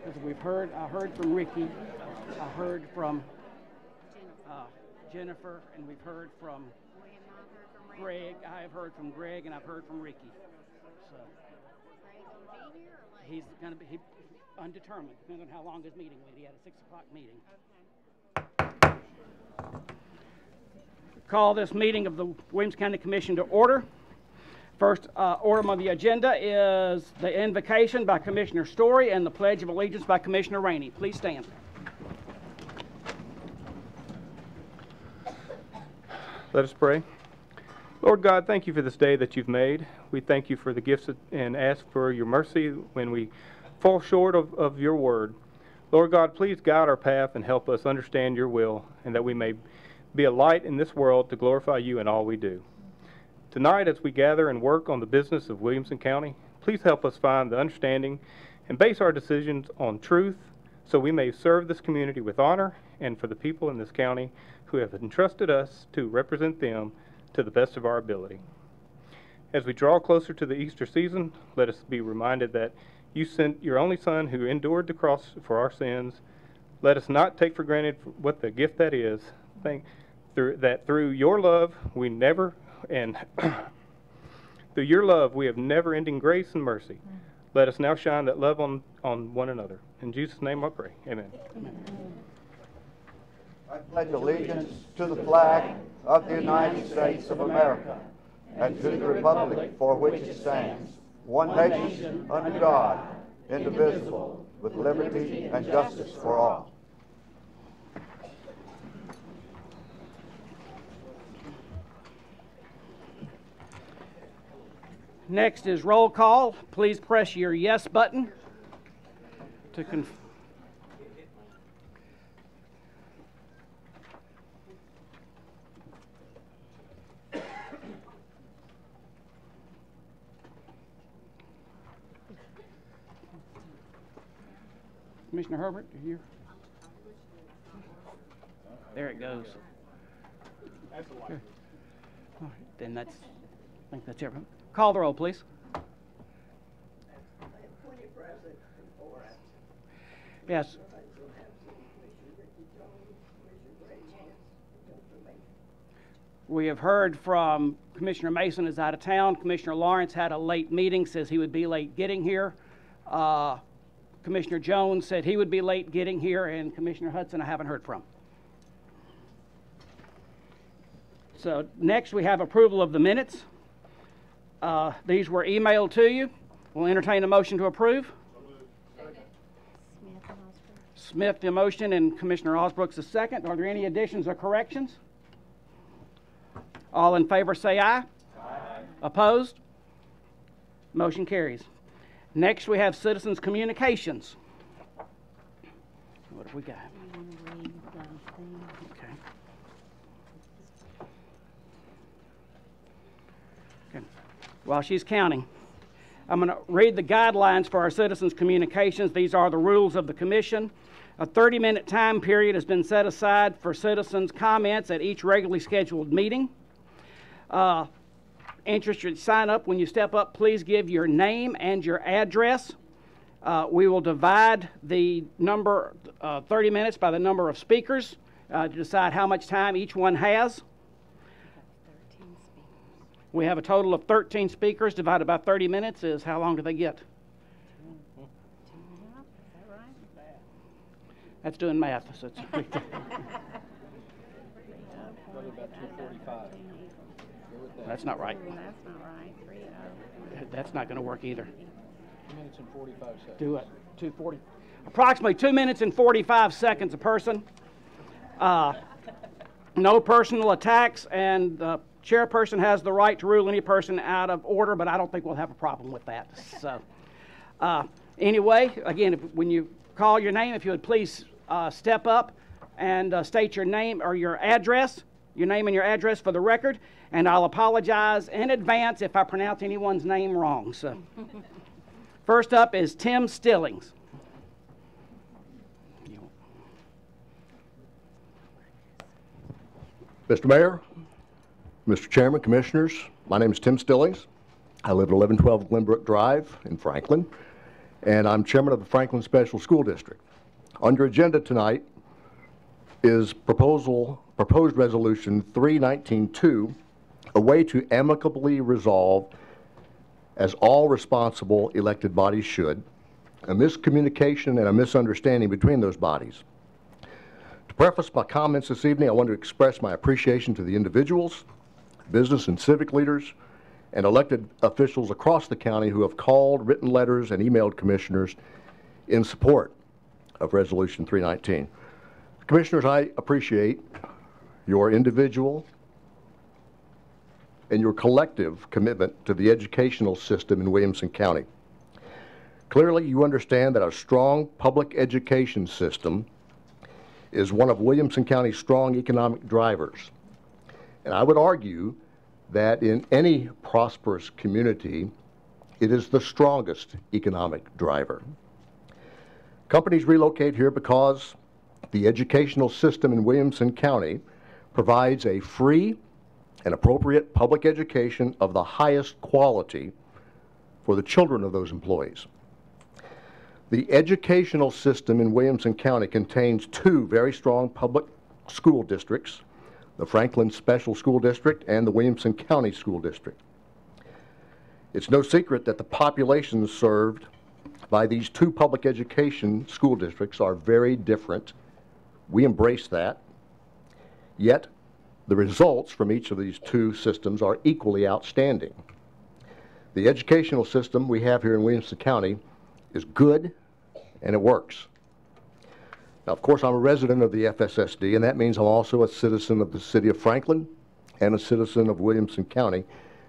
Because I heard from Ricky, I heard from Jennifer, and we've heard from Greg. I have heard from Greg, and I've heard from Ricky. So he's going to be undetermined, depending on how long his meeting went. He had a 6 o'clock meeting. Okay. Call this meeting of the Williamson County Commission to order. First order on the agenda is the invocation by Commissioner Story and the Pledge of Allegiance by Commissioner Rainey. Please stand. Let us pray. Lord God, thank you for this day that you've made. We thank you for the gifts and ask for your mercy when we fall short of your word. Lord God, please guide our path and help us understand your will, and that we may be a light in this world to glorify you in all we do. Tonight, as we gather and work on the business of Williamson County, please help us find the understanding and base our decisions on truth so we may serve this community with honor, and for the people in this county who have entrusted us to represent them to the best of our ability. As we draw closer to the Easter season, let us be reminded that you sent your only Son who endured the cross for our sins. Let us not take for granted what the gift that is. Through your love we have never-ending grace and mercy. Let us now shine that love on one another. In Jesus' name I pray. Amen. Amen. I pledge allegiance to the flag of the United States of America and to the republic for which it stands, one nation under God, indivisible, with liberty and justice for all. Next is roll call. Please press your yes button to confirm. Commissioner Herbert, you here? There it goes. That's a lot. All right, then I think that's everything. Call the roll, please. Yes. We have heard from Commissioner Mason is out of town. Commissioner Lawrence had a late meeting, says he would be late getting here. Commissioner Jones said he would be late getting here, and Commissioner Hudson I haven't heard from. So next we have approval of the minutes. These were emailed to you. We'll entertain a motion to approve. Smith the motion and Commissioner Osbrooks the second. Are there any additions or corrections? All in favor say aye. Aye. Opposed? Motion carries. Next we have citizens communications. What have we got? Okay. Okay. While she's counting, I'm going to read the guidelines for our citizens communications. These are the rules of the commission. A 30-minute time period has been set aside for citizens' comments at each regularly scheduled meeting. Interested, sign up. When you step up, please give your name and your address. We will divide the number 30 minutes by the number of speakers to decide how much time each one has. We have a total of 13 speakers. Divided by 30 minutes is how long do they get? That's doing math. So it's probably about 2:45. That's not right. That's not right. That's not going to work either. 2 minutes and 45 seconds. Do it. 2:40. Approximately 2 minutes and 45 seconds a person. No personal attacks, and the chairperson has the right to rule any person out of order, but I don't think we'll have a problem with that. So, anyway, again, when you call your name, if you would please step up and state your name or your address, your name and your address for the record, and I'll apologize in advance if I pronounce anyone's name wrong. So, first up is Tim Stillings. Mr. Mayor, Mr. Chairman, Commissioners, my name is Tim Stillings. I live at 1112 Glenbrook Drive in Franklin, and I'm chairman of the Franklin Special School District. Under agenda tonight is proposed resolution 319-2, a way to amicably resolve, as all responsible elected bodies should, a miscommunication and a misunderstanding between those bodies. To preface my comments this evening, I want to express my appreciation to the individuals, business and civic leaders, and elected officials across the county who have called, written letters, and emailed commissioners in support of Resolution 319. Commissioners, I appreciate your individual and your collective commitment to the educational system in Williamson County. Clearly, you understand that a strong public education system is one of Williamson County's strong economic drivers. And I would argue that in any prosperous community, it is the strongest economic driver. Companies relocate here because the educational system in Williamson County provides a free and appropriate public education of the highest quality for the children of those employees. The educational system in Williamson County contains two very strong public school districts, the Franklin Special School District and the Williamson County School District. It's no secret that the populations served by these two public education school districts are very different. We embrace that. Yet, the results from each of these two systems are equally outstanding. The educational system we have here in Williamson County is good and it works. Now, of course, I'm a resident of the FSSD, and that means I'm also a citizen of the city of Franklin and a citizen of Williamson County,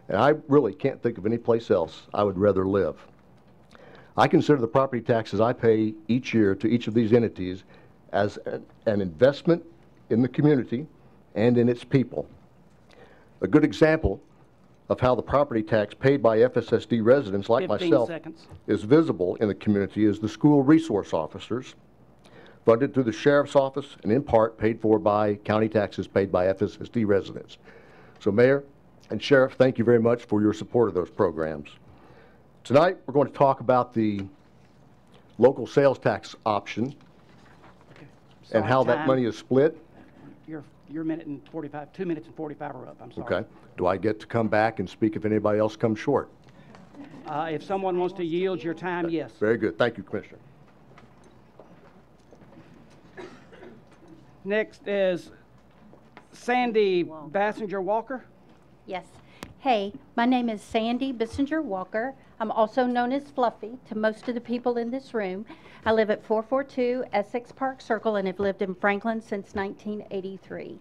and I really can't think of any place else I would rather live. I consider the property taxes I pay each year to each of these entities as an investment in the community and in its people. A good example of how the property tax paid by FSSD residents like 15 myself seconds. is visible in the community is the school resource officers, funded through the sheriff's office and in part paid for by county taxes paid by FSSD residents. So Mayor and Sheriff, thank you very much for your support of those programs. Tonight we're going to talk about the local sales tax option and how that money is split. Your minute and 45, 2 minutes and 45 are up, I'm sorry. Okay. Do I get to come back and speak if anybody else comes short? If someone wants to yield your time, yes. Very good. Thank you, Commissioner. Next is Sandy Basinger Walker. Yes. Hey, my name is Sandy Basinger Walker. I'm also known as Fluffy to most of the people in this room. I live at 442 Essex Park Circle and have lived in Franklin since 1983.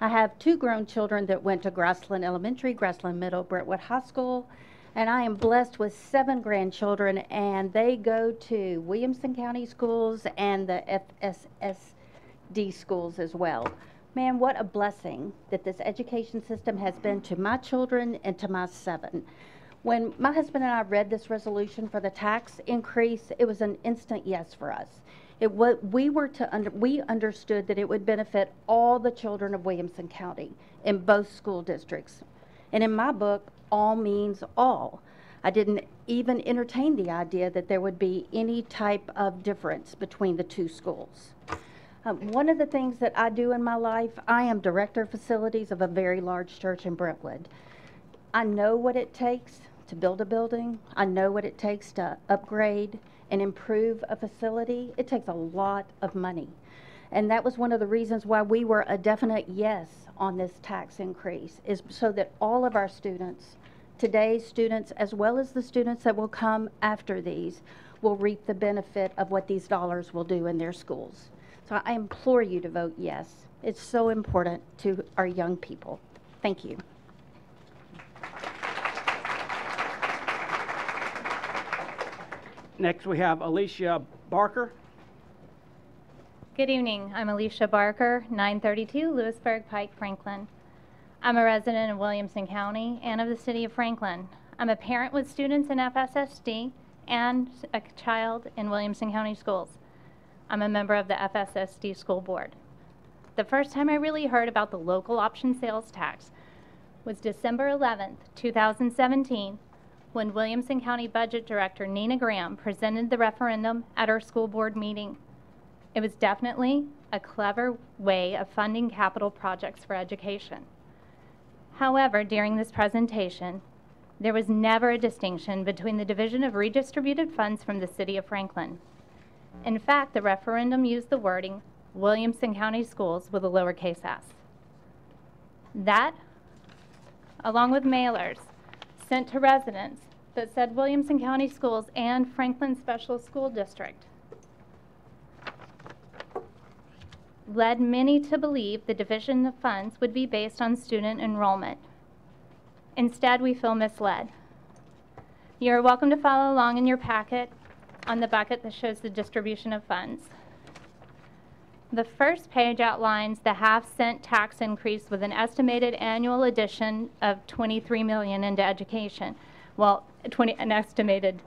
I have two grown children that went to Grassland Elementary, Grassland Middle, Brentwood High School, and I am blessed with 7 grandchildren, and they go to Williamson County schools and the FSSD schools as well. Man, what a blessing that this education system has been to my children and to my 7. When my husband and I read this resolution for the tax increase, it was an instant yes for us. We understood that it would benefit all the children of Williamson County in both school districts. And in my book, all means all. I didn't even entertain the idea that there would be any type of difference between the two schools. One of the things that I do in my life, I am director of facilities of a very large church in Brentwood. I know what it takes to build a building. I know what it takes to upgrade and improve a facility. It takes a lot of money. And that was one of the reasons why we were a definite yes on this tax increase, is so that all of our students, today's students, as well as the students that will come after these, will reap the benefit of what these dollars will do in their schools. So I implore you to vote yes. It's so important to our young people. Thank you. Next we have Alicia Barker. Good evening. I'm Alicia Barker, 932 Lewisburg Pike, Franklin. I'm a resident of Williamson County and of the city of Franklin. I'm a parent with students in FSSD and a child in Williamson County schools. I'm a member of the FSSD school board. The first time I really heard about the local option sales tax was December 11th, 2017, when Williamson County Budget Director Nina Graham presented the referendum at our school board meeting. It was definitely a clever way of funding capital projects for education. However, during this presentation, there was never a distinction between the division of redistributed funds from the City of Franklin. In fact, the referendum used the wording Williamson County Schools with a lowercase s. That, along with mailers sent to residents that said Williamson County Schools and Franklin Special School District, led many to believe the division of funds would be based on student enrollment. Instead, we feel misled. You're welcome to follow along in your packet on the bucket that shows the distribution of funds. The first page outlines the half-cent tax increase with an estimated annual addition of $23 million into education. Well, an estimated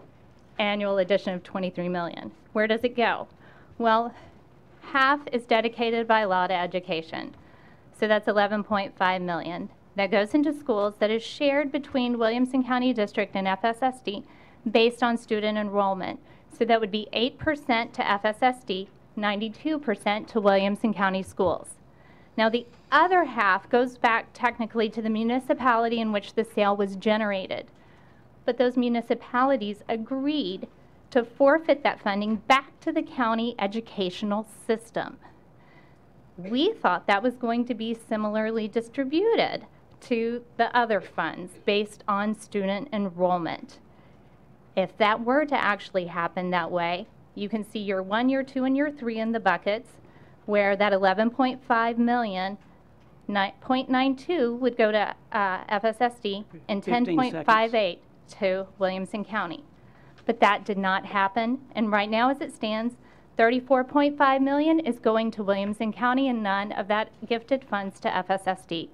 annual addition of $23 million. Where does it go? Well, half is dedicated by law to education. So that's $11.5 million. That goes into schools that is shared between Williamson County District and FSSD based on student enrollment. So that would be 8% to FSSD, 92% to Williamson County Schools. Now the other half goes back technically to the municipality in which the sale was generated. But those municipalities agreed to forfeit that funding back to the county educational system. We thought that was going to be similarly distributed to the other funds based on student enrollment. If that were to actually happen that way, you can see year 1, year 2, and year 3 in the buckets, where that $11.5 million, 0.92 would go to FSSD and 10.58 to Williamson County. But that did not happen, and right now as it stands, $34.5 million is going to Williamson County and none of that gifted funds to FSSD.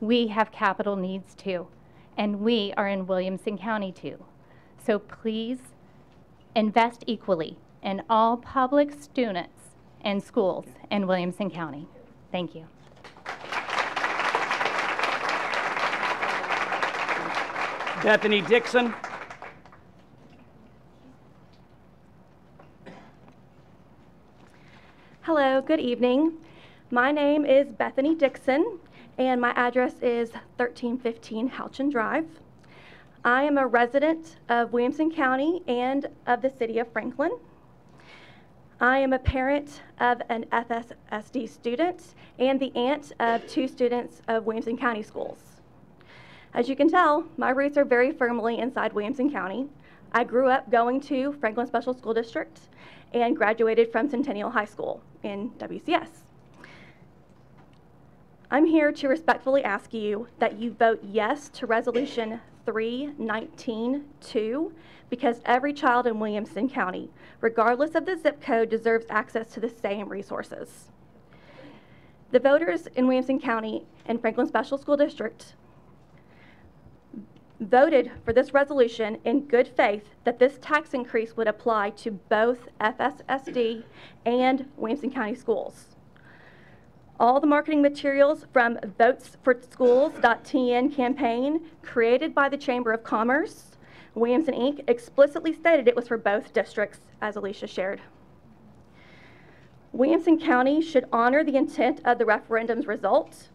We have capital needs too, and we are in Williamson County too. So please invest equally in all public students and schools in Williamson County. Thank you. Bethany Dixon. Hello, good evening. My name is Bethany Dixon, and my address is 1315 Houchin Drive. I am a resident of Williamson County and of the City of Franklin. I am a parent of an FSSD student and the aunt of 2 students of Williamson County schools. As you can tell, my roots are very firmly inside Williamson County. I grew up going to Franklin Special School District and graduated from Centennial High School in WCS. I'm here to respectfully ask you that you vote yes to Resolution 319-2 because every child in Williamson County, regardless of the zip code, deserves access to the same resources. The voters in Williamson County and Franklin Special School District voted for this resolution in good faith that this tax increase would apply to both FSSD and Williamson County schools. All the marketing materials from votesforschools.tn campaign created by the Chamber of Commerce, Williamson Inc., explicitly stated it was for both districts, as Alicia shared. Williamson County should honor the intent of the referendum's result,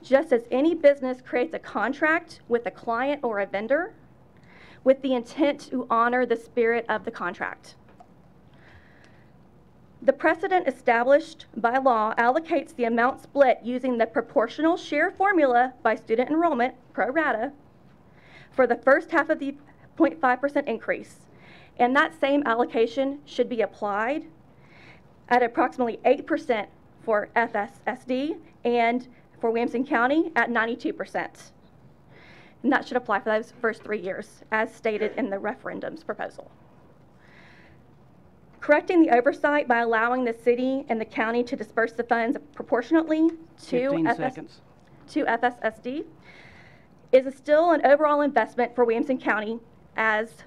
just as any business creates a contract with a client or a vendor with the intent to honor the spirit of the contract. The precedent established by law allocates the amount split using the proportional share formula by student enrollment, pro rata, for the first half of the 0.5% increase. And that same allocation should be applied at approximately 8% for FSSD and for Williamson County at 92%. And that should apply for those first 3 years, as stated in the referendum's proposal. Correcting the oversight by allowing the city and the county to disperse the funds proportionately to FSSD is still an overall investment for Williamson County as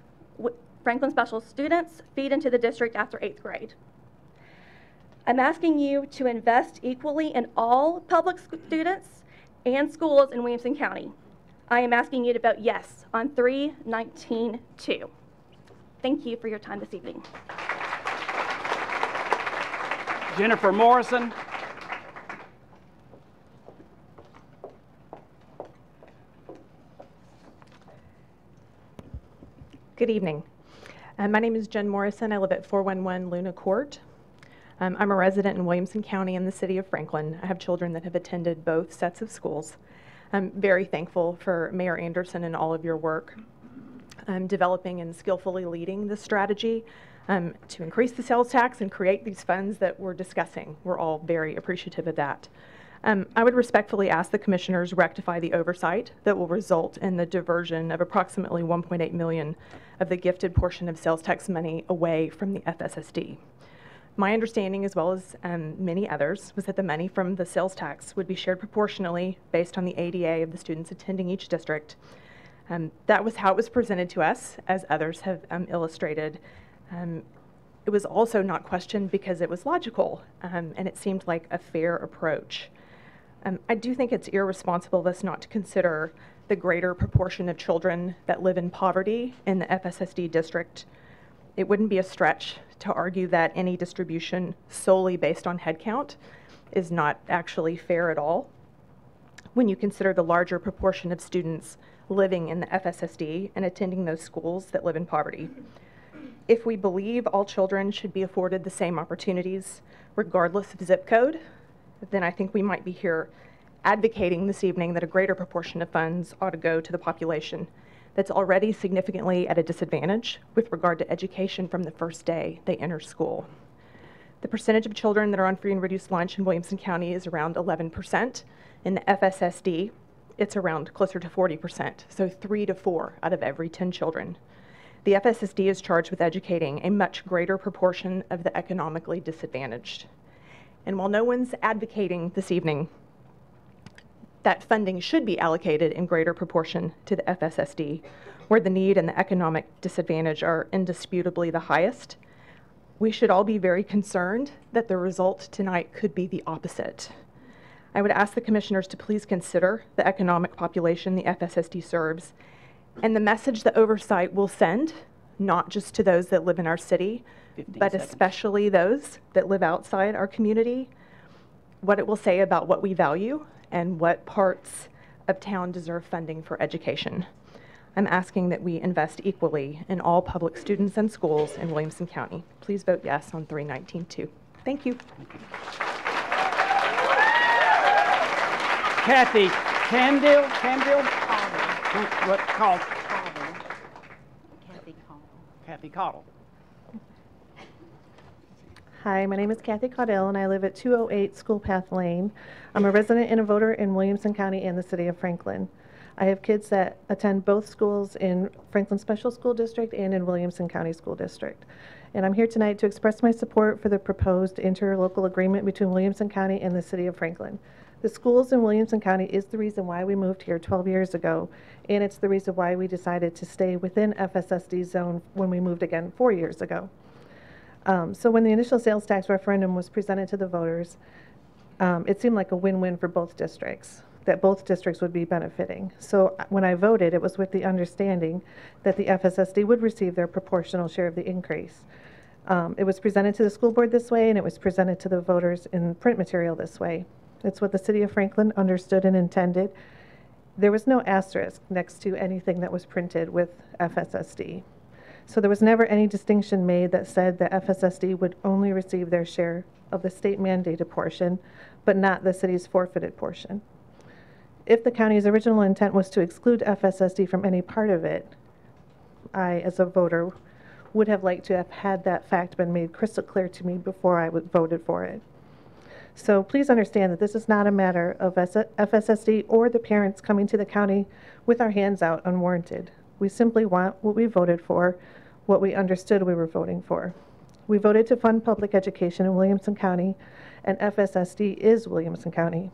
Franklin Special students feed into the district after 8th grade. I'm asking you to invest equally in all public students and schools in Williamson County. I am asking you to vote yes on 319-2. Thank you for your time this evening. Jennifer Morrison. Good evening. My name is Jen Morrison. I live at 411 Luna Court. I'm a resident in Williamson County in the city of Franklin. I have children that have attended both sets of schools. I'm very thankful for Mayor Anderson and all of your work developing and skillfully leading this strategy to increase the sales tax and create these funds that we're discussing. We're all very appreciative of that. I would respectfully ask the commissioners rectify the oversight that will result in the diversion of approximately $1.8 million of the gifted portion of sales tax money away from the FSSD. My understanding, as well as many others, was that the money from the sales tax would be shared proportionally based on the ADA of the students attending each district. That was how it was presented to us, as others have illustrated. It was also not questioned because it was logical, and it seemed like a fair approach. I do think it's irresponsible of us not to consider the greater proportion of children that live in poverty in the FSSD district. It wouldn't be a stretch to argue that any distribution solely based on headcount is not actually fair at all. When you consider the larger proportion of students living in the FSSD and attending those schools that live in poverty. If we believe all children should be afforded the same opportunities, regardless of zip code, then I think we might be here advocating this evening that a greater proportion of funds ought to go to the population that's already significantly at a disadvantage with regard to education from the first day they enter school. The percentage of children that are on free and reduced lunch in Williamson County is around 11%. In the FSSD, it's around closer to 40%, so 3 to 4 out of every 10 children. The FSSD is charged with educating a much greater proportion of the economically disadvantaged. And while no one's advocating this evening that funding should be allocated in greater proportion to the FSSD, where the need and the economic disadvantage are indisputably the highest, we should all be very concerned that the result tonight could be the opposite. I would ask the commissioners to please consider the economic population the FSSD serves and the message the oversight will send, not just to those that live in our city, but especially those that live outside our community, what it will say about what we value and what parts of town deserve funding for education. I'm asking that we invest equally in all public students and schools in Williamson County. Please vote yes on 319-2. Thank you. Kathy Caudell. What called? Kathy Caudell. Hi, my name is Kathy Caudell, and I live at 208 School Path Lane. I'm a resident and a voter in Williamson County and the city of Franklin. I have kids that attend both schools in Franklin Special School District and in Williamson County School District. And I'm here tonight to express my support for the proposed interlocal agreement between Williamson County and the city of Franklin. The schools in Williamson County is the reason why we moved here 12 years ago, and it's the reason why we decided to stay within FSSD zone when we moved again 4 years ago. So when the initial sales tax referendum was presented to the voters, it seemed like a win-win for both districts, that both districts would be benefiting. So when I voted, it was with the understanding that the FSSD would receive their proportional share of the increase. It was presented to the school board this way, and it was presented to the voters in print material this way. It's what the city of Franklin understood and intended. There was no asterisk next to anything that was printed with FSSD. So there was never any distinction made that said the FSSD would only receive their share of the state mandated portion, but not the city's forfeited portion. If the county's original intent was to exclude FSSD from any part of it, I, as a voter, would have liked to have had that fact been made crystal clear to me before I voted for it. So please understand that this is not a matter of FSSD or the parents coming to the county with our hands out unwarranted. We simply want what we voted for, what we understood we were voting for. We voted to fund public education in Williamson County, and FSSD is Williamson County.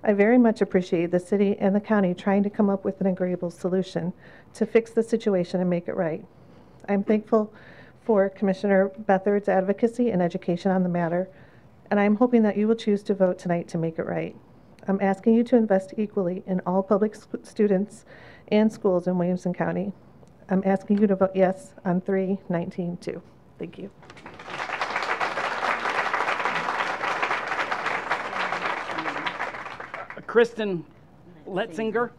I very much appreciate the city and the county trying to come up with an agreeable solution to fix the situation and make it right. I'm thankful for Commissioner Beathard's advocacy and education on the matter, and I'm hoping that you will choose to vote tonight to make it right. I'm asking you to invest equally in all public students and schools in Williamson County. I'm asking you to vote yes on 319-2. Thank you. Kristen Letsinger.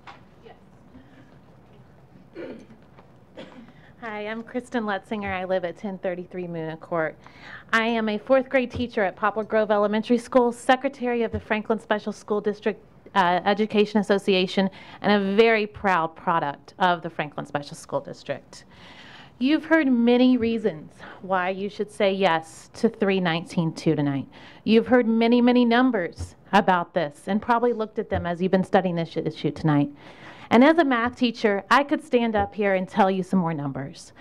Hi, I'm Kristen Letsinger. I live at 1033 Moona Court. I am a 4th grade teacher at Poplar Grove Elementary School, secretary of the Franklin Special School District Education Association, and a very proud product of the Franklin Special School District. You've heard many reasons why you should say yes to 319-2 tonight. You've heard many, many numbers about this and probably looked at them as you've been studying this issue tonight. And as a math teacher, I could stand up here and tell you some more numbers.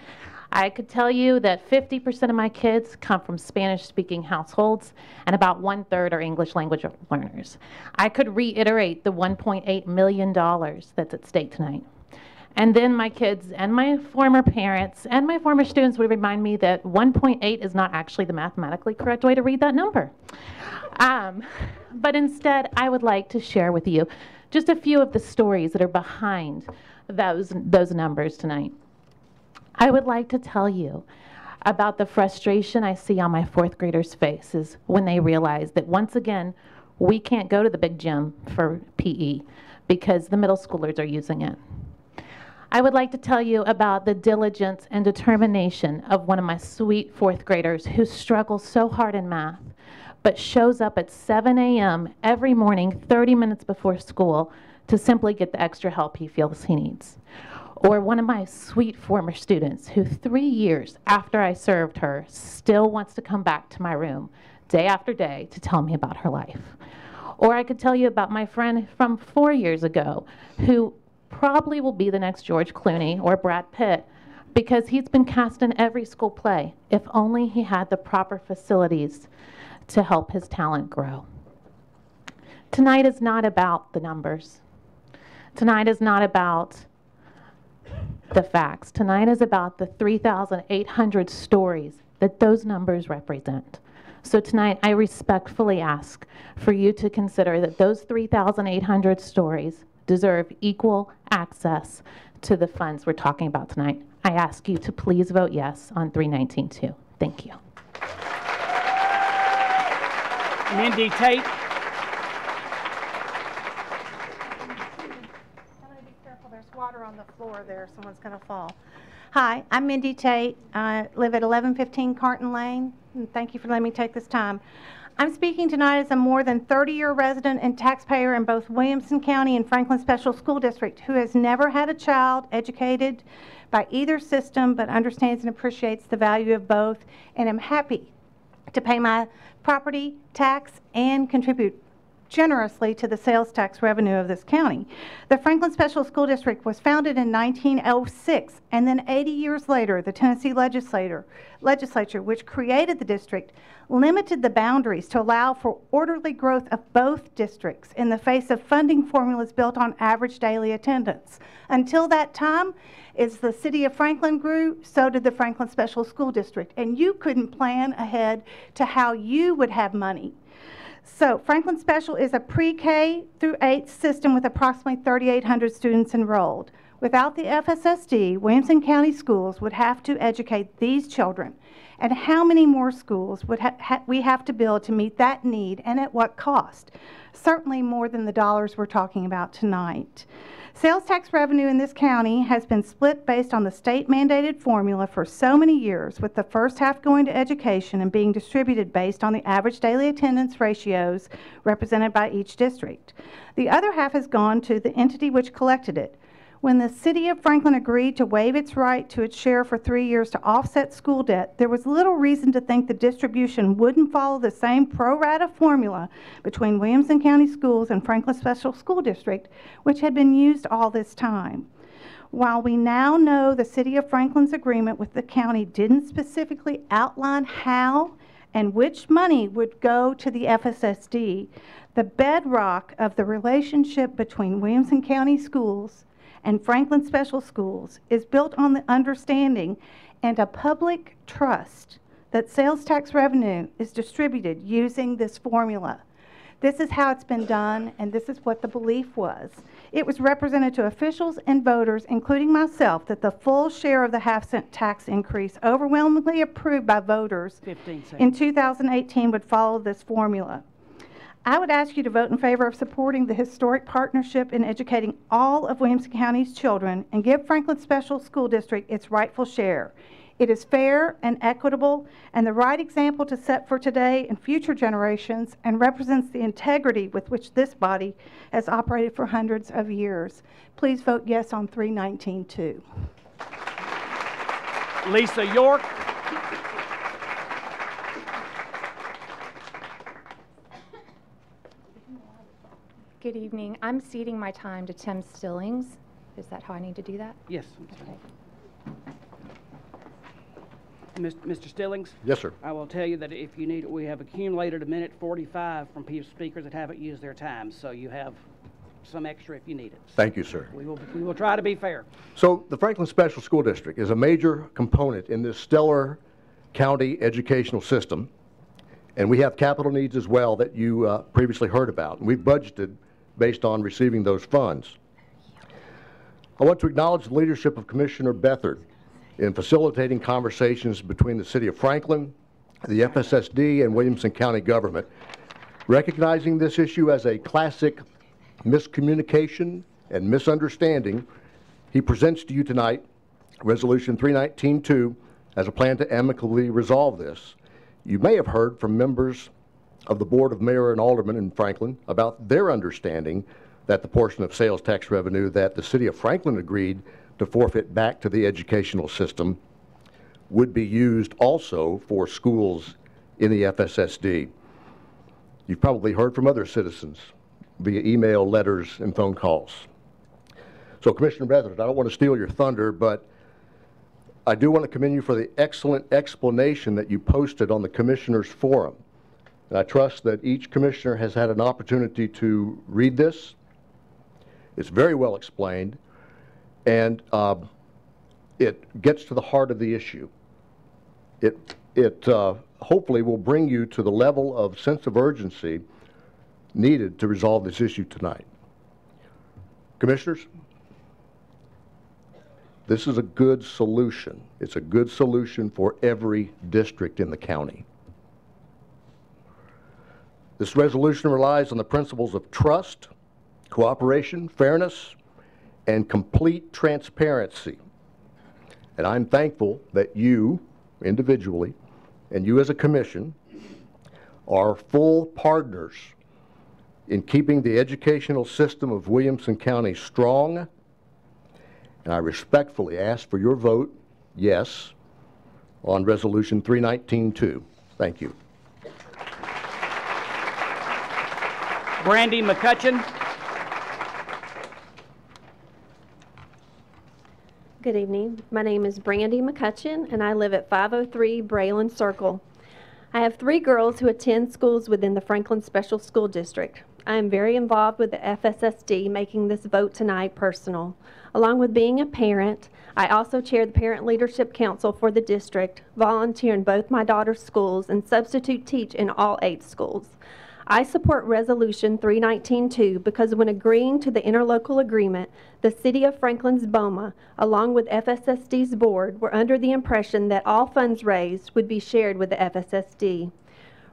I could tell you that 50% of my kids come from Spanish-speaking households, and about 1/3 are English language learners. I could reiterate the $1.8 million that's at stake tonight. And then my kids and my former parents and my former students would remind me that 1.8 is not actually the mathematically correct way to read that number. But instead, I would like to share with you just a few of the stories that are behind those numbers tonight. I would like to tell you about the frustration I see on my 4th graders' faces when they realize that once again, we can't go to the big gym for PE because the middle schoolers are using it. I would like to tell you about the diligence and determination of one of my sweet 4th graders who struggles so hard in math, but shows up at 7 a.m. every morning, 30 minutes before school, to simply get the extra help he feels he needs. Or one of my sweet former students who 3 years after I served her still wants to come back to my room day after day to tell me about her life. Or I could tell you about my friend from 4 years ago who probably will be the next George Clooney or Brad Pitt because he's been cast in every school play, if only he had the proper facilities to help his talent grow. Tonight is not about the numbers. Tonight is not about the facts. Tonight is about the 3,800 stories that those numbers represent. So tonight, I respectfully ask for you to consider that those 3,800 stories deserve equal access to the funds we're talking about tonight. I ask you to please vote yes on 319-2. Thank you. Mindy Tate. Be careful, there's water on the floor there. Someone's going to fall. Hi, I'm Mindy Tate. I live at 1115 Carton Lane, and thank you for letting me take this time. I'm speaking tonight as a more than 30-year resident and taxpayer in both Williamson County and Franklin Special School District who has never had a child educated by either system but understands and appreciates the value of both, and am happy to pay my property tax and contribute generously to the sales tax revenue of this county. The Franklin Special School District was founded in 1906, and then 80 years later, the Tennessee legislature, which created the district, limited the boundaries to allow for orderly growth of both districts in the face of funding formulas built on average daily attendance. Until that time, as the city of Franklin grew, so did the Franklin Special School District, and you couldn't plan ahead to how you would have money. So Franklin Special is a pre-K through 8 system with approximately 3,800 students enrolled. Without the FSSD, Williamson County Schools would have to educate these children. And how many more schools would we have to build to meet that need, and at what cost? Certainly more than the dollars we're talking about tonight. Sales tax revenue in this county has been split based on the state-mandated formula for so many years, with the first half going to education and being distributed based on the average daily attendance ratios represented by each district. The other half has gone to the entity which collected it. When the city of Franklin agreed to waive its right to its share for 3 years to offset school debt, there was little reason to think the distribution wouldn't follow the same pro rata formula between Williamson County Schools and Franklin Special School District, which had been used all this time. While we now know the city of Franklin's agreement with the county didn't specifically outline how and which money would go to the FSSD, the bedrock of the relationship between Williamson County Schools and Franklin Special Schools is built on the understanding and a public trust that sales tax revenue is distributed using this formula. This is how it's been done, and this is what the belief was. It was represented to officials and voters, including myself, that the full share of the half-cent tax increase overwhelmingly approved by voters in 2018 would follow this formula. I would ask you to vote in favor of supporting the historic partnership in educating all of Williamson County's children and give Franklin Special School District its rightful share. It is fair and equitable and the right example to set for today and future generations, and represents the integrity with which this body has operated for hundreds of years. Please vote yes on 319-2. Lisa York. Good evening. I'm ceding my time to Tim Stillings. Is that how I need to do that? Yes. Okay. Mr. Stillings? Yes, sir. I will tell you that if you need it, we have accumulated a minute 45 from speakers that haven't used their time, so you have some extra if you need it. Thank you, sir. We will try to be fair. So the Franklin Special School District is a major component in this stellar county educational system, and we have capital needs as well that you previously heard about. And we've budgeted based on receiving those funds. I want to acknowledge the leadership of Commissioner Beathard in facilitating conversations between the City of Franklin, the FSSD, and Williamson County government, recognizing this issue as a classic miscommunication and misunderstanding. He presents to you tonight Resolution 319-2 as a plan to amicably resolve this. You may have heard from members of the Board of Mayor and Aldermen in Franklin about their understanding that the portion of sales tax revenue that the City of Franklin agreed to forfeit back to the educational system would be used also for schools in the FSSD. You've probably heard from other citizens via email, letters, and phone calls. So, Commissioner Beathard, I don't want to steal your thunder, but I do want to commend you for the excellent explanation that you posted on the Commissioners Forum. And I trust that each commissioner has had an opportunity to read this. It's very well explained, and it gets to the heart of the issue. It hopefully will bring you to the level of sense of urgency needed to resolve this issue tonight. Commissioners, this is a good solution. It's a good solution for every district in the county. This resolution relies on the principles of trust, cooperation, fairness, and complete transparency. And I'm thankful that you, individually, and you as a commission, are full partners in keeping the educational system of Williamson County strong. And I respectfully ask for your vote, yes, on Resolution 319-2. Thank you. Brandy McCutcheon. Good evening. My name is Brandy McCutcheon, and I live at 503 Braylon Circle. I have 3 girls who attend schools within the Franklin Special School District. I am very involved with the FSSD, making this vote tonight personal. Along with being a parent, I also chair the Parent Leadership Council for the district, volunteer in both my daughter's schools, and substitute teach in all 8 schools. I support Resolution 319-2 because when agreeing to the interlocal agreement, the City of Franklin's BOMA, along with FSSD's board, were under the impression that all funds raised would be shared with the FSSD.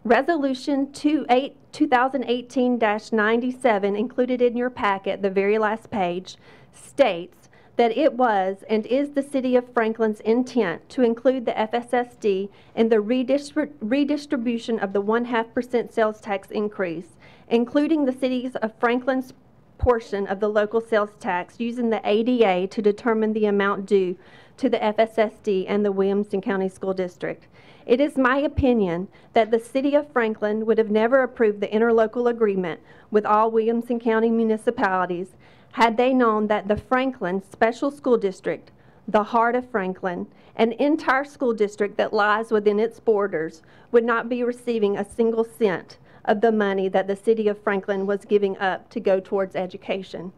Resolution 2018-97, included in your packet, the very last page, states that it was and is the City of Franklin's intent to include the FSSD in the redistribution of the 0.5% sales tax increase, including the City of Franklin's portion of the local sales tax, using the ADA to determine the amount due to the FSSD and the Williamson County School District. It is my opinion that the City of Franklin would have never approved the interlocal agreement with all Williamson County municipalities had they known that the Franklin Special School District, the heart of Franklin, an entire school district that lies within its borders, would not be receiving a single cent of the money that the City of Franklin was giving up to go towards education.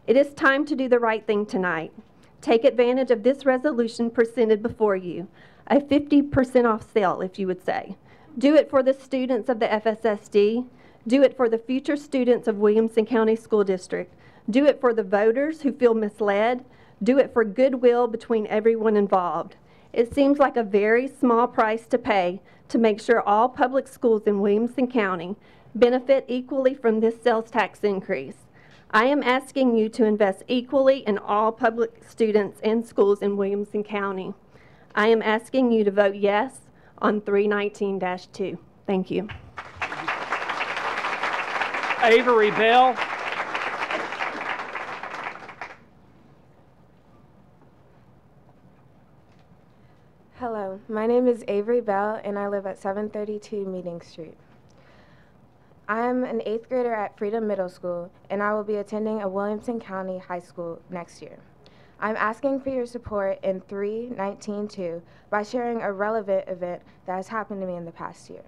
It is time to do the right thing tonight. Take advantage of this resolution presented before you, a 50% off sale, if you would say. Do it for the students of the FSSD. Do it for the future students of Williamson County School District. Do it for the voters who feel misled. Do it for goodwill between everyone involved. It seems like a very small price to pay to make sure all public schools in Williamson County benefit equally from this sales tax increase. I am asking you to invest equally in all public students and schools in Williamson County. I am asking you to vote yes on 319-2. Thank you. Avery Bell. Hello, my name is Avery Bell and I live at 732 Meeting Street. I am an 8th grader at Freedom Middle School and I will be attending a Williamson County High School next year. I'm asking for your support in 319-2 by sharing a relevant event that has happened to me in the past year.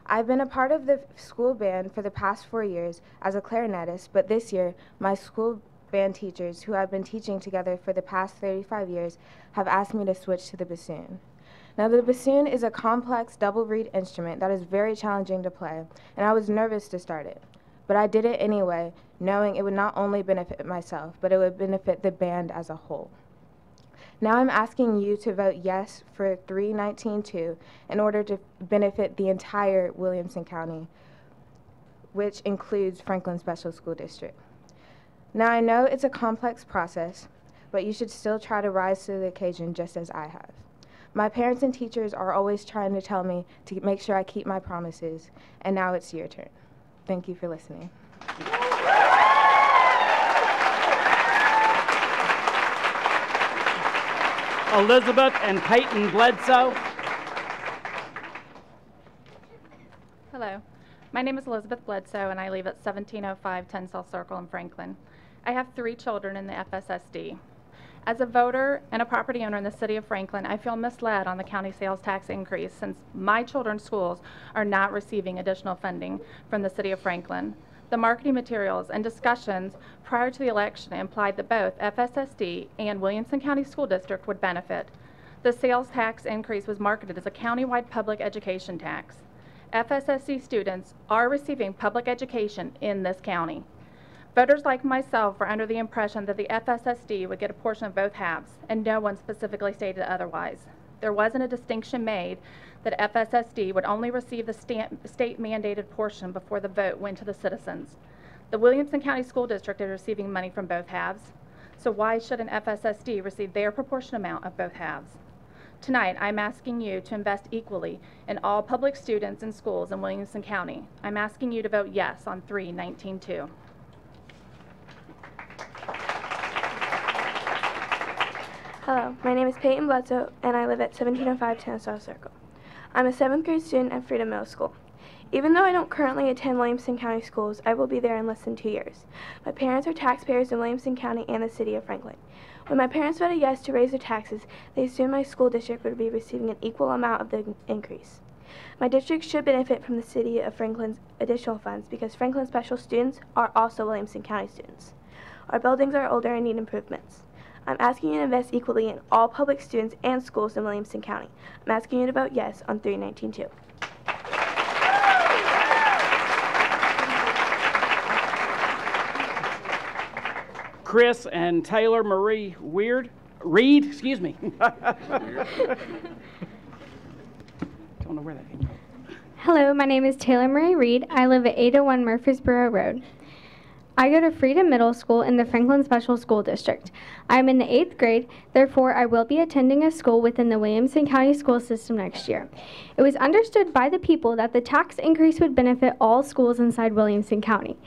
I've been a part of the school band for the past 4 years as a clarinetist, but this year my school band teachers, who I've been teaching together for the past 35 years, have asked me to switch to the bassoon. Now, the bassoon is a complex double reed instrument that is very challenging to play, and I was nervous to start it. But I did it anyway, knowing it would not only benefit myself, but it would benefit the band as a whole. Now I'm asking you to vote yes for 319-2 in order to benefit the entire Williamson County, which includes Franklin Special School District. Now I know it's a complex process, but you should still try to rise to the occasion just as I have. My parents and teachers are always trying to tell me to make sure I keep my promises, and now it's your turn. Thank you for listening. Elizabeth and Payton Bledsoe. Hello, my name is Elizabeth Bledsoe and I live at 1705 Tensell Circle in Franklin. I have 3 children in the FSSD. As a voter and a property owner in the city of Franklin, I feel misled on the county sales tax increase since my children's schools are not receiving additional funding from the city of Franklin. The marketing materials and discussions prior to the election implied that both FSSD and Williamson County School District would benefit. The sales tax increase was marketed as a countywide public education tax. FSSD students are receiving public education in this county. Voters like myself were under the impression that the FSSD would get a portion of both halves, and no one specifically stated otherwise. There wasn't a distinction made that FSSD would only receive the state-mandated portion before the vote went to the citizens. The Williamson County School District is receiving money from both halves, so why should an FSSD receive their proportionate amount of both halves? Tonight, I'm asking you to invest equally in all public students and schools in Williamson County. I'm asking you to vote yes on 319-2. Hello, my name is Payton Bledsoe, and I live at 1705 Tensell Circle. I'm a 7th grade student at Freedom Middle School. Even though I don't currently attend Williamson County schools, I will be there in less than 2 years. My parents are taxpayers in Williamson County and the city of Franklin. When my parents voted yes to raise their taxes, they assumed my school district would be receiving an equal amount of the increase. My district should benefit from the city of Franklin's additional funds because Franklin special students are also Williamson County students. Our buildings are older and need improvements. I'm asking you to invest equally in all public students and schools in Williamson County. I'm asking you to vote yes on 319-2. Chris and Taylor Marie Reid, excuse me. Don't know where that came from. Hello, my name is Taylor Marie Reid. I live at 801 Murfreesboro Road. I go to Freedom Middle School in the Franklin Special School District. I am in the 8th grade, therefore I will be attending a school within the Williamson County school system next year. It was understood by the people that the tax increase would benefit all schools inside Williamson County.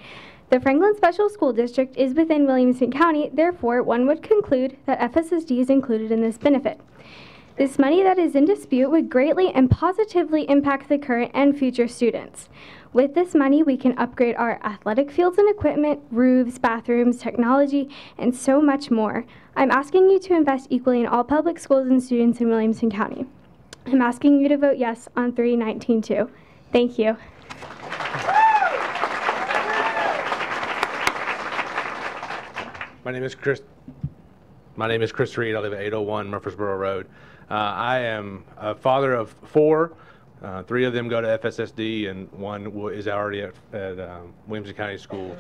The Franklin Special School District is within Williamson County, therefore one would conclude that FSSD is included in this benefit. This money that is in dispute would greatly and positively impact the current and future students. With this money, we can upgrade our athletic fields and equipment, roofs, bathrooms, technology, and so much more. I'm asking you to invest equally in all public schools and students in Williamson County. I'm asking you to vote yes on 319-2. Thank you. My name is Chris Reid. I live at 801 Murfreesboro Road. I am a father of 4 3 of them go to FSSD, and 1 is already at Williamson County Schools.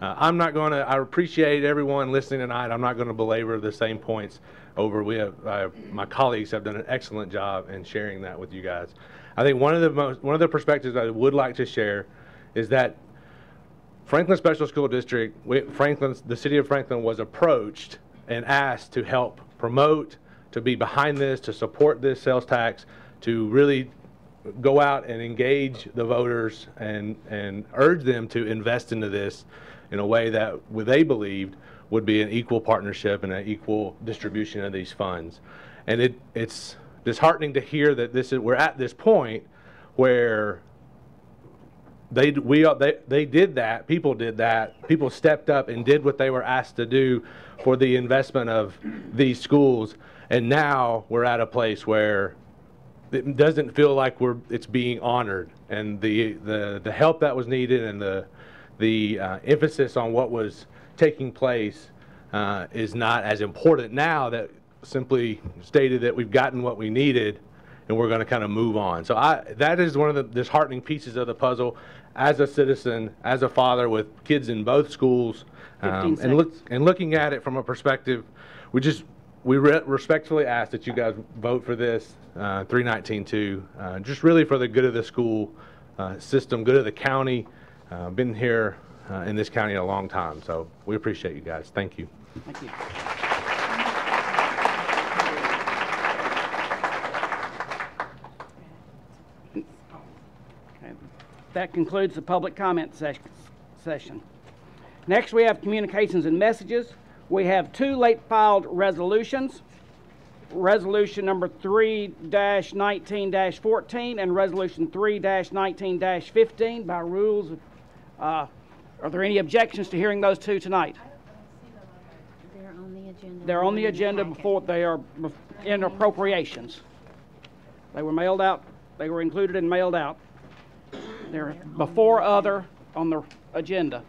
I appreciate everyone listening tonight. I'm not going to belabor the same points over. My colleagues have done an excellent job in sharing that with you guys. I think one of the perspectives I would like to share is that Franklin Special School District, the city of Franklin was approached and asked to help promote, to be behind this, to support this sales tax, to really go out and engage the voters and urge them to invest into this in a way that they believed would be an equal partnership and an equal distribution of these funds. And it's disheartening to hear that we're at this point where they did that, people stepped up and did what they were asked to do for the investment of these schools, and now we're at a place where it doesn't feel like it's being honored, and the help that was needed and the emphasis on what was taking place is not as important now that simply stated that we've gotten what we needed and we're going to kind of move on. So that is one of the disheartening pieces of the puzzle as a citizen, as a father with kids in both schools, and looking at it from a perspective, we respectfully ask that you guys vote for this 319-2, just really for the good of the school system, good of the county. Been here in this county a long time, so we appreciate you guys. Thank you. Thank you. Okay. That concludes the public comment session. Next, we have communications and messages. We have 2 late filed resolutions. Resolution number 3-19-14 and resolution 3-19-15 by rules. Are there any objections to hearing those 2 tonight? They're on the agenda. They're on the agenda before they are in appropriations. They were mailed out. They were included and mailed out. They're before other on the agenda.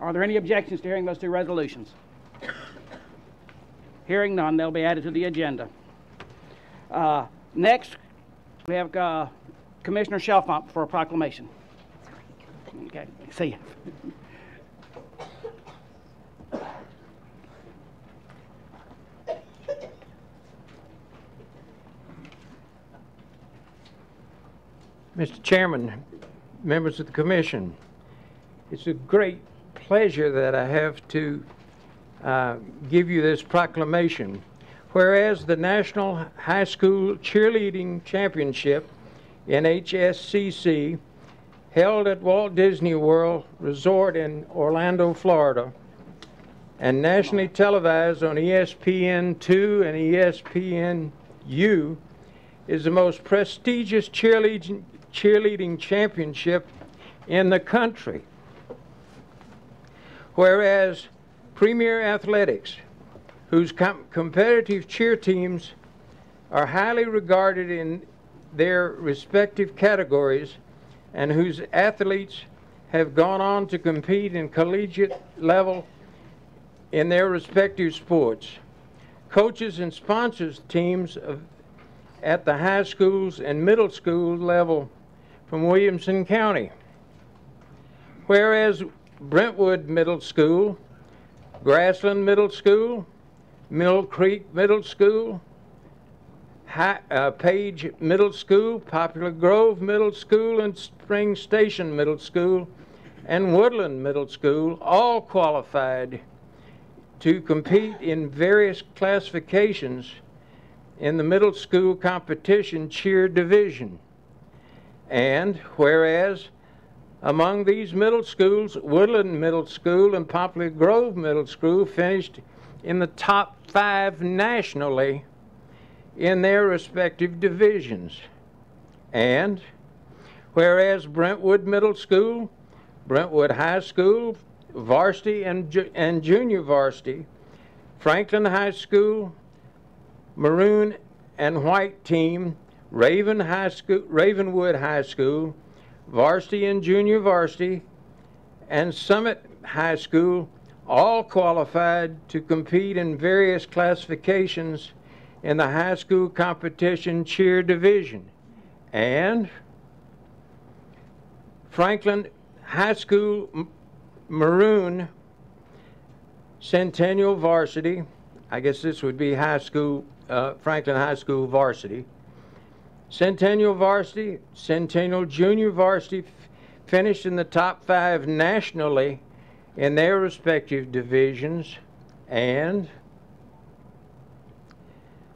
Are there any objections to hearing those 2 resolutions? Hearing none, they'll be added to the agenda. Next, we have Commissioner Chalfant for a proclamation. Okay, see you. Mr. Chairman, members of the Commission, it's a great pleasure that I have to give you this proclamation. Whereas the National High School Cheerleading Championship, NHSCC, held at Walt Disney World Resort in Orlando, Florida, and nationally televised on ESPN2 and ESPNU, is the most prestigious cheerleading championship in the country. Whereas Premier Athletics, whose competitive cheer teams are highly regarded in their respective categories and whose athletes have gone on to compete in collegiate level in their respective sports, coaches and sponsors teams at the high schools and middle school level from Williamson County. Whereas Brentwood Middle School, Grassland Middle School, Mill Creek Middle School, Page Middle School, Poplar Grove Middle School, and Spring Station Middle School, and Woodland Middle School all qualified to compete in various classifications in the middle school competition cheer division. And whereas among these middle schools, Woodland Middle School and Poplar Grove Middle School finished in the top 5 nationally in their respective divisions. And whereas Brentwood Middle School, Brentwood High School, varsity and junior varsity, Franklin High School, maroon and white team, Ravenwood High School, varsity and junior varsity, and Summit High School all qualified to compete in various classifications in the high school competition cheer division. And Franklin High School Maroon Centennial Varsity, I guess this would be high school, Franklin High School Varsity. Centennial Varsity, Centennial Junior Varsity finished in the top 5 nationally in their respective divisions. And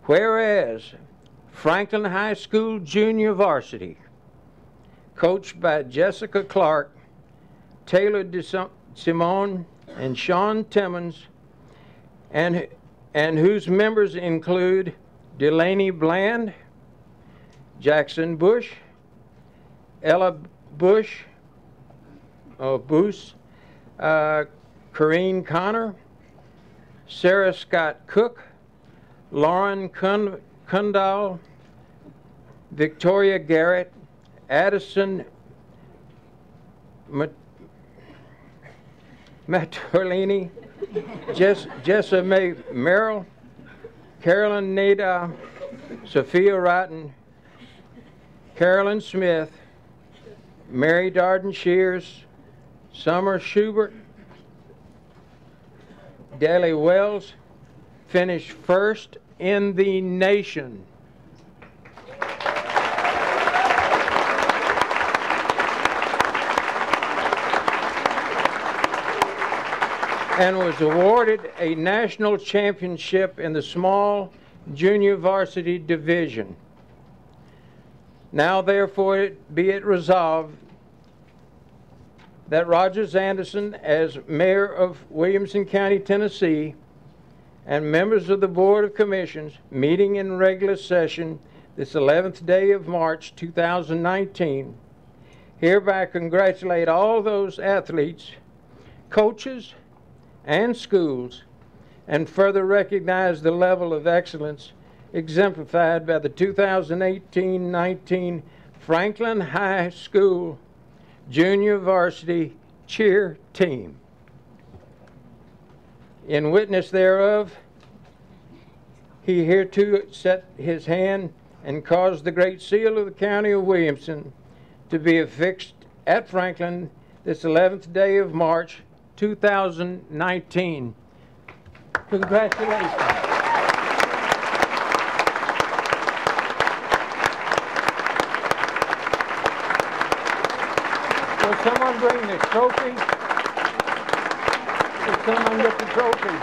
whereas Franklin High School Junior Varsity, coached by Jessica Clark, Taylor Simone, and Sean Timmons, and whose members include Delaney Bland, Jackson Bush, Ella Bush, Boos, Corrine Connor, Sarah Scott Cook, Lauren Kundal, Victoria Garrett, Addison Mattolini, Jessa May Merrill, Carolyn Nada, Sophia Rotten, Carolyn Smith, Mary Darden Shears, Summer Schubert, Daly Wells finished first in the nation. And was awarded a national championship in the small junior varsity division. Now therefore be it resolved that Rogers Anderson, as mayor of Williamson County, Tennessee, and members of the Board of Commissions meeting in regular session this 11th day of March 2019, hereby congratulate all those athletes, coaches, and schools, and further recognize the level of excellence exemplified by the 2018-19 Franklin High School Junior Varsity Cheer Team. In witness thereof, he hereto set his hand and caused the great seal of the County of Williamson to be affixed at Franklin this 11th day of March 2019. Congratulations. Will someone bring the trophy? Will someone get the trophy?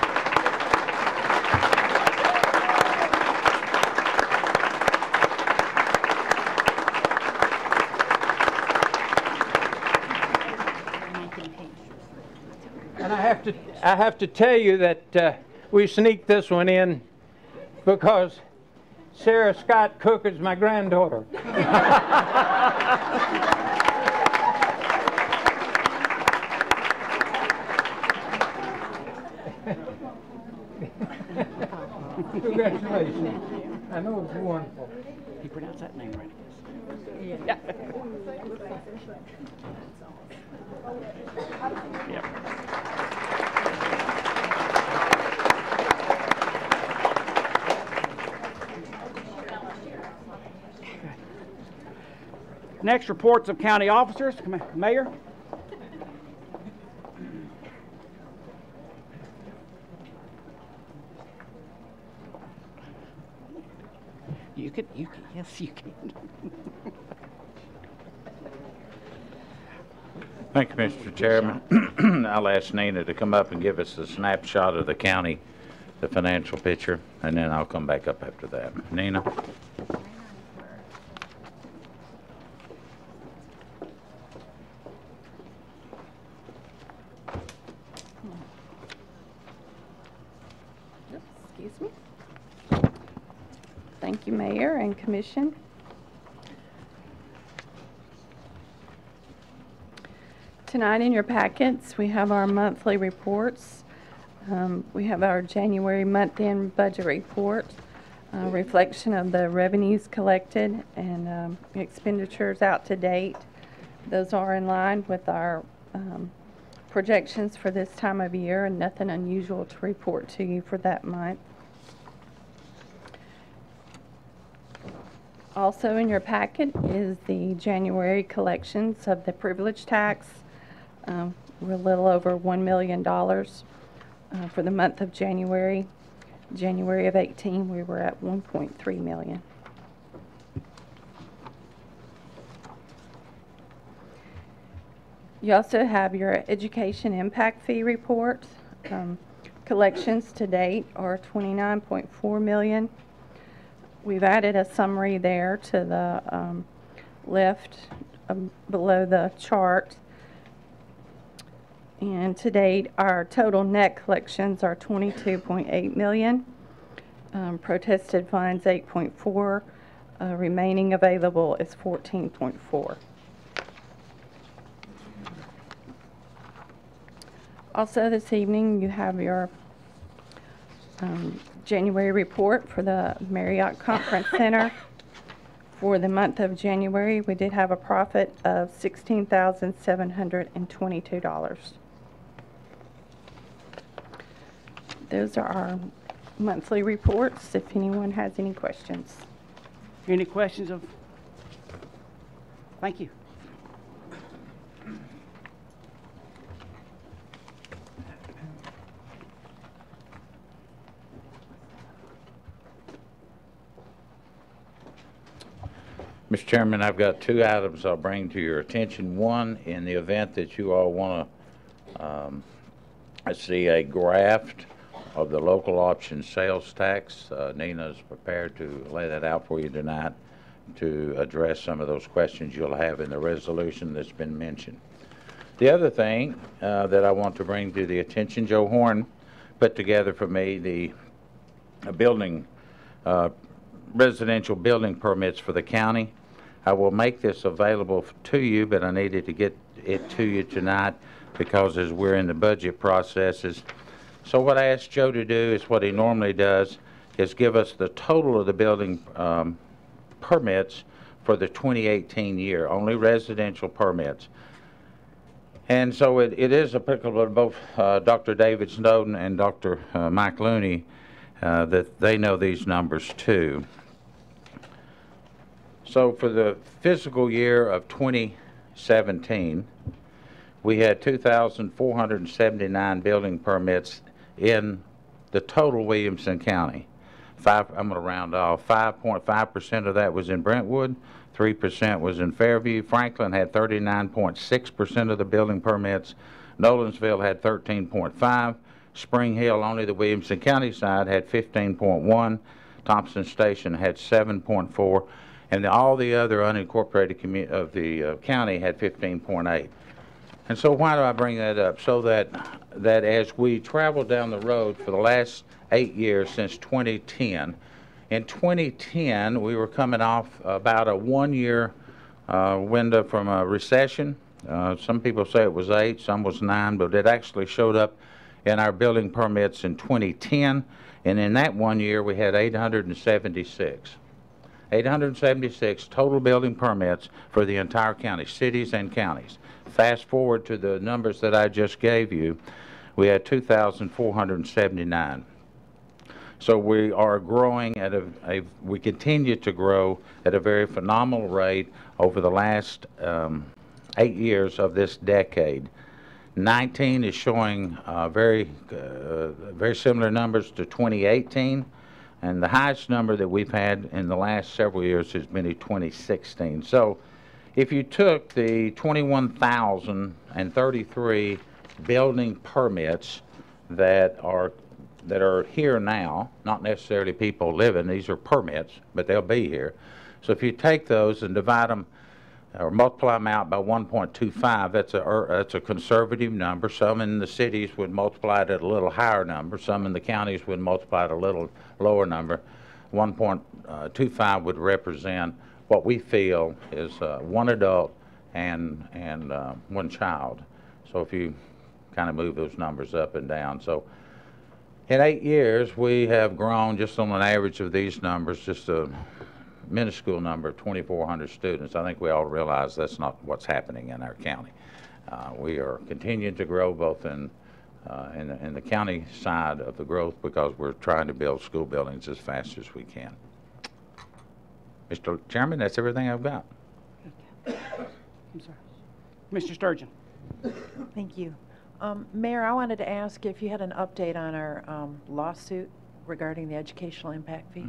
And I have to tell you that we sneaked this one in because Sarah Scott Cook is my granddaughter. Congratulations. I know it's wonderful. You pronounce that name right, I guess. Yeah. Yep. Next, reports of county officers. Mayor. You can, yes, you can. Thank you, Mr. Chairman. I'll ask Nina to come up and give us a snapshot of the county, the financial picture, and then I'll come back up after that. Nina? Excuse me. Thank you, Mayor and Commission. Tonight in your packets, we have our monthly reports. We have our January month-end budget report, reflection of the revenues collected and expenditures out to date. Those are in line with our projections for this time of year, and nothing unusual to report to you for that month. Also in your packet is the January collections of the privilege tax. We're a little over $1 million for the month of January. January of 18, we were at 1.3 million. You also have your education impact fee report. Collections to date are 29.4 million. We've added a summary there to the left below the chart. And to date, our total net collections are 22.8 million. Protested fines 8.4. Remaining available is 14.4. Also this evening, you have your January report for the Marriott Conference Center. For the month of January, we did have a profit of $16,722. Those are our monthly reports, if anyone has any questions. Any questions of? Thank you. Mr. Chairman, I've got two items I'll bring to your attention. One, in the event that you all want to see a graft of the local option sales tax. Nina's prepared to lay that out for you tonight to address some of those questions you'll have in the resolution that's been mentioned. The other thing that I want to bring to the attention, Joe Horn put together for me the building residential building permits for the county. I will make this available to you, but I needed to get it to you tonight because as we're in the budget processes. So what I asked Joe to do is what he normally does, is give us the total of the building permits for the 2018 year, only residential permits. And so it is applicable to both Dr. David Snowden and Dr. Mike Looney, that they know these numbers too. So for the fiscal year of 2017, we had 2,479 building permits in the total Williamson County. I'm going to round off. 5.5% of that was in Brentwood, 3% was in Fairview. Franklin had 39.6% of the building permits. Nolensville had 13.5%. Spring Hill, only the Williamson County side, had 15.1%. Thompson Station had 7.4%. And all the other unincorporated of the county had 15.8%. And so why do I bring that up? So that as we travel down the road for the last 8 years since 2010, in 2010 we were coming off about a 1 year window from a recession. Some people say it was 8, some was 9, but it actually showed up in our building permits in 2010, and in that 1 year we had 876 total building permits for the entire county, cities and counties. Fast forward to the numbers that I just gave you, we had 2,479. So we are growing at we continue to grow at a very phenomenal rate over the last 8 years of this decade. 19 is showing very similar numbers to 2018, and the highest number that we've had in the last several years has been in 2016. So if you took the 21,033 building permits that are here now, not necessarily people living, these are permits, but they'll be here. So if you take those and divide them or multiply them out by 1.25, that's a conservative number. Some in the cities would multiply it at a little higher number. Some in the counties would multiply it a little lower number. 1.25 would represent what we feel is one adult and one child. So if you kind of move those numbers up and down. So in 8 years, we have grown just on an average of these numbers, just a minuscule number of 2,400 students. I think we all realize that's not what's happening in our county. We are continuing to grow both in the county side of the growth because we're trying to build school buildings as fast as we can. Mr. Chairman, that's everything I've got. I'm sorry. Mr. Sturgeon. Thank you. Mayor, I wanted to ask if you had an update on our lawsuit regarding the educational impact fee.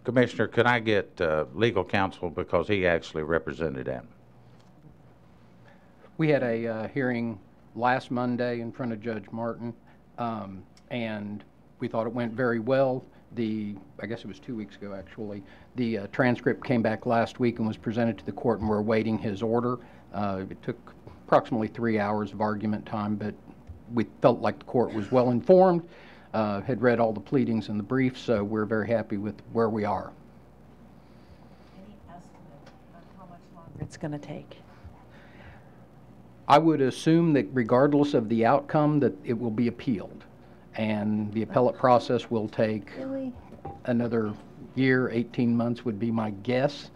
Commissioner, could I get legal counsel because he actually represented that? We had a hearing last Monday in front of Judge Martin, and we thought it went very well. I guess it was 2 weeks ago, actually. The transcript came back last week and was presented to the court, and we're awaiting his order. It took approximately 3 hours of argument time, but we felt like the court was well informed, had read all the pleadings and the briefs, so we're very happy with where we are. Any estimate on how much longer it's going to take? I would assume that regardless of the outcome, that it will be appealed, and the appellate process will take another year, 18 months would be my guess.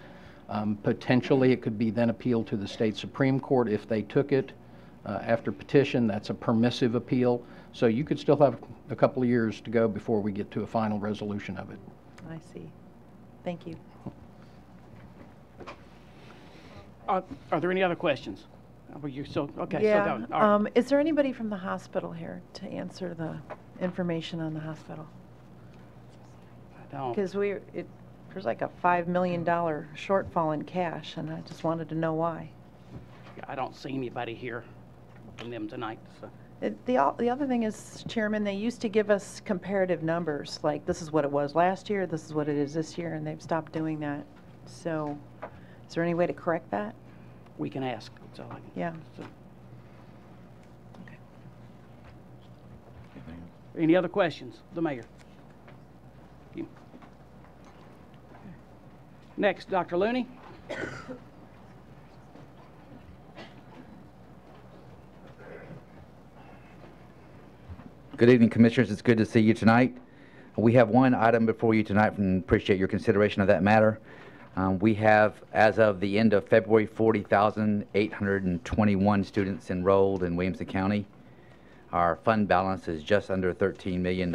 Potentially, it could be then appealed to the state Supreme Court if they took it after petition. That's a permissive appeal. So you could still have a couple of years to go before we get to a final resolution of it. I see. Thank you. Are there any other questions? Were you so okay? Yeah. So all right. Is there anybody from the hospital here to answer the information on the hospital? I don't. Because there's like a $5 million shortfall in cash, and I just wanted to know why. I don't see anybody here from them tonight. So. The other thing is, Chairman, they used to give us comparative numbers, like this is what it was last year, this is what it is this year, and they've stopped doing that. So is there any way to correct that? We can ask. That's all I can. Yeah. So. Okay. Any other questions? The mayor. You. Next, Dr. Looney. Good evening, Commissioners. It's good to see you tonight. We have one item before you tonight and appreciate your consideration of that matter. We have, as of the end of February, 40,821 students enrolled in Williamson County. Our fund balance is just under $13 million.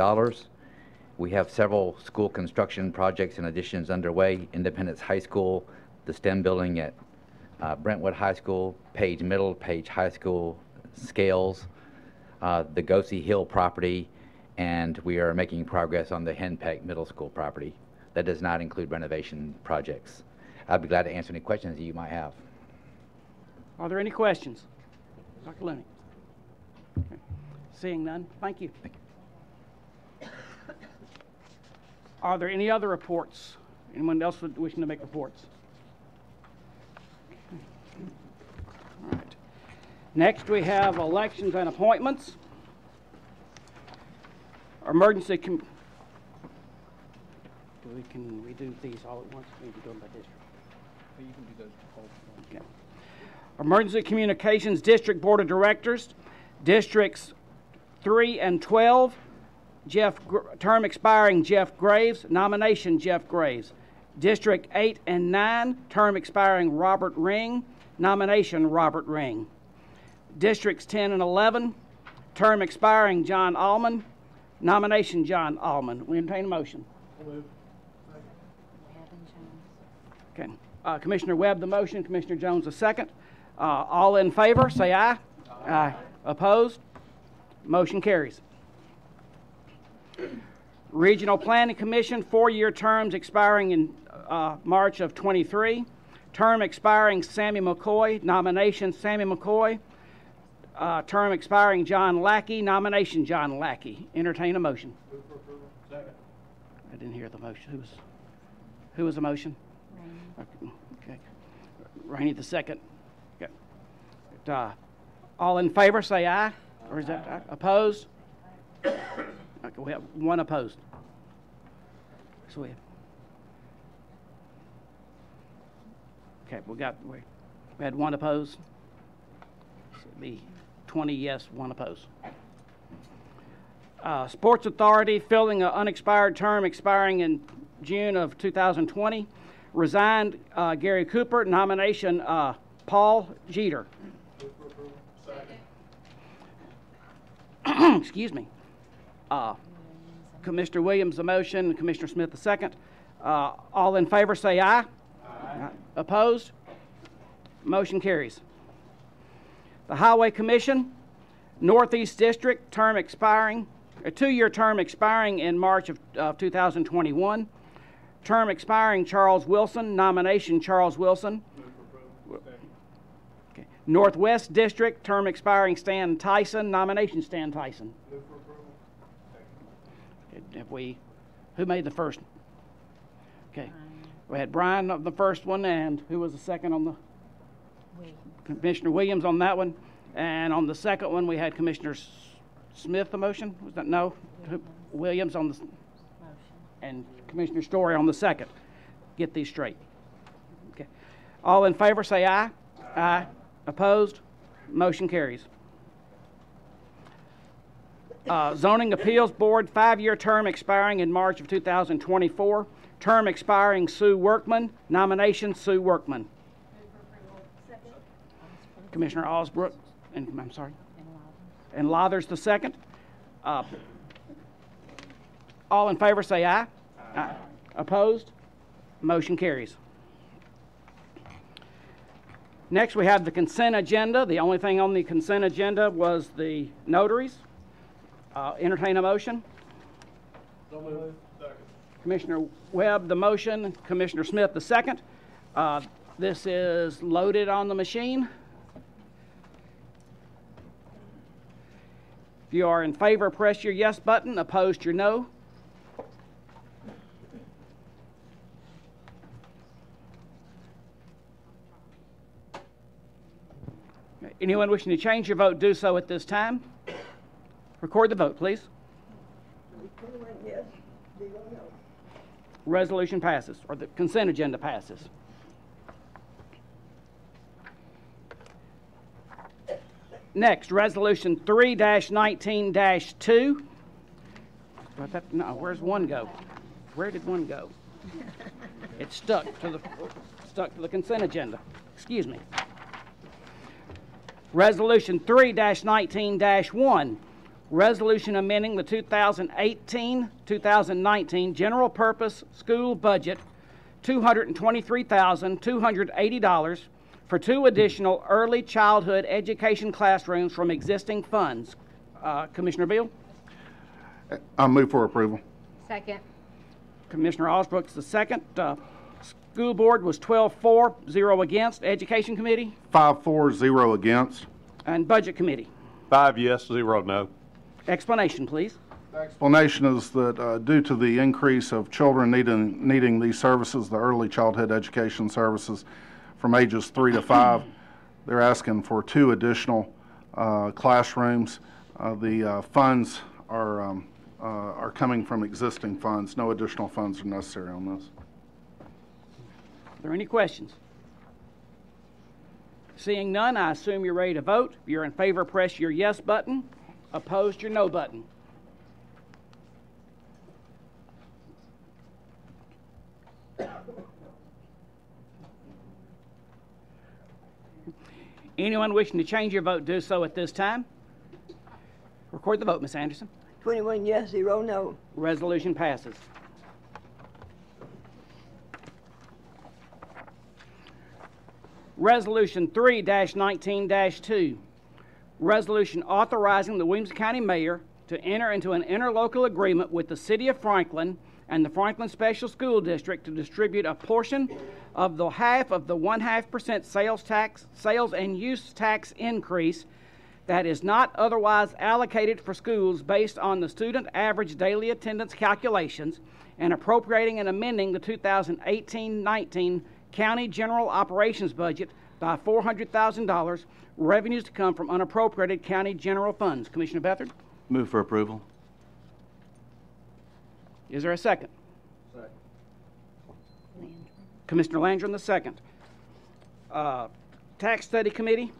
We have several school construction projects and additions underway. Independence High School, the STEM building at Brentwood High School, Page Middle, Page High School, Scales, the Goosey Hill property, and we are making progress on the Henpeck Middle School property. That does not include renovation projects. I'd be glad to answer any questions that you might have. Are there any questions? Dr. Looney. Okay. Seeing none, thank you. Are there any other reports? Anyone else wishing to make reports? All right. Next, we have elections and appointments. Emergency. Can we do these all at once? We need to do them by district. You can do those all. Okay. Emergency Communications District Board of Directors, Districts 3 and 12, term expiring Jeff Graves, nomination Jeff Graves. District 8 and 9, term expiring Robert Ring, nomination Robert Ring. Districts 10 and 11, term expiring John Allman, nomination John Allman. We entertain a motion. Okay. Commissioner Webb the motion, Commissioner Jones the second. All in favor, say aye. Aye. Opposed? Motion carries. Regional Planning Commission, 4-year terms expiring in March of 23. Term expiring Sammy McCoy, nomination Sammy McCoy. Term expiring John Lackey, nomination John Lackey. Entertain a motion. Move for approval. Second. I didn't hear the motion. Who was the motion? Okay. Rainey the second. Okay. All in favor, say aye. Or is that aye? Opposed? Okay, we have one opposed. So we had one opposed. So it'd be 20 yes, one opposed. Sports Authority filling an unexpired term expiring in June of 2020. Resigned Gary Cooper. Nomination Paul Jeter. Excuse me. Commissioner Williams the motion, Commissioner Smith the second. All in favor say aye. Aye. Opposed? Motion carries. The Highway Commission, Northeast District, term expiring, a 2-year term expiring in March of 2021. Term expiring Charles Wilson, nomination Charles Wilson. Okay. Northwest District, term expiring Stan Tyson, nomination Stan Tyson. Who made the first? Okay. We had Brian of the first one, and who was the second on the? Commissioner Williams on that one. And on the second one, we had Commissioner Smith the motion. Was that no? Williams on the motion. And Commissioner Story on the second. Get these straight. Okay. All in favor say aye. Aye. Opposed? Motion carries. Zoning Appeals Board, 5-year term expiring in March of 2024. Term expiring Sue Workman. Nomination Sue Workman. Commissioner Osbrook, and I'm sorry, and Lothers the second. All in favor say aye. Aye. Opposed? Motion carries. Next we have the consent agenda. The only thing on the consent agenda was the notaries. Entertain a motion. So moved. Second. Commissioner Webb the motion, Commissioner Smith the second. This is loaded on the machine. If you are in favor, press your yes button. Opposed, your no. Anyone wishing to change your vote, do so at this time. Record the vote, please. Yes. Resolution passes, or the consent agenda passes. Next, Resolution 3-19-2. No, where's one go? Where did one go? It's stuck to the consent agenda. Excuse me. Resolution 3-19-1. Resolution amending the 2018-2019 general purpose school budget, $223,280 for 2 additional early childhood education classrooms from existing funds. Commissioner Beal? I move for approval. Second. Commissioner Osbrook's the second. School board was 12-4, 0 against. Education committee? 5-4, 0 against. And budget committee? 5 yes, 0 no. Explanation, please. The explanation is that due to the increase of children needing these services, the early childhood education services from ages 3 to 5, they're asking for 2 additional classrooms. The funds are coming from existing funds. No additional funds are necessary on this. Are there any questions? Seeing none, I assume you're ready to vote. If you're in favor, press your yes button. Opposed, your no button. Anyone wishing to change your vote, do so at this time. Record the vote, Ms. Anderson. 21 yes, 0 no. Resolution passes. Resolution 3-19-2. Resolution authorizing the Williamson County Mayor to enter into an interlocal agreement with the City of Franklin and the Franklin Special School District to distribute a portion of the half of the 0.5% sales and use tax increase that is not otherwise allocated for schools based on the student average daily attendance calculations, and appropriating and amending the 2018-19 county general operations budget by $400,000, revenues to come from unappropriated county general funds. Commissioner Beathard? Move for approval. Is there a second? Second. Commissioner Landrum the second. Tax Study Committee?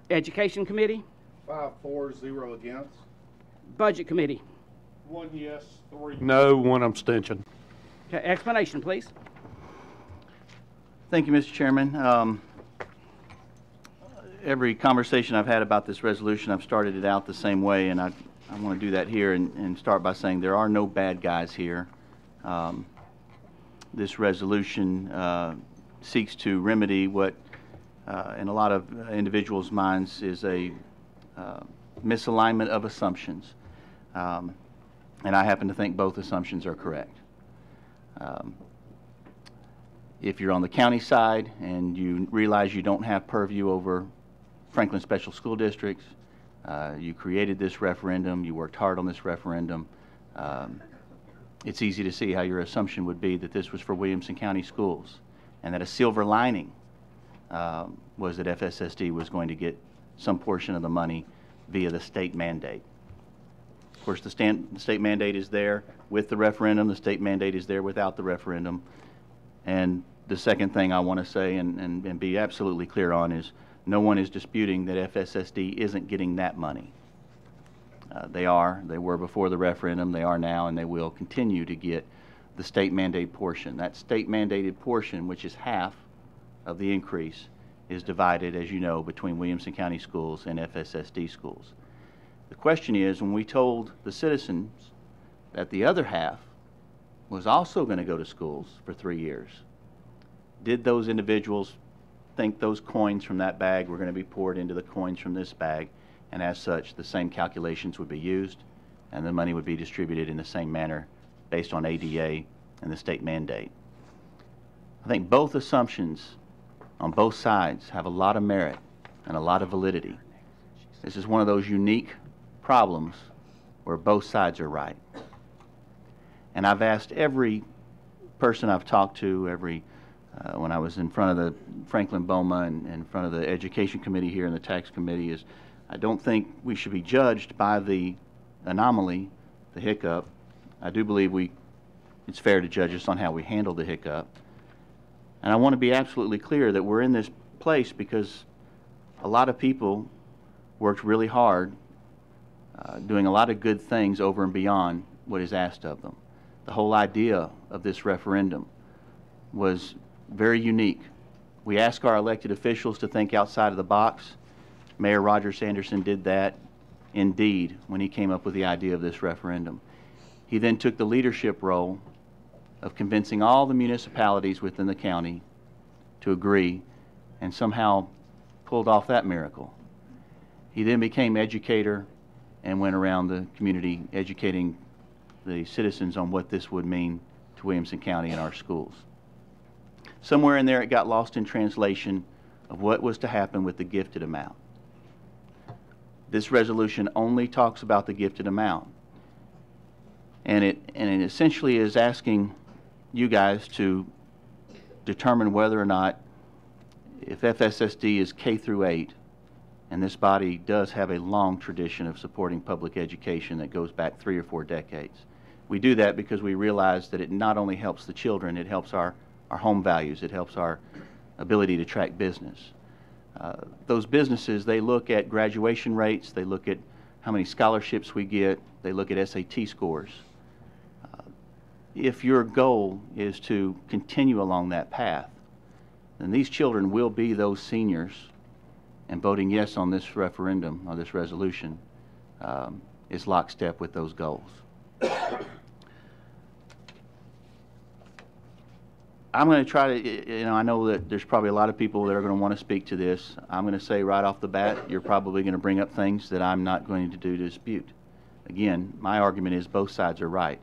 Education Committee? 5-4, 0 against. Budget Committee? 1 yes, 3 no, 1 abstention. Okay, explanation, please. Thank you, Mr. Chairman. Every conversation I've had about this resolution, I've started it out the same way, and I want to do that here and start by saying there are no bad guys here. This resolution seeks to remedy what in a lot of individuals' minds is a misalignment of assumptions. And I happen to think both assumptions are correct. If you're on the county side and you realize you don't have purview over Franklin Special School Districts, you created this referendum, you worked hard on this referendum, it's easy to see how your assumption would be that this was for Williamson County schools and that a silver lining was that FSSD was going to get some portion of the money via the state mandate. Of course, the state mandate is there with the referendum. The state mandate is there without the referendum. And the second thing I want to say and be absolutely clear on is no one is disputing that FSSD isn't getting that money. They were before the referendum, they are now, and they will continue to get the state mandate portion. That state mandated portion, which is half of the increase, is divided, as you know, between Williamson County schools and FSSD schools. The question is, when we told the citizens that the other half was also going to go to schools for 3 years, did those individuals think those coins from that bag were going to be poured into the coins from this bag, and as such, the same calculations would be used and the money would be distributed in the same manner based on ADA and the state mandate? I think both assumptions on both sides have a lot of merit and a lot of validity. This is one of those unique problems where both sides are right. And I've asked every person I've talked to, when I was in front of the Franklin BOMA and in front of the Education Committee here and the Tax Committee, is I don't think we should be judged by the anomaly, the hiccup. I do believe it's fair to judge us on how we handle the hiccup. And I want to be absolutely clear that we're in this place because a lot of people worked really hard doing a lot of good things over and beyond what is asked of them. The whole idea of this referendum was very unique. We ask our elected officials to think outside of the box. Mayor Roger Sanderson did that indeed when he came up with the idea of this referendum. He then took the leadership role of convincing all the municipalities within the county to agree and somehow pulled off that miracle. He then became educator and went around the community educating the citizens on what this would mean to Williamson County and our schools. Somewhere in there it got lost in translation of what was to happen with the gifted amount. This resolution only talks about the gifted amount. And it essentially is asking you guys to determine whether or not, if FSSD is K through 8, and this body does have a long tradition of supporting public education that goes back 3 or 4 decades. We do that because we realize that it not only helps the children, it helps our home values, it helps our ability to track business. Those businesses, they look at graduation rates, they look at how many scholarships we get, they look at SAT scores. If your goal is to continue along that path, then these children will be those seniors, and voting yes on this referendum, or this resolution, is lockstep with those goals. I'm going to try to, I know that there's probably a lot of people that are going to want to speak to this. I'm going to say right off the bat, you're probably going to bring up things that I'm not going to do to dispute. Again, my argument is both sides are right.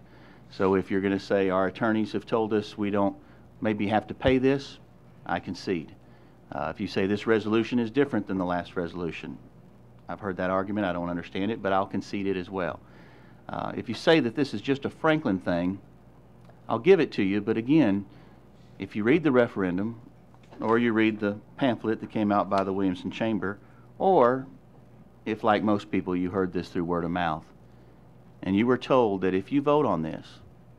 So if you're going to say our attorneys have told us we don't maybe have to pay this, I concede. If you say this resolution is different than the last resolution, I've heard that argument, I don't understand it, but I'll concede it as well. If you say that this is just a Franklin thing, I'll give it to you, but again, if you read the referendum, or you read the pamphlet that came out by the Williamson Chamber, or if, like most people, you heard this through word of mouth, and you were told that if you vote on this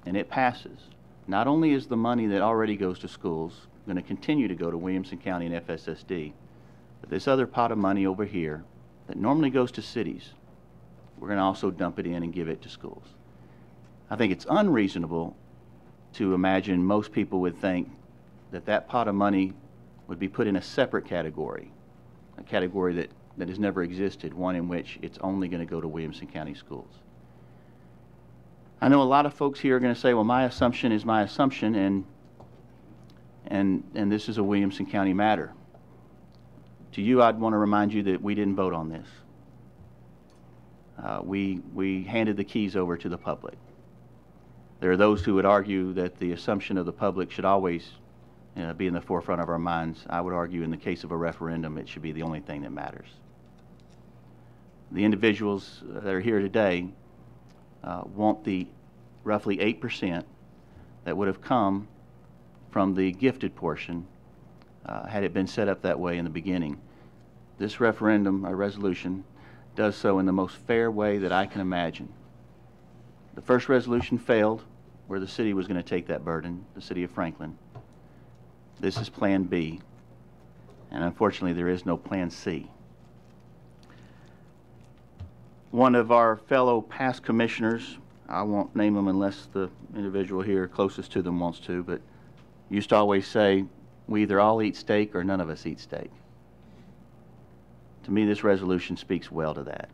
and it passes, not only is the money that already goes to schools going to continue to go to Williamson County and FSSD, but this other pot of money over here that normally goes to cities, we're going to also dump it in and give it to schools. I think it's unreasonable to imagine most people would think that that pot of money would be put in a separate category, a category that has never existed, one in which it's only going to go to Williamson County schools. I know a lot of folks here are going to say, well, my assumption is my assumption, and this is a Williamson County matter. To you, I'd want to remind you that we didn't vote on this. We handed the keys over to the public. There are those who would argue that the assumption of the public should always be in the forefront of our minds. I would argue in the case of a referendum, it should be the only thing that matters. The individuals that are here today want the roughly 8% that would have come from the gifted portion had it been set up that way in the beginning. This referendum, or resolution, does so in the most fair way that I can imagine. The first resolution failed, where the city was going to take that burden, the city of Franklin. This is Plan B, and unfortunately there is no Plan C. One of our fellow past commissioners, I won't name them unless the individual here closest to them wants to, but used to always say, we either all eat steak or none of us eat steak. To me, this resolution speaks well to that.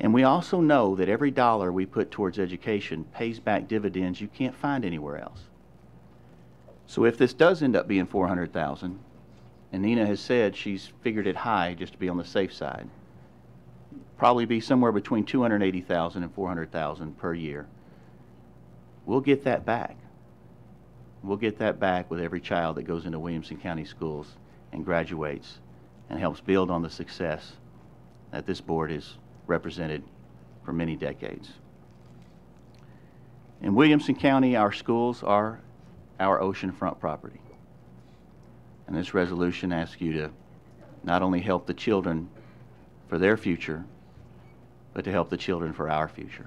And we also know that every dollar we put towards education pays back dividends you can't find anywhere else. So if this does end up being $400,000, and Nina has said she's figured it high just to be on the safe side, probably be somewhere between $280,000 and $400,000 per year. We'll get that back. We'll get that back with every child that goes into Williamson County schools and graduates and helps build on the success that this board has represented for many decades. In Williamson County, our schools are our oceanfront property. And this resolution asks you to not only help the children for their future, but to help the children for our future.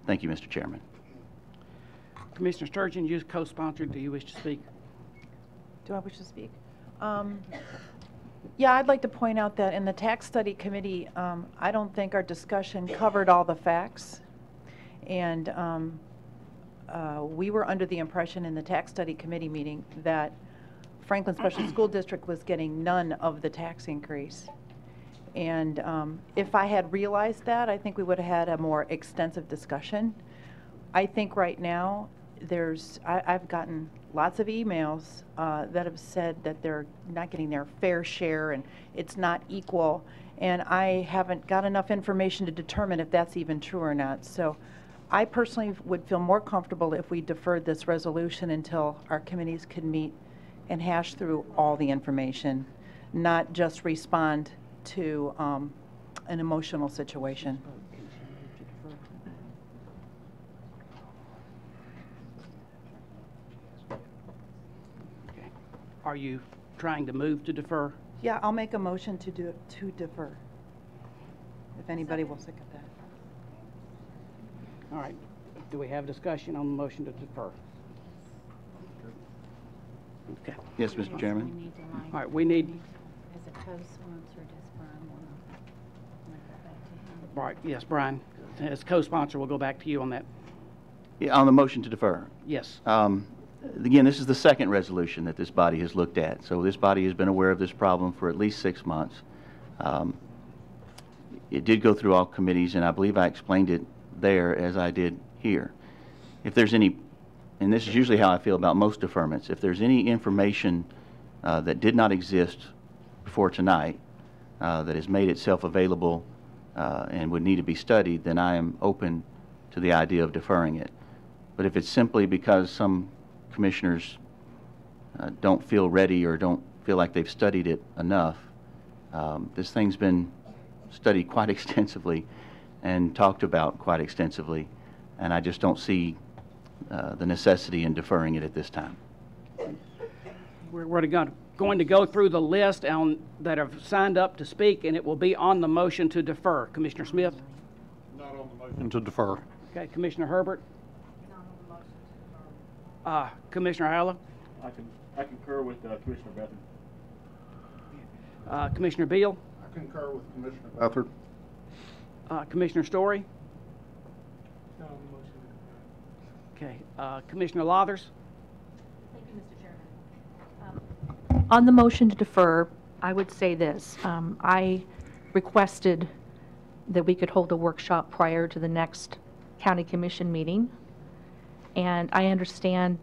Thank you, Mr. Chairman. Commissioner Sturgeon, you co-sponsored. Do you wish to speak? Do I wish to speak? Yeah, I'd like to point out that in the tax study committee, I don't think our discussion covered all the facts. And we were under the impression in the tax study committee meeting that Franklin Special School District was getting none of the tax increase. And if I had realized that, I think we would have had a more extensive discussion. I think right now I've gotten lots of emails that have said that they're not getting their fair share and it's not equal. And I haven't got enough information to determine if that's even true or not. So I personally would feel more comfortable if we deferred this resolution until our committees could meet and hash through all the information, not just respond to an emotional situation. Okay. Are you trying to move to defer? Yeah, I'll make a motion to defer, if anybody will second that. All right. Do we have discussion on the motion to defer? Okay. Yes, Mr. Chairman. All right, we need. As a co-sponsor, does Brian want to go back to him? All right, yes, Brian. As co-sponsor, we'll go back to you on that. Yeah, on the motion to defer. Yes. Again, this is the second resolution that this body has looked at. So this body has been aware of this problem for at least 6 months. It did go through all committees, and I believe I explained it there as I did here. If there's any, and this is usually how I feel about most deferments, if there's any information that did not exist before tonight that has made itself available and would need to be studied, then I am open to the idea of deferring it. But if it's simply because some commissioners don't feel ready or don't feel like they've studied it enough, this thing's been studied quite extensively and talked about quite extensively, and I just don't see the necessity in deferring it at this time. We're going to go through the list that have signed up to speak, and it will be on the motion to defer. Commissioner Smith? Not on the motion to defer. Okay. Commissioner Herbert? Commissioner Howell? I concur with Commissioner Bethard. Commissioner Beal? I concur with Commissioner Bethard. Commissioner Story? Not on the motion to defer. Okay. Commissioner Lathers? Thank you, Mr. Chairman. On the motion to defer, I would say this. I requested that we could hold a workshop prior to the next county commission meeting. And I understand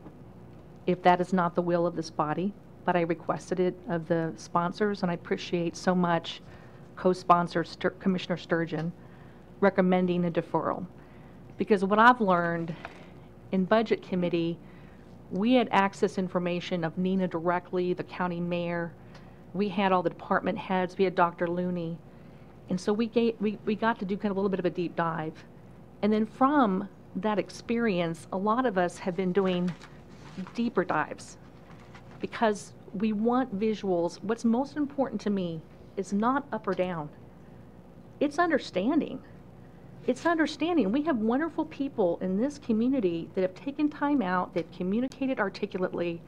if that is not the will of this body, but I requested it of the sponsors, and I appreciate so much co-sponsor Commissioner Sturgeon recommending a deferral. Because what I've learned in Budget Committee, we had access information of Nina directly, the county mayor. We had all the department heads. We had Dr. Looney. And so we got to do kind of a little bit of a deep dive. And then from that experience, a lot of us have been doing deeper dives because we want visuals. What's most important to me is not up or down. It's understanding. It's understanding. We have wonderful people in this community that have taken time out, they've communicated articulately.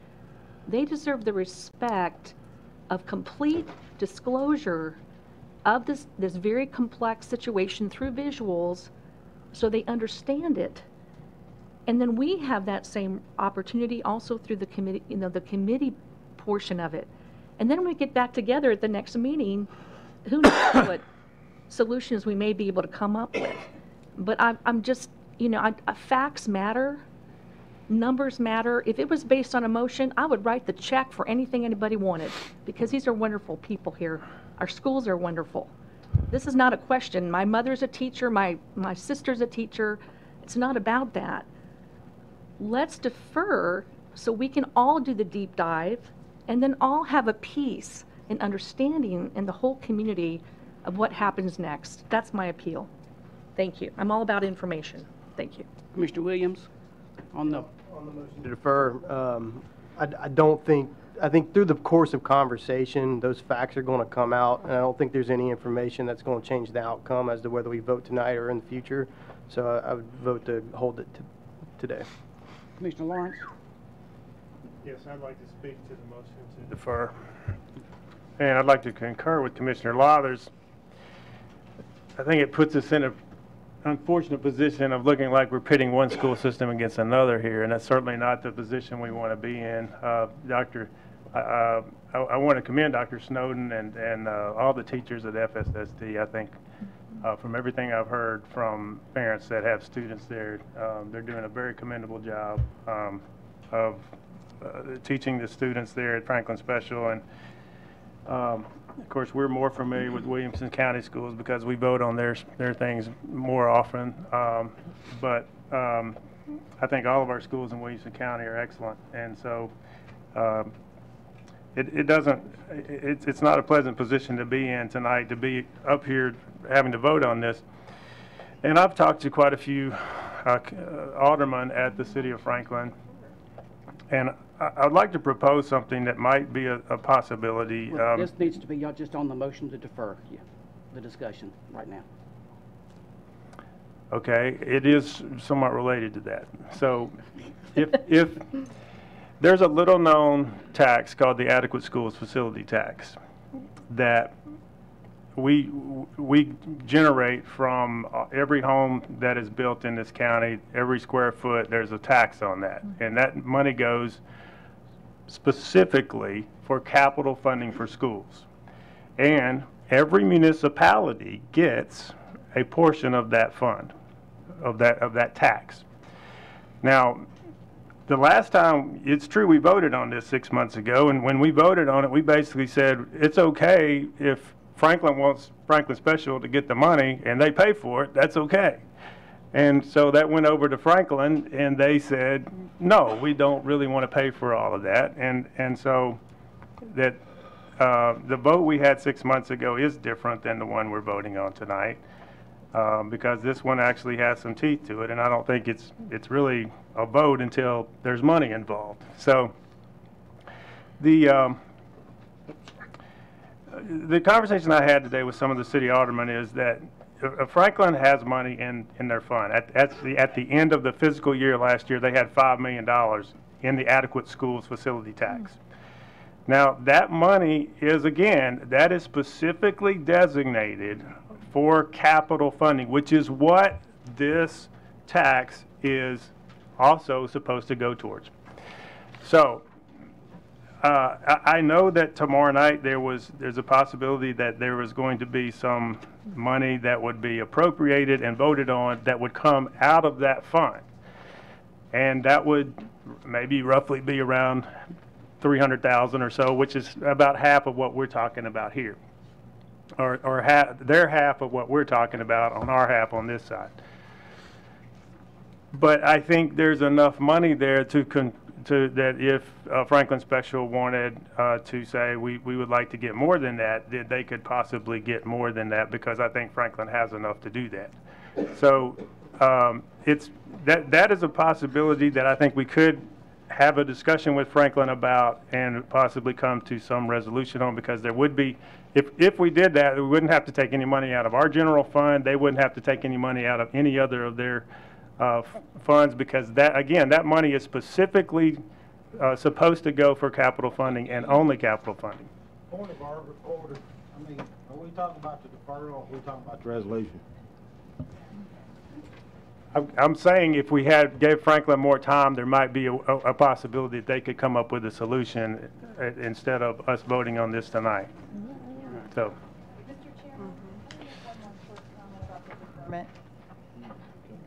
They deserve the respect of complete disclosure of this very complex situation through visuals so they understand it. And then we have that same opportunity also through the committee, the committee portion of it. And then when we get back together at the next meeting, who knows what solutions we may be able to come up with. But I'm just, facts matter, numbers matter. If it was based on emotion, I would write the check for anything anybody wanted because these are wonderful people here. Our schools are wonderful. This is not a question. My mother's a teacher, my sister's a teacher. It's not about that. Let's defer so we can all do the deep dive and then all have a peace and understanding in the whole community of what happens next. That's my appeal. Thank you. I'm all about information. Thank you. Commissioner Williams, on the motion to defer, I think through the course of conversation, those facts are going to come out, and I don't think there's any information that's going to change the outcome as to whether we vote tonight or in the future. So I would vote to hold it today. Commissioner Lawrence? Yes, I'd like to speak to the motion to defer. And I'd like to concur with Commissioner Lathers. I think it puts us in an unfortunate position of looking like we're pitting one school system against another here, and that's certainly not the position we want to be in. I want to commend Dr. Snowden and all the teachers at FSSD. I think from everything I've heard from parents that have students there, they're doing a very commendable job of teaching the students there at Franklin Special. And of course, we're more familiar with Williamson County schools because we vote on their things more often. But I think all of our schools in Williamson County are excellent, and so it's not a pleasant position to be in tonight, to be up here having to vote on this. And I've talked to quite a few aldermen at the city of Franklin, and I'd like to propose something that might be a possibility. Well, this needs to be just on the motion to defer the discussion right now. Okay, it is somewhat related to that. So if there's a little known tax called the Adequate Schools Facility Tax that we generate from every home that is built in this county, every square foot, there's a tax on that. And that money goes specifically for capital funding for schools. And every municipality gets a portion of that fund, of that tax. Now, the last time, it's true, we voted on this 6 months ago, and when we voted on it, we basically said it's okay if Franklin wants Franklin Special to get the money and they pay for it, that's okay. And so that went over to Franklin, and they said, no, we don't really want to pay for all of that. And so that the vote we had 6 months ago is different than the one we're voting on tonight, because this one actually has some teeth to it, and I don't think it's really a vote until there's money involved. So the conversation I had today with some of the city aldermen is that Franklin has money in their fund. At the end of the fiscal year last year, they had $5 million in the Adequate Schools Facility Tax. Now, that money is, again, that is specifically designated for capital funding, which is what this tax is also supposed to go towards. So, I know that tomorrow night there's a possibility that there was going to be some money that would be appropriated and voted on that would come out of that fund. And that would maybe roughly be around $300,000 or so, which is about half of what we're talking about here. Or their half of what we're talking about on our half on this side. But I think there's enough money there that if Franklin Special wanted to say we would like to get more than that they could possibly get more than that, because I think Franklin has enough to do that. So that is a possibility that I think we could have a discussion with Franklin about and possibly come to some resolution on, because there would be, if we did that, we wouldn't have to take any money out of our general fund. They wouldn't have to take any money out of any other of their funds, because that money is specifically supposed to go for capital funding and only capital funding. Point of order, I mean, are we talking about the deferral or are we talking about the resolution? I'm saying if we gave Franklin more time, there might be a possibility that they could come up with a solution instead of us voting on this tonight. So.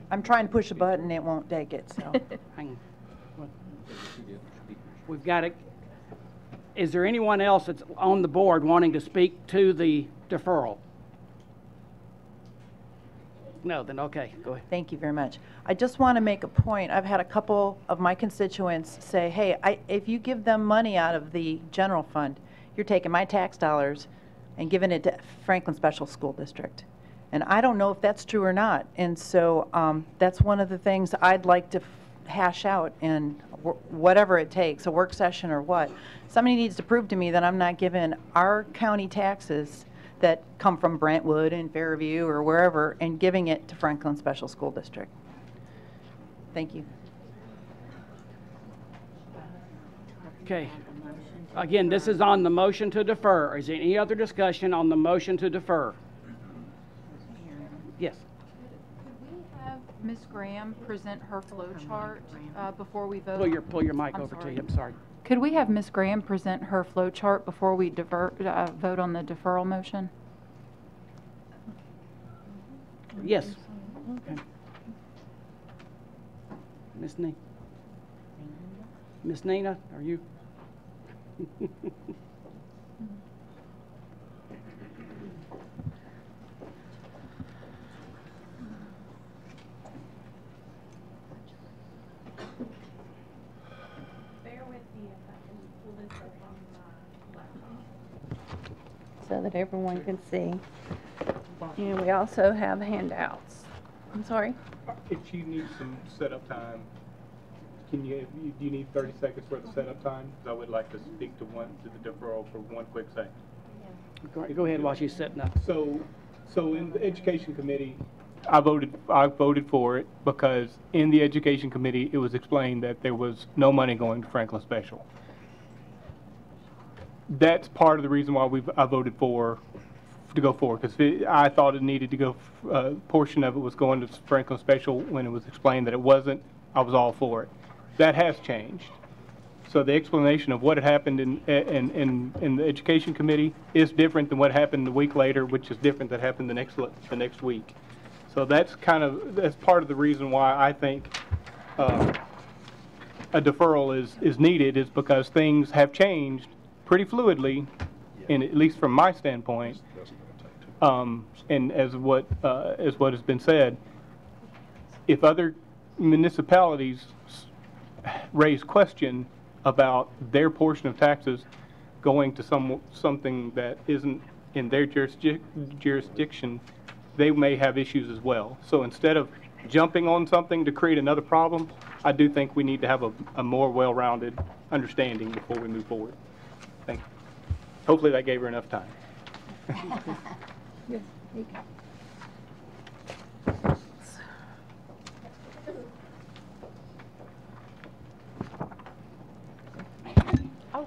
I'm trying to push a button, it won't take it, so. Hang on. We've got it. Is there anyone else that's on the board wanting to speak to the deferral? No, then okay, go ahead. Thank you very much. I just want to make a point. I've had a couple of my constituents say, hey, if you give them money out of the general fund, you're taking my tax dollars and giving it to Franklin Special School District. And I don't know if that's true or not. And so that's one of the things I'd like to hash out, and whatever it takes, a work session or what. Somebody needs to prove to me that I'm not giving our county taxes that come from Brentwood and Fairview or wherever and giving it to Franklin Special School District. Thank you. Okay. Again, this is on the motion to defer. Is there any other discussion on the motion to defer? Yes. Could we have Ms. Graham present her flow chart before we vote? Pull your mic over to you. I'm sorry. Could we have Ms. Graham present her flow chart before we vote on the deferral motion? Yes. Okay. Miss Nina, are you? So that everyone can see. And we also have handouts. I'm sorry? If she needs some setup time, do you need 30 seconds for the setup time? Because I would like to speak to the deferral for one quick second. Go ahead while she's setting up. So in the Education Committee, I voted for it because in the Education Committee, it was explained that there was no money going to Franklin Special. That's part of the reason why I voted to go forward, because I thought it needed to go, a portion of it was going to Franklin Special. When it was explained that it wasn't, I was all for it. That has changed. So the explanation of what had happened in the Education Committee is different than what happened a week later, which is different that happened the next week. So that's part of the reason why I think a deferral is needed, is because things have changed pretty fluidly, and at least from my standpoint, and as what has been said, if other municipalities raise question about their portion of taxes going to something that isn't in their jurisdiction, they may have issues as well. So instead of jumping on something to create another problem, I do think we need to have a more well-rounded understanding before we move forward. Thank you. Hopefully that gave her enough time. Yes, Oh.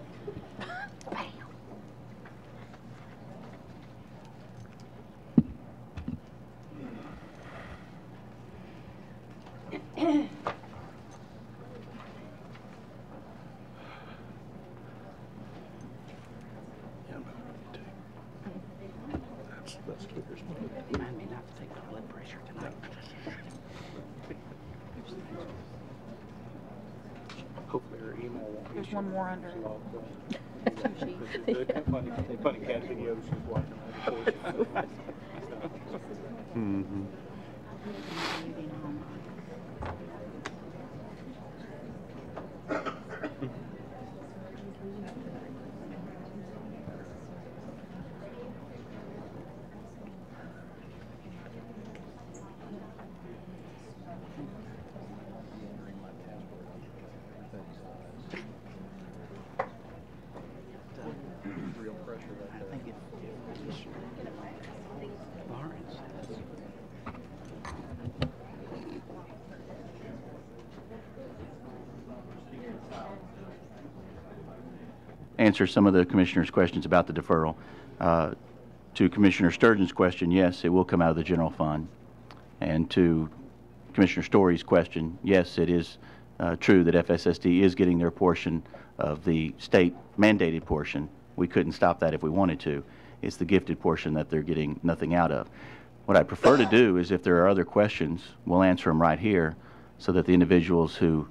Hopefully her email won't be. There's one more under. They funny cat videos she's watching. Mm-hmm. Answer some of the commissioner's questions about the deferral. To Commissioner Sturgeon's question, yes, it will come out of the general fund. And to Commissioner Story's question, yes, it is true that FSSD is getting their portion of the state mandated portion. We couldn't stop that if we wanted to. It's the gifted portion that they're getting nothing out of. What I prefer to do is if there are other questions, we'll answer them right here so that the individuals who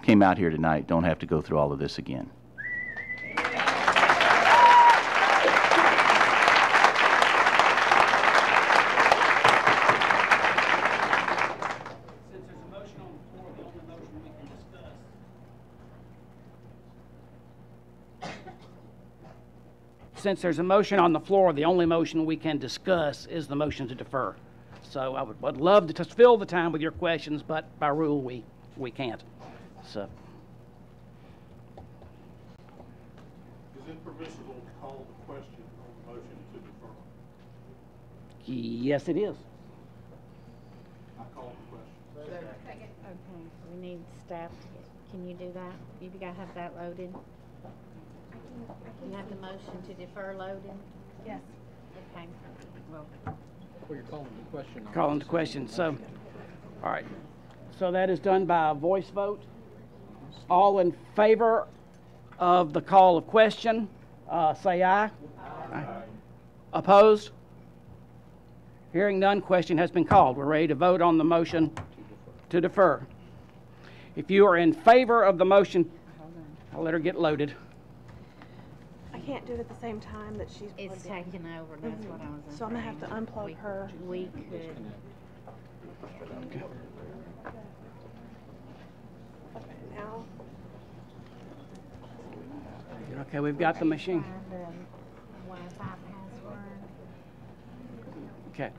came out here tonight don't have to go through all of this again. Since there's a motion on the floor, the only motion we can discuss is the motion to defer. So I would love to just fill the time with your questions, but by rule, we can't. So. Is it permissible to call the question on the motion to defer? Yes, it is. I call the question. Okay, we need staff. Can you do that? You've got to have that loaded. You have the motion to defer loaded? Yes. Okay. Well. Well, you're calling the question. Calling the question. So, all right. So that is done by a voice vote. All in favor of the call of question, say aye. Aye. Opposed? Hearing none, question has been called. We're ready to vote on the motion to defer. If you are in favor of the motion, I'll let her get loaded. I can't do it at the same time that she's It's taking over, that's what I was So I'm going to have to unplug her. We could. Okay. Now. Okay, we've got the machine. Okay.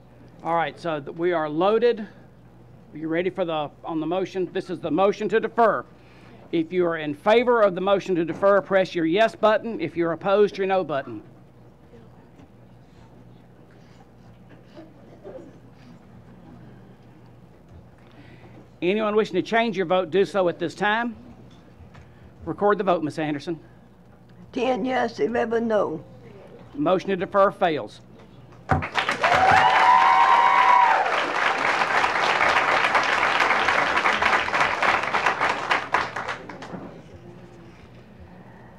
All right, so we are loaded. Are you ready for on the motion? This is the motion to defer. If you are in favor of the motion to defer, press your yes button. If you're opposed, your no button. Anyone wishing to change your vote, do so at this time. Record the vote, Ms. Anderson. 10 yes, 11 no. Motion to defer fails.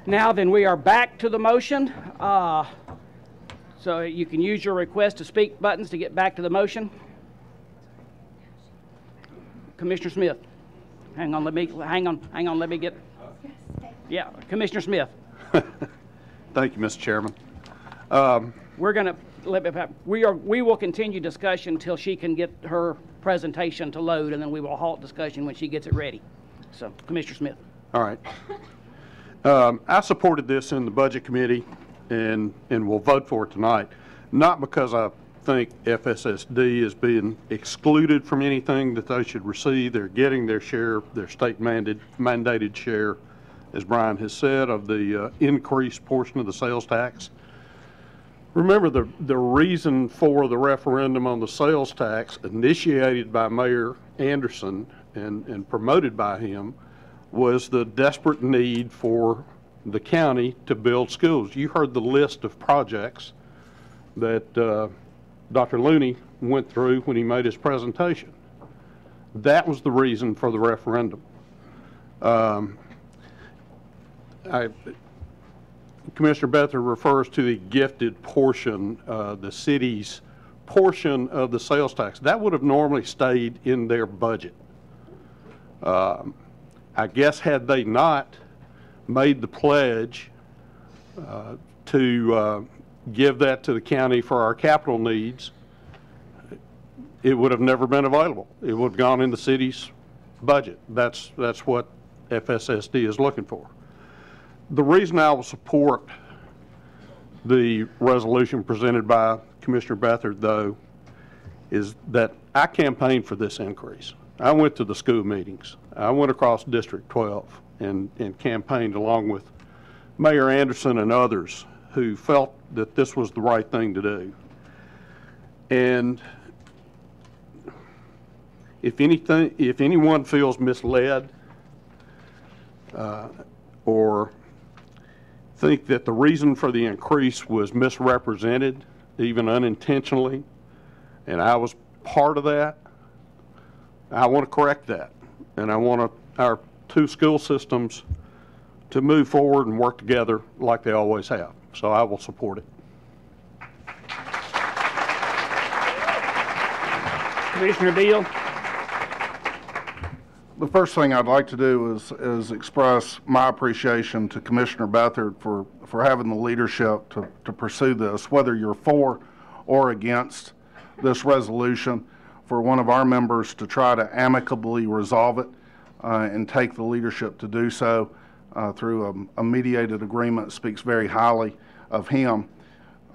Now then, we are back to the motion. So you can use your request to speak buttons to get back to the motion. Commissioner Smith. Hang on, let me get. Yeah, Commissioner Smith. Thank you, Mr. Chairman. We're going to we will continue discussion until she can get her presentation to load, and then we will halt discussion when she gets it ready. So, Commissioner Smith. All right. I supported this in the Budget Committee and will vote for it tonight, not because I think FSSD is being excluded from anything that they should receive. They're getting their share, their state mandated share, as Brian has said, of the increased portion of the sales tax. Remember, the reason for the referendum on the sales tax, initiated by Mayor Anderson and promoted by him, was the desperate need for the county to build schools. You heard the list of projects that Dr. Looney went through when he made his presentation. That was the reason for the referendum. Commissioner Bether refers to the gifted portion, the city's portion of the sales tax. That would have normally stayed in their budget. I guess had they not made the pledge to give that to the county for our capital needs, it would have never been available. It would have gone in the city's budget. That's what FSSD is looking for. The reason I will support the resolution presented by Commissioner Beathard, though, is that I campaigned for this increase. I went to the school meetings. I went across District 12 and campaigned along with Mayor Anderson and others who felt that this was the right thing to do. And if anyone feels misled or think that the reason for the increase was misrepresented, even unintentionally, and I was part of that, I want to correct that. And I want our two school systems to move forward and work together like they always have. So I will support it. Commissioner Beal. The first thing I'd like to do is express my appreciation to Commissioner Beathard for having the leadership to pursue this, whether you're for or against this resolution, for one of our members to try to amicably resolve it and take the leadership to do so through a mediated agreement speaks very highly of him.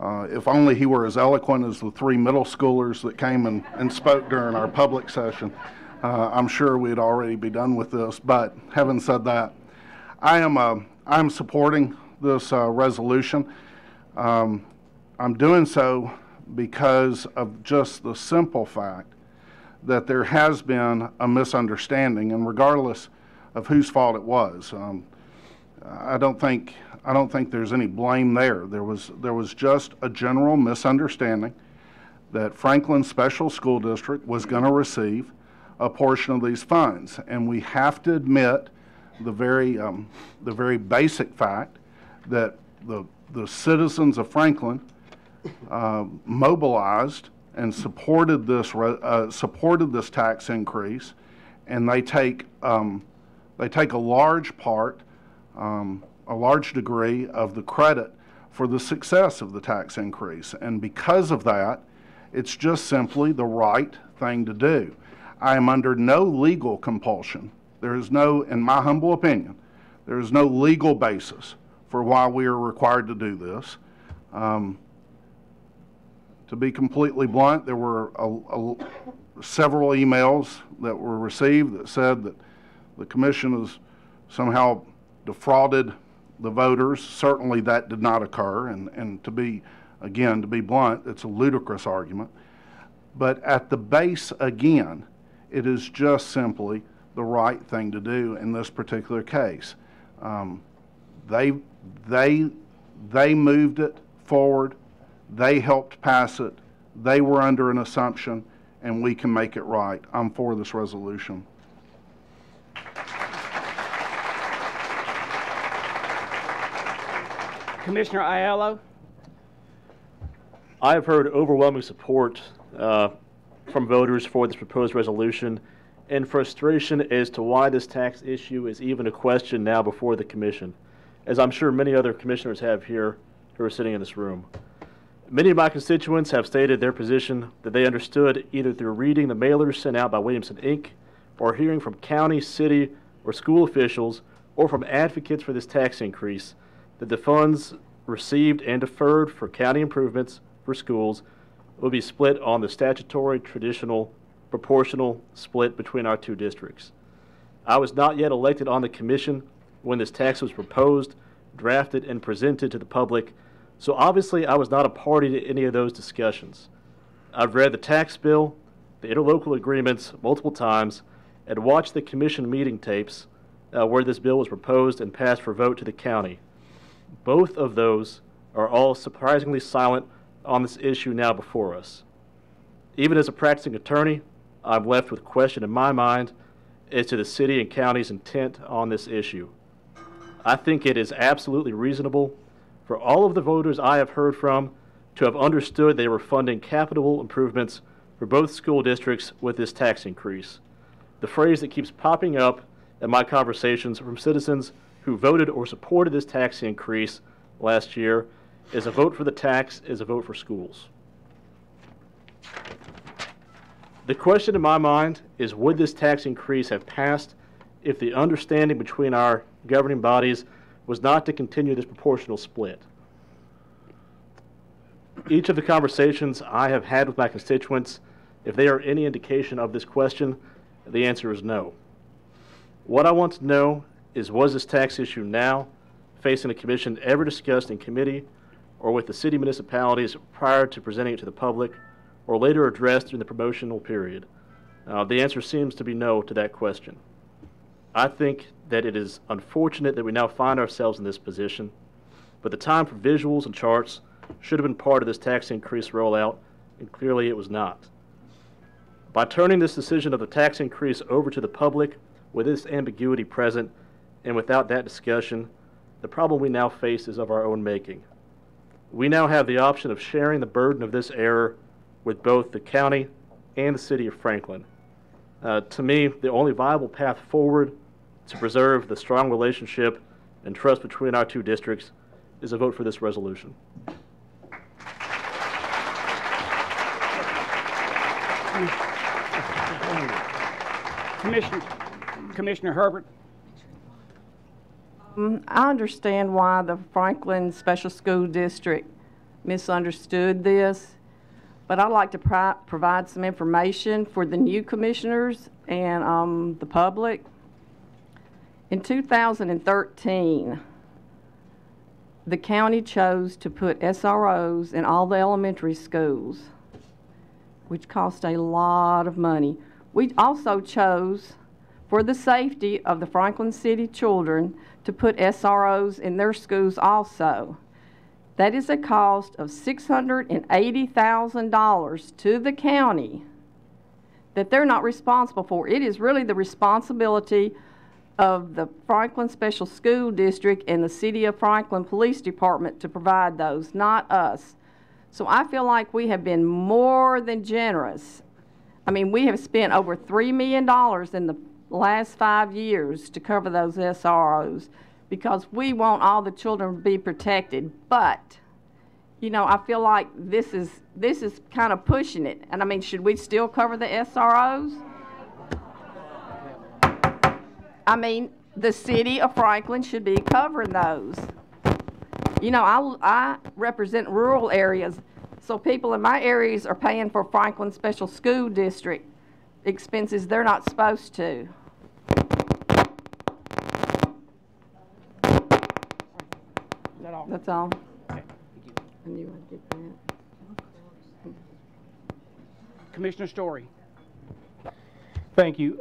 If only he were as eloquent as the three middle schoolers that came and spoke during our public session. I'm sure we'd already be done with this, but having said that, I'm supporting this resolution. I'm doing so because of just the simple fact that there has been a misunderstanding, and regardless of whose fault it was, I don't think there's any blame there. There was just a general misunderstanding that Franklin Special School District was going to receive a portion of these funds, and we have to admit the very basic fact that the citizens of Franklin mobilized and supported this tax increase, and they take a large part, a large degree of the credit for the success of the tax increase, and because of that, it's just simply the right thing to do. I am under no legal compulsion. There is no, in my humble opinion, there is no legal basis for why we are required to do this. To be completely blunt, there were several emails that were received that said that the commission has somehow defrauded the voters. Certainly that did not occur, and to be blunt, it's a ludicrous argument. But at the base, again, it is just simply the right thing to do in this particular case. They moved it forward. They helped pass it. They were under an assumption, and we can make it right. I'm for this resolution. Commissioner Aiello. I have heard overwhelming support from voters for this proposed resolution and frustration as to why this tax issue is even a question now before the commission, as I'm sure many other commissioners have here who are sitting in this room. Many of my constituents have stated their position that they understood either through reading the mailers sent out by Williamson, Inc., or hearing from county, city, or school officials, or from advocates for this tax increase, that the funds received and deferred for county improvements for schools will be split on the statutory, traditional, proportional split between our two districts. I was not yet elected on the commission when this tax was proposed, drafted, and presented to the public, so obviously I was not a party to any of those discussions. I've read the tax bill, the interlocal agreements multiple times, and watched the commission meeting tapes where this bill was proposed and passed for vote to the county. Both of those are all surprisingly silent on this issue now before us. Even as a practicing attorney, I'm left with question in my mind as to the city and county's intent on this issue. I think it is absolutely reasonable for all of the voters I have heard from to have understood they were funding capital improvements for both school districts with this tax increase. The phrase that keeps popping up and my conversations from citizens who voted or supported this tax increase last year is a vote for the tax is a vote for schools. The question in my mind is, would this tax increase have passed if the understanding between our governing bodies was not to continue this proportional split? Each of the conversations I have had with my constituents, if they are any indication of this question, the answer is no. What I want to know is, was this tax issue now facing a commission ever discussed in committee or with the city municipalities prior to presenting it to the public, or later addressed during the promotional period? The answer seems to be no to that question. I think that it is unfortunate that we now find ourselves in this position, but the time for visuals and charts should have been part of this tax increase rollout, and clearly it was not. By turning this decision of the tax increase over to the public with this ambiguity present and without that discussion, the problem we now face is of our own making. We now have the option of sharing the burden of this error with both the county and the city of Franklin. To me, the only viable path forward to preserve the strong relationship and trust between our two districts is a vote for this resolution. Commissioner Herbert. I understand why the Franklin Special School District misunderstood this, but I'd like to provide some information for the new commissioners and the public. In 2013, the county chose to put SROs in all the elementary schools, which cost a lot of money. We also chose, for the safety of the Franklin City children, to put SROs in their schools also. That is a cost of $680,000 to the county that they're not responsible for. It is really the responsibility of the Franklin Special School District and the City of Franklin Police Department to provide those, not us. So I feel like we have been more than generous. I mean, we have spent over $3 million in the last 5 years to cover those SROs because we want all the children to be protected. But, you know, I feel like this is kind of pushing it. And I mean, should we still cover the SROs? I mean, the City of Franklin should be covering those. You know, I represent rural areas, so people in my areas are paying for Franklin Special School District expenses they're not supposed to. That's all. Okay. And you want to get that? Commissioner Story. Thank you.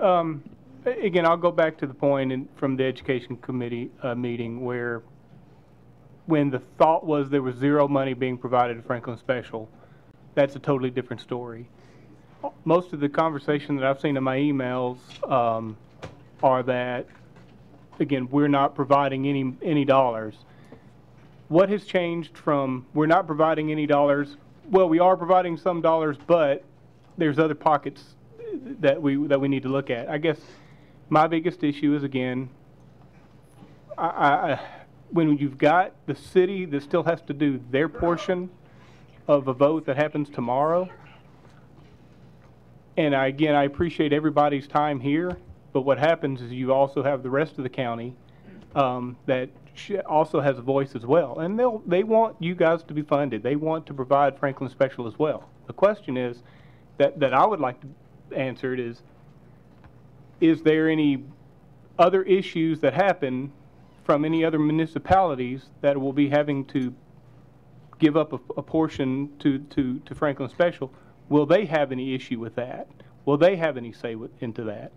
Again, I'll go back to the point from the Education Committee meeting where when the thought was there was zero money being provided to Franklin Special. That's a totally different story. Most of the conversation that I've seen in my emails are that, again, we're not providing any dollars. What has changed from we're not providing any dollars? Well, we are providing some dollars, but there's other pockets that we need to look at. I guess my biggest issue is, again, when you've got the city that still has to do their portion of a vote that happens tomorrow, and again, I appreciate everybody's time here, but what happens is you also have the rest of the county that also has a voice as well, and they want you guys to be funded. They want to provide Franklin Special as well. The question is that I would like to answer it is there any other issues that happen from any other municipalities that will be having to give up a portion to Franklin Special? Will they have any issue with that? Will they have any say into that?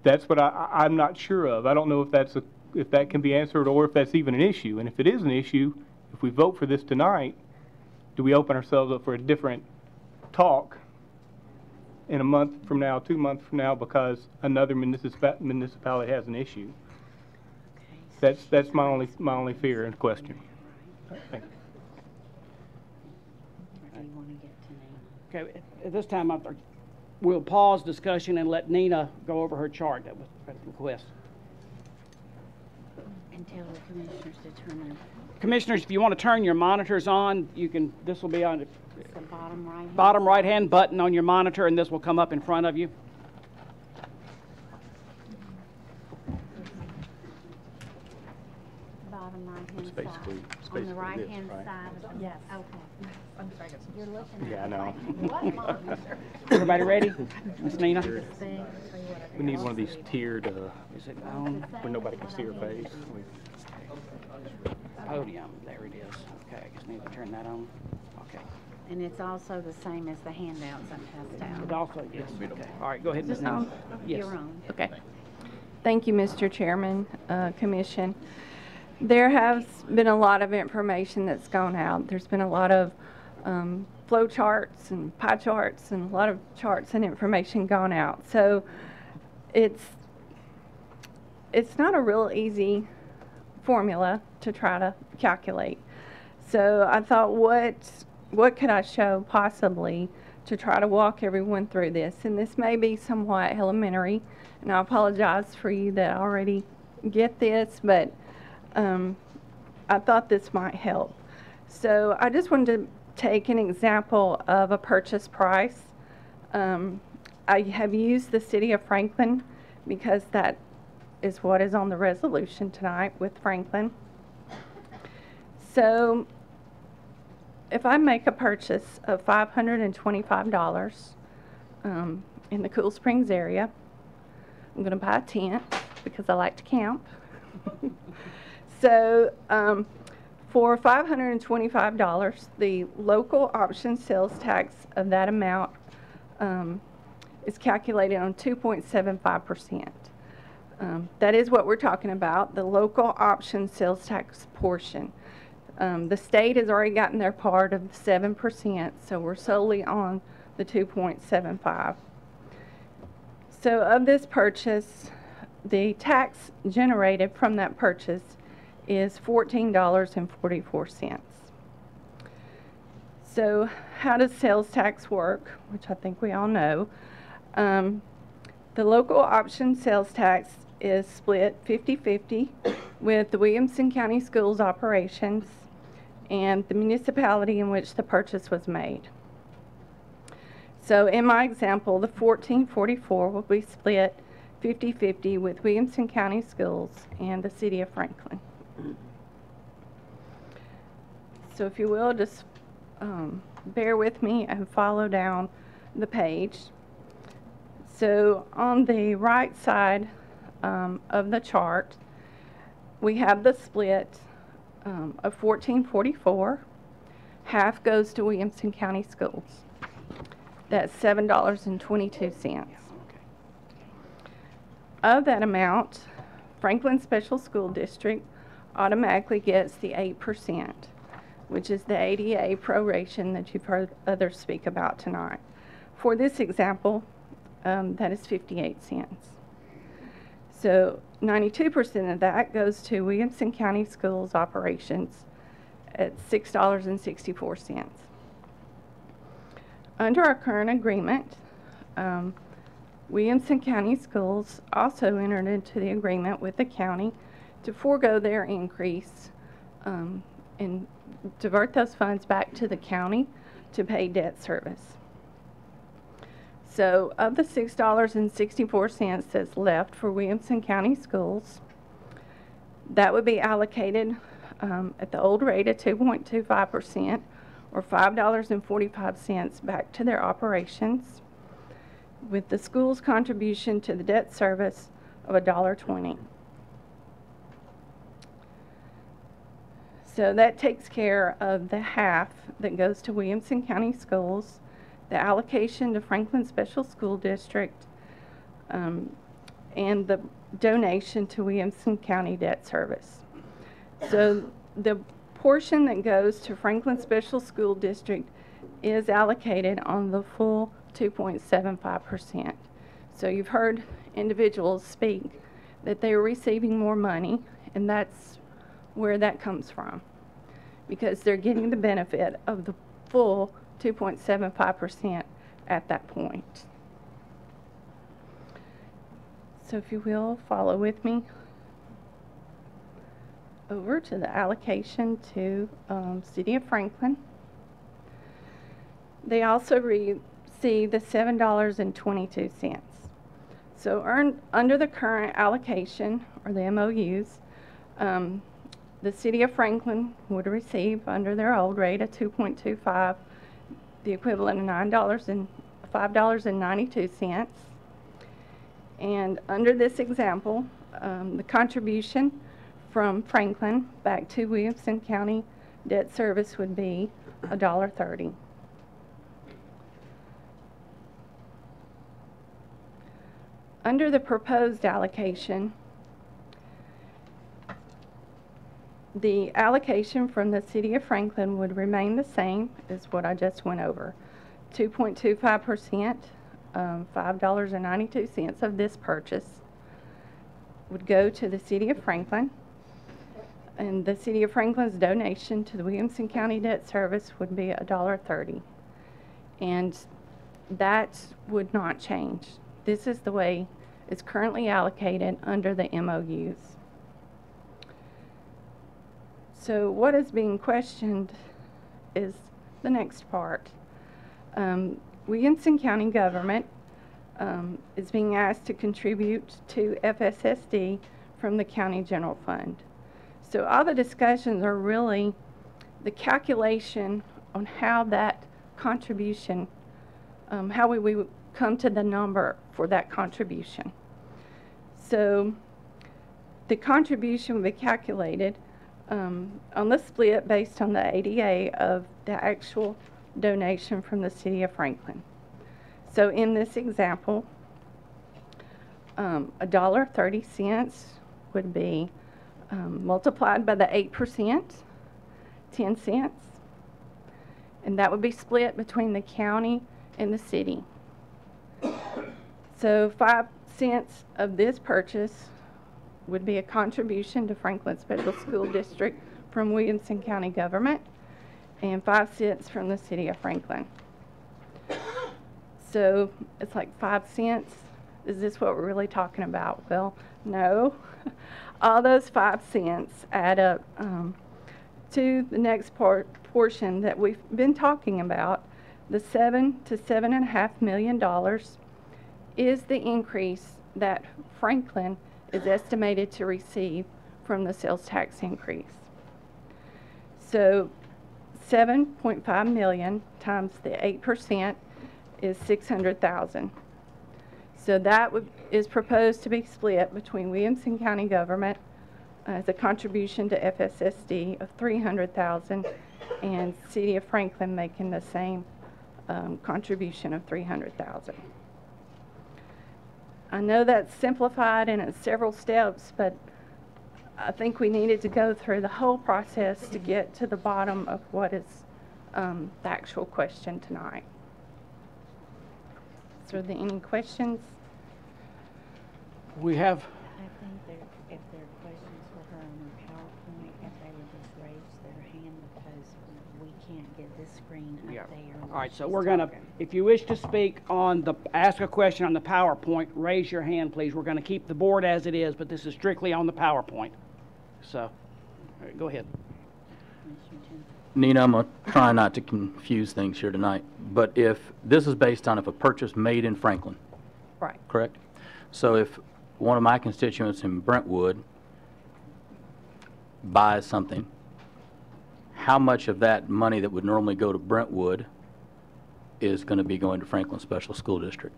That's what I'm not sure of. I don't know if that can be answered or if that's even an issue. And if it is an issue, if we vote for this tonight, do we open ourselves up for a different talk in a month from now, 2 months from now, because another municipality has an issue? That's my only fear and question. Thank you. Okay, at this time, we'll pause discussion and let Nina go over her chart that was requested. Until the commissioners determine Commissioners, if you want to turn your monitors on, you can. This will be on the bottom bottom right-hand button on your monitor, and this will come up in front of you. bottom right-hand It's basically- side. it's On the basically right-hand this, right? side of the, Yes. okay. You're looking at Yeah, I know. what monitor? Everybody ready? Miss Nina? We need one of these tiered, Is it on? where nobody can see her face. Podium. There it is. Okay, I just need to turn that on. Okay. And it's also the same as the handouts I passed out. It also, yes. Okay. All right, go ahead, Ms. Is this Nina. on? Yes. Your own. Okay. Thank you, Mr. Chairman, Commission. There has been a lot of information that's gone out. There's been a lot of flow charts and pie charts and a lot of charts and information gone out. So it's not a real easy formula to try to calculate. So I thought, what could I show possibly to try to walk everyone through this? And this may be somewhat elementary, and I apologize for you that already get this, but I thought this might help. So I just wanted to take an example of a purchase price. I have used the City of Franklin because that is what is on the resolution tonight with Franklin. So if I make a purchase of $525 in the Cool Springs area, I'm going to buy a tent because I like to camp. So for $525, the local option sales tax of that amount is calculated on 2.75%. That is what we're talking about, the local option sales tax portion. The state has already gotten their part of 7%, so we're solely on the 2.75. So of this purchase, the tax generated from that purchase is $14.44. So how does sales tax work, which I think we all know? The local option sales tax is split 50-50 with the Williamson County Schools operations and the municipality in which the purchase was made. So in my example, the $14.44 will be split 50-50 with Williamson County Schools and the City of Franklin. So if you will, just bear with me and follow down the page. So on the right side of the chart, we have the split of $14.44. Half goes to Williamson County Schools. That's $7.22. Of that amount, Franklin Special School District automatically gets the 8%, which is the ADA proration that you've heard others speak about tonight. For this example, that is 58 cents. So 92% of that goes to Williamson County Schools operations at $6.64. Under our current agreement, Williamson County Schools also entered into the agreement with the county to forego their increase and divert those funds back to the county to pay debt service. So of the $6.64 that's left for Williamson County Schools, that would be allocated at the old rate of 2.25% or $5.45 back to their operations, with the school's contribution to the debt service of $1.20. So that takes care of the half that goes to Williamson County Schools, the allocation to Franklin Special School District, and the donation to Williamson County Debt Service. So the portion that goes to Franklin Special School District is allocated on the full 2.75%. So you've heard individuals speak that they are receiving more money, and that's where that comes from, because they're getting the benefit of the full 2.75% at that point. So if you will, follow with me over to the allocation to City of Franklin. They also receive the $7.22. So earned under the current allocation, or the MOUs, the City of Franklin would receive under their old rate of 2.25, the equivalent of $5.92. And under this example, the contribution from Franklin back to Williamson County debt service would be $1.30. Under the proposed allocation, the allocation from the City of Franklin would remain the same as what I just went over. 2.25%, $5.92 of this purchase would go to the City of Franklin, and the City of Franklin's donation to the Williamson County Debt Service would be $1.30. And that would not change. This is the way it's currently allocated under the MOUs. So what is being questioned is the next part. Williamson County government is being asked to contribute to FSSD from the county general fund. So all the discussions are really the calculation on how that contribution, how we would come to the number for that contribution. So the contribution will be calculated on the split based on the ADA of the actual donation from the City of Franklin. So in this example, $1.30 would be multiplied by the 8%, 10 cents, and that would be split between the county and the city. So 5 cents of this purchase would be a contribution to Franklin Special School District from Williamson County government, and 5 cents from the City of Franklin. So it's like 5 cents. Is this what we're really talking about? Well, no. All those 5 cents add up to the next portion that we've been talking about. The $7 to $7.5 million is the increase that Franklin is estimated to receive from the sales tax increase. So 7.5 million times the 8% is 600,000. So that is proposed to be split between Williamson County government as a contribution to FSSD of 300,000 and City of Franklin making the same contribution of 300,000. I know that's simplified and it's several steps, but I think we needed to go through the whole process to get to the bottom of what is the actual question tonight. So are there any questions? We have. I think if there are questions for her on her PowerPoint, if they would just raise their hand because we can't get this screen up there. All right, so we're going to, if you wish to speak on the, ask a question on the PowerPoint, raise your hand, please. We're going to keep the board as it is, but this is strictly on the PowerPoint. So, all right, go ahead. Nina, I'm going to try not to confuse things here tonight, but if this is based on if a purchase made in Franklin, right? Correct? So if one of my constituents in Brentwood buys something, how much of that money that would normally go to Brentwood is going to be going to Franklin Special School District?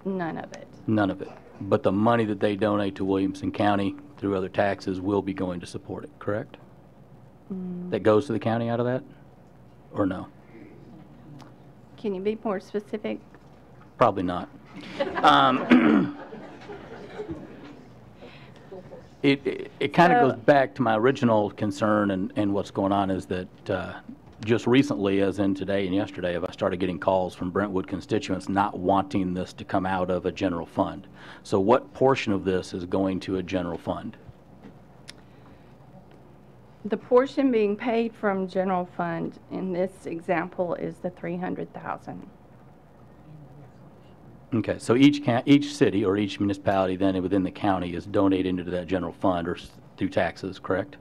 None of it. None of it. But the money that they donate to Williamson County through other taxes will be going to support it, correct? That goes to the county out of that? Or no? Can you be more specific? Probably not. It kind of goes back to my original concern and what's going on is that just recently, as in today and yesterday, I started getting calls from Brentwood constituents not wanting this to come out of a general fund. So what portion of this is going to a general fund? The portion being paid from general fund in this example is the $300,000. Okay, so each city or each municipality then within the county is donating into that general fund or through taxes, correct?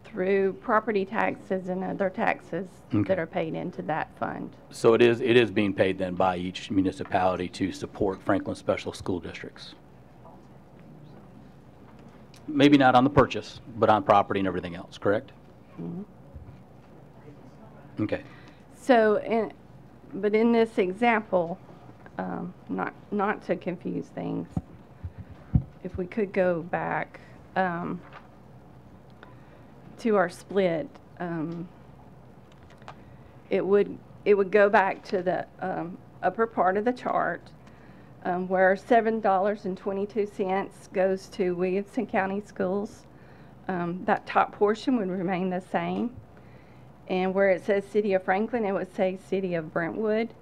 Through property taxes and other taxes Okay. that are paid into that fund. So it is being paid then by each municipality to support Franklin Special School Districts? Maybe not on the purchase, but on property and everything else, correct? Mhm. Okay. So, but in this example, not to confuse things, if we could go back to our split, it would go back to the upper part of the chart where $7.22 goes to Williamson County Schools. That top portion would remain the same. And where it says City of Franklin, it would say City of Brentwood,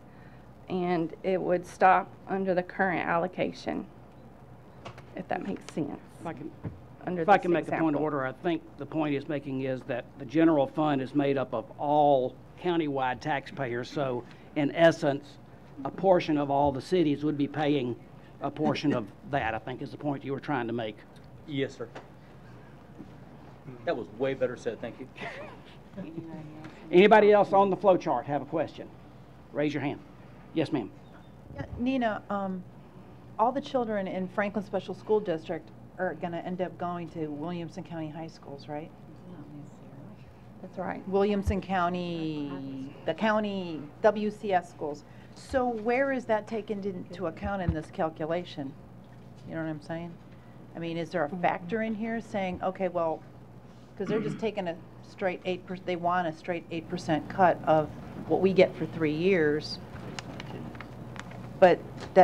and it would stop under the current allocation, if that makes sense. If I can make a point of order, I think the point he's making is that the general fund is made up of all countywide taxpayers, so in essence, a portion of all the cities would be paying a portion of that, I think is the point you were trying to make. Yes, sir. That was way better said, thank you. Anybody else on the flow chart have a question? Raise your hand. Yes, ma'am. Yeah, Nina, all the children in Franklin Special School District are going to end up going to Williamson County High Schools, right? That's right. Williamson County, the county WCS schools. So where is that taken into account in this calculation? You know what I'm saying? I mean, is there a factor in here saying, okay, well, because they're just taking a straight 8%, they want a straight 8% cut of what we get for 3 years. But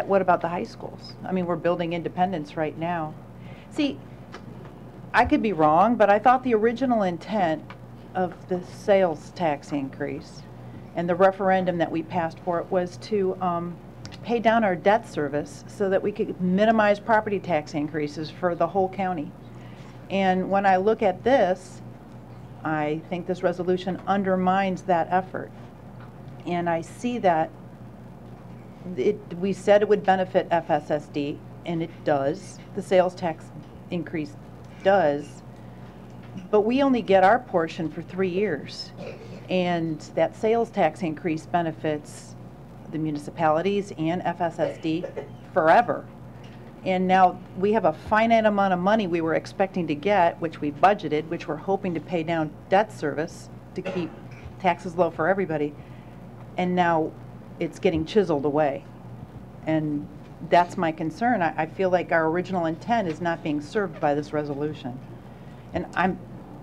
what about the high schools? I mean, we're building independence right now. See, I could be wrong, but I thought the original intent of the sales tax increase and the referendum that we passed for it was to pay down our debt service so that we could minimize property tax increases for the whole county. And when I look at this, I think this resolution undermines that effort. And I see that we said it would benefit FSSD, and it does. The sales tax increase does. But we only get our portion for 3 years. And that sales tax increase benefits the municipalities and FSSD forever. And now we have a finite amount of money we were expecting to get, which we budgeted, which we're hoping to pay down debt service to keep taxes low for everybody. And now it's getting chiseled away. And that's my concern. I feel like our original intent is not being served by this resolution. And I'm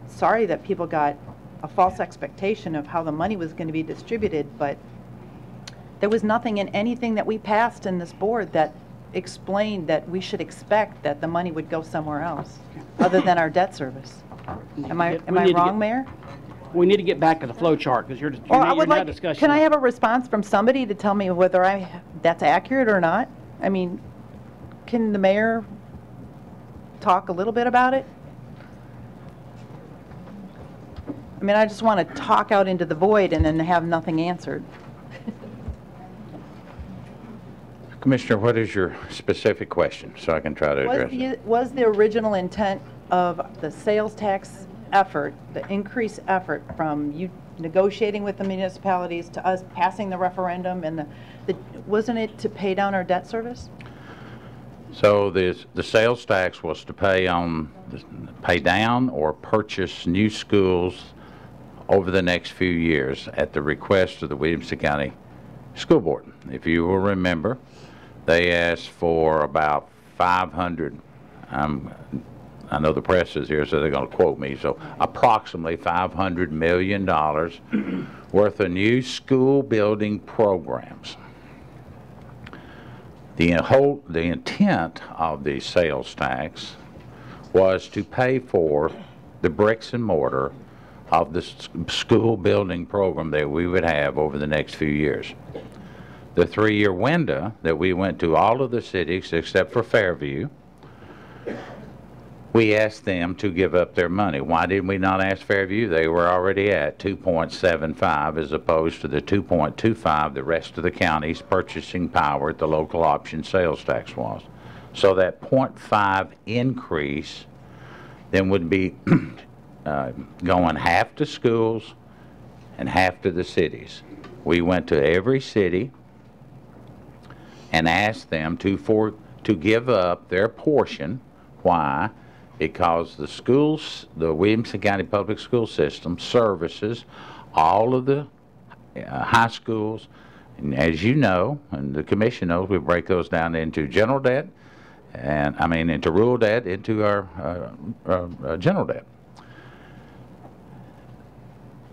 sorry that people got a false expectation of how the money was going to be distributed, but there was nothing in anything that we passed in this board that explained that we should expect that the money would go somewhere else other than our debt service. Am I wrong, Mayor? We need to get back to the flow chart because you're now discussing. Can I have a response from somebody to tell me whether that's accurate or not? I mean, can the mayor talk a little bit about it? I mean, I just want to talk out into the void and then have nothing answered. Commissioner, what is your specific question so I can try to address it? Was the original intent of the sales tax effort, the increased effort from you negotiating with the municipalities to us passing the referendum and wasn't it to pay down our debt service? So the sales tax was to pay down or purchase new schools over the next few years at the request of the Williamson County School Board. If you will remember, they asked for about 500, I know the press is here, so they're going to quote me, so approximately $500 million worth of new school building programs. The intent of the sales tax was to pay for the bricks and mortar of the school building program that we would have over the next few years. The 3-year window that we went to all of the cities except for Fairview we asked them to give up their money. Why did we not ask Fairview? They were already at 2.75 as opposed to the 2.25 the rest of the county's purchasing power at the local option sales tax was. So that 0.5 increase then would be going half to schools and half to the cities. We went to every city and asked them to give up their portion. Why? Because the schools, the Williamson County Public School System services all of the high schools, and as you know, and the commission knows, we break those down into general debt, and into rural debt, into our general debt.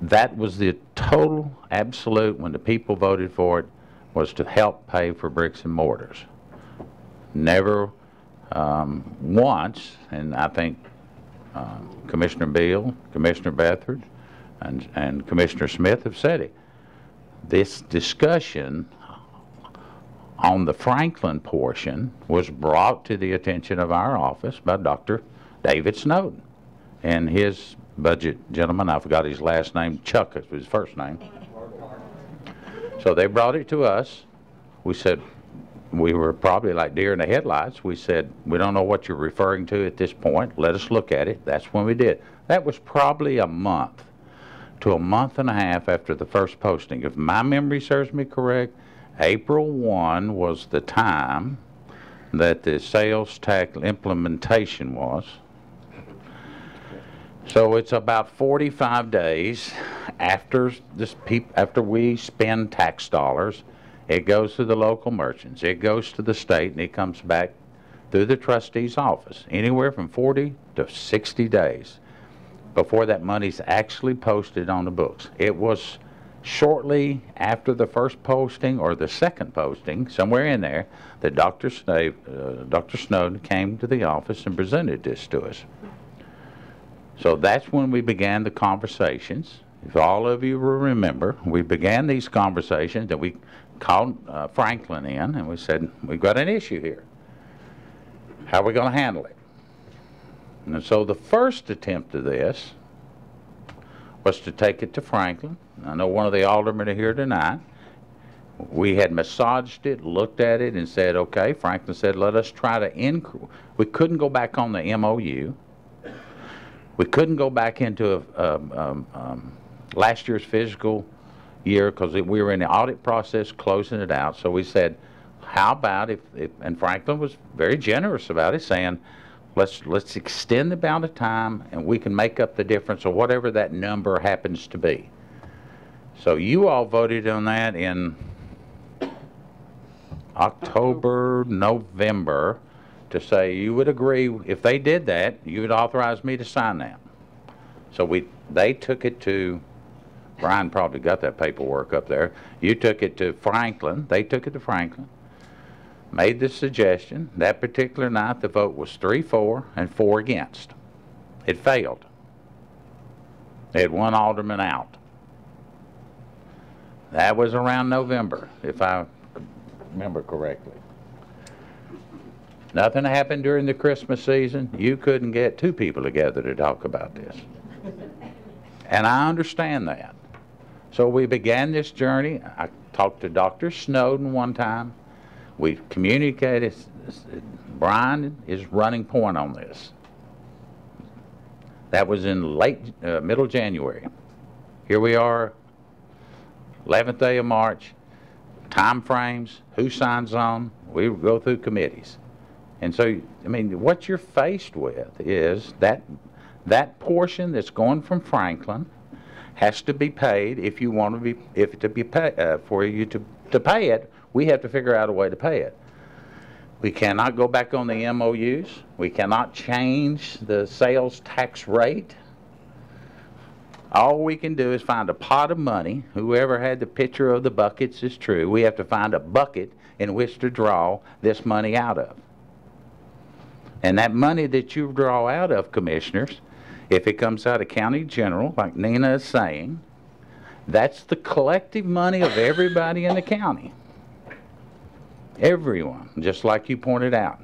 That was the total absolute, when the people voted for it, was to help pay for bricks and mortars. Never once, and I think Commissioner Beal, Commissioner Bethard, and Commissioner Smith have said it. This discussion on the Franklin portion was brought to the attention of our office by Dr. David Snowden and his budget gentleman. I forgot his last name. Chuck was his first name. So they brought it to us. We said, we were probably like deer in the headlights. We said, we don't know what you're referring to at this point. Let us look at it. That's when we did. That was probably a month to a month and a half after the first posting. If my memory serves me correct, April 1 was the time that the sales tax implementation was. So it's about 45 days after after we spend tax dollars. It goes to the local merchants, it goes to the state, and it comes back through the trustee's office, anywhere from 40 to 60 days before that money's actually posted on the books. It was shortly after the first posting or the second posting, somewhere in there, that Dr. Snowden came to the office and presented this to us. So that's when we began the conversations. If all of you will remember, we began these conversations and we called Franklin in and we said, we've got an issue here. How are we going to handle it? And so the first attempt of this was to take it to Franklin. I know one of the aldermen are here tonight. We had massaged it, looked at it, and said, okay. Franklin said, let us try to increase. We couldn't go back on the MOU. We couldn't go back into last year's fiscal year because we were in the audit process closing it out. So we said, how about if and Franklin was very generous about it, saying, let's extend the amount of time and we can make up the difference or whatever that number happens to be. So you all voted on that in October, November, to say you would agree if they did that, you would authorize me to sign that. So they took it to, Brian probably got that paperwork up there. You took it to Franklin. They took it to Franklin, made the suggestion. That particular night, the vote was 3-4 and 4 against. It failed. They had one alderman out. That was around November, if I remember correctly. Nothing happened during the Christmas season. You couldn't get 2 people together to talk about this. And I understand that. So we began this journey. I talked to Dr. Snowden one time. We communicated. Brian is running point on this. That was in middle January. Here we are, 11th day of March. Time frames, who signs on, we go through committees. And so, I mean, what you're faced with is that portion that's going from Franklin has to be paid if you want to be, for you to pay it, we have to figure out a way to pay it. We cannot go back on the MOUs. We cannot change the sales tax rate. All we can do is find a pot of money. Whoever had the picture of the buckets is true. We have to find a bucket in which to draw this money out of. And that money that you draw out of, commissioners, if it comes out of county general, like Nina is saying, that's the collective money of everybody in the county. Everyone, just like you pointed out.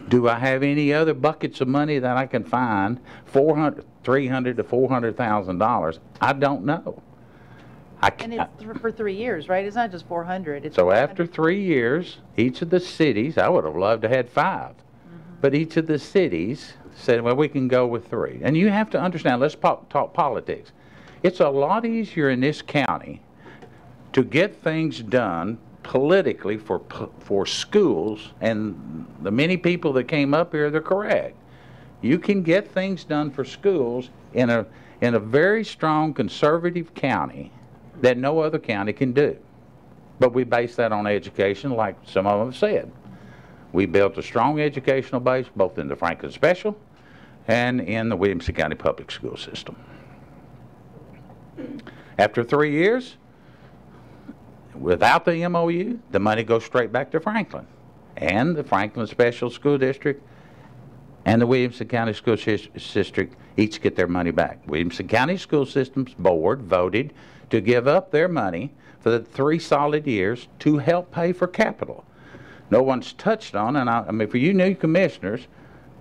Do I have any other buckets of money that I can find, $300,000 to $400,000? I don't know. And it's for 3 years, right? It's not just 400. It's So after 3 years, each of the cities, I would have loved to have had 5, but each of the cities said, well, we can go with 3. And you have to understand, let's talk politics. It's a lot easier in this county to get things done politically for schools, and the many people that came up here, they're correct. You can get things done for schools in a very strong conservative county that no other county can do. But we base that on education, like some of them have said. We built a strong educational base both in the Franklin Special and in the Williamson County Public School System. After 3 years, without the MOU, the money goes straight back to Franklin. And the Franklin Special School District and the Williamson County School District each get their money back. Williamson County School Systems Board voted to give up their money for the 3 solid years to help pay for capital. No one's touched on, and I mean, for you new commissioners,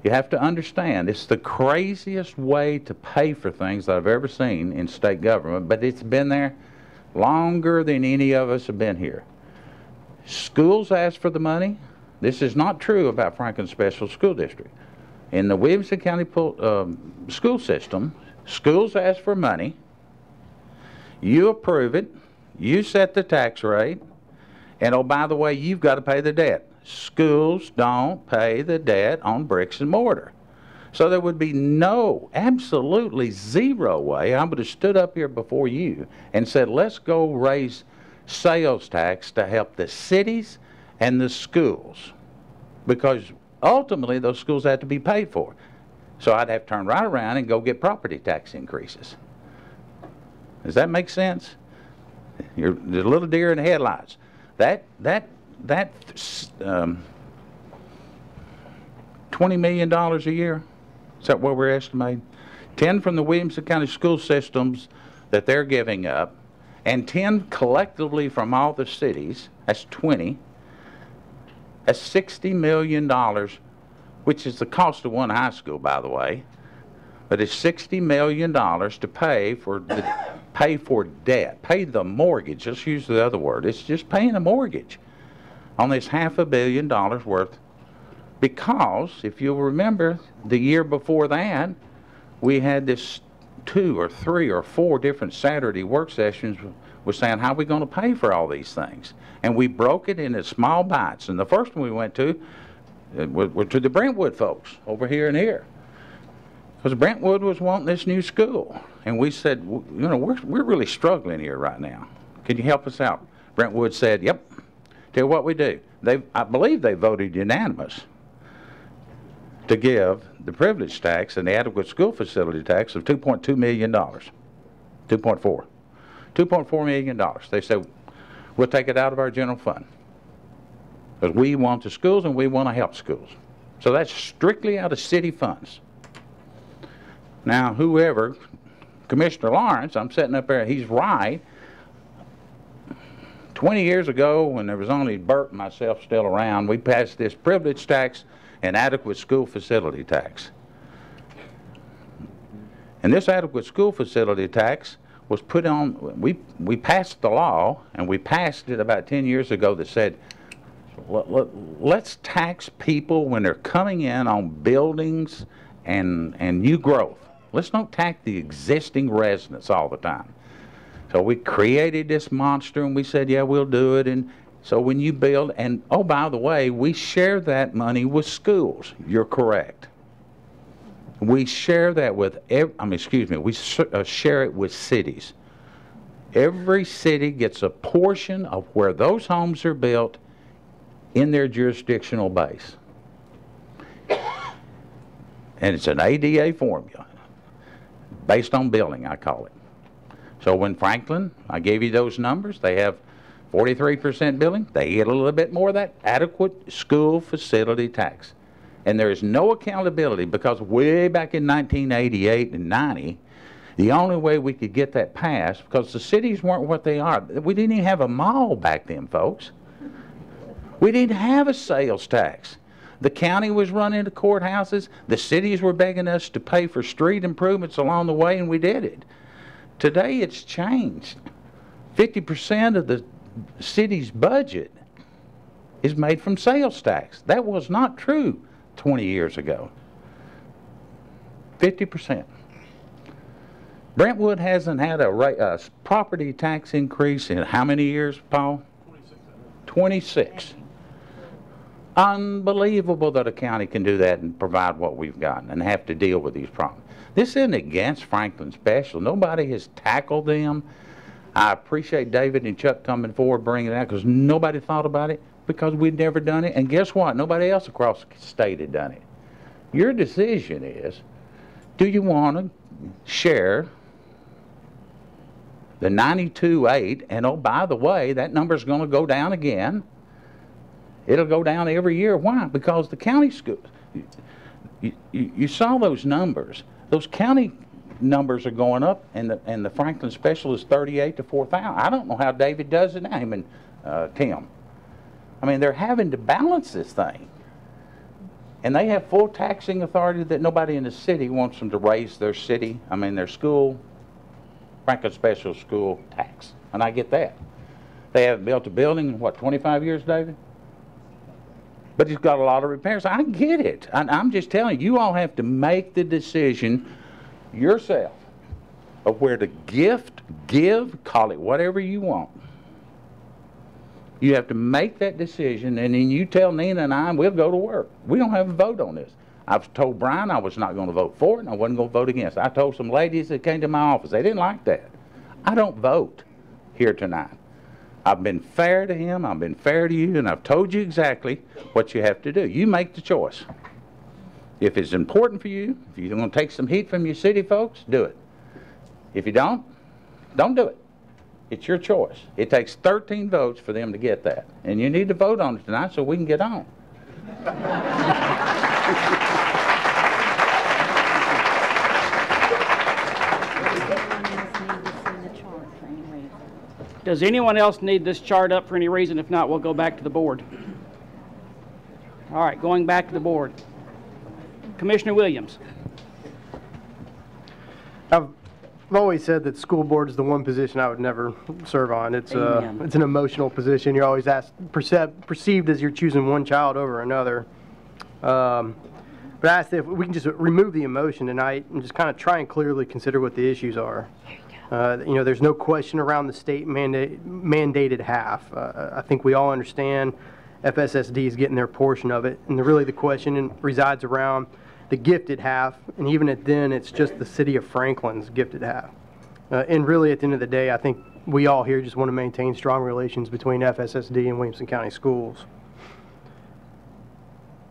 you have to understand, it's the craziest way to pay for things that I've ever seen in state government, but it's been there longer than any of us have been here. Schools ask for the money. This is not true about Franklin Special School District. In the Williamson County school system, schools ask for money, you approve it, you set the tax rate, and oh, by the way, you've got to pay the debt. Schools don't pay the debt on bricks and mortar. So there would be no, absolutely zero way I would have stood up here before you and said, let's go raise sales tax to help the cities and the schools, because ultimately those schools have to be paid for. So I'd have to turn right around and go get property tax increases. Does that make sense? There's a little deer in the headlights. That $20 million a year, is that what we're estimating? 10 from the Williamson County school systems that they're giving up, and 10 collectively from all the cities, that's 20. That's $60 million, which is the cost of one high school, by the way. But it's $60 million to pay for debt, pay the mortgage. Let's use the other word. It's just paying a mortgage on this $500 million worth. Because if you'll remember, the year before that, we had this 2 or 3 or 4 different Saturday work sessions was saying, how are we going to pay for all these things? And we broke it into small bites. And the first one we went to were to the Brentwood folks over here and here. Because Brentwood was wanting this new school. And we said, you know, we're really struggling here right now. Can you help us out? Brentwood said, yep. Tell you what we do. I believe they voted unanimous to give the privilege tax and the adequate school facility tax of $2.2 million. 2.4. $2.4 million. They said, we'll take it out of our general fund. Because we want the schools and we want to help schools. So that's strictly out of city funds. Now, whoever, Commissioner Lawrence, I'm sitting up there, he's right. 20 years ago, when there was only Bert and myself still around, we passed this privilege tax and adequate school facility tax. And this adequate school facility tax was put on, we passed the law, and we passed it about 10 years ago that said, let's tax people when they're coming in on buildings and new growth. Let's not tax the existing residents all the time. So we created this monster and we said, yeah, we'll do it. And so when you build, and oh, by the way, we share that money with schools. You're correct. We share that with, we share it with cities. Every city gets a portion of where those homes are built in their jurisdictional base. And it's an ADA formula, based on building, I call it. So when Franklin, I gave you those numbers, they have 43% building, they get a little bit more of that adequate school facility tax. And there is no accountability, because way back in 1988 and 90, the only way we could get that passed, because the cities weren't what they are. We didn't even have a mall back then, folks. We didn't have a sales tax. The county was running the courthouses. The cities were begging us to pay for street improvements along the way, and we did it. Today it's changed. 50% of the city's budget is made from sales tax. That was not true 20 years ago. 50%. Brentwood hasn't had a property tax increase in how many years, Paul? 26. Unbelievable that a county can do that and provide what we've gotten and have to deal with these problems. This isn't against Franklin Special. Nobody has tackled them. I appreciate David and Chuck coming forward bringing it out because nobody thought about it because we'd never done it. And guess what? Nobody else across the state had done it. Your decision is, do you want to share the 92.8, and oh, by the way, that number's going to go down again. It'll go down every year. Why? Because the county schools, you saw those numbers. Those county numbers are going up, and the Franklin Special is 38 to 4,000. I don't know how David does it now, him and Tim. I mean, they're having to balance this thing. And they have full taxing authority that nobody in the city wants them to raise their school, Franklin Special School tax. And I get that. They haven't built a building in, what, 25 years, David? But it's got a lot of repairs. I get it. I'm just telling you, you all have to make the decision yourself of where to give, call it whatever you want. You have to make that decision, and then you tell Nina and I, and we'll go to work. We don't have a vote on this. I've told Brian I was not going to vote for it, and I wasn't going to vote against it. I told some ladies that came to my office, they didn't like that. I don't vote here tonight. I've been fair to him, I've been fair to you, and I've told you exactly what you have to do. You make the choice. If it's important for you, if you're going to take some heat from your city folks, do it. If you don't do it. It's your choice. It takes 13 votes for them to get that. And you need to vote on it tonight so we can get on. Does anyone else need this chart up for any reason? If not, we'll go back to the board. All right, going back to the board. Commissioner Williams. I've always said that school board is the one position I would never serve on. It's an emotional position. You're always perceived as you're choosing one child over another. But I asked if we can just remove the emotion tonight and just kind of try and clearly consider what the issues are. There's no question around the state mandated half. I think we all understand FSSD is getting their portion of it, and really the question resides around the gifted half, and even then it's just the city of Franklin's gifted half. And really at the end of the day, I think we all here just want to maintain strong relations between FSSD and Williamson County Schools.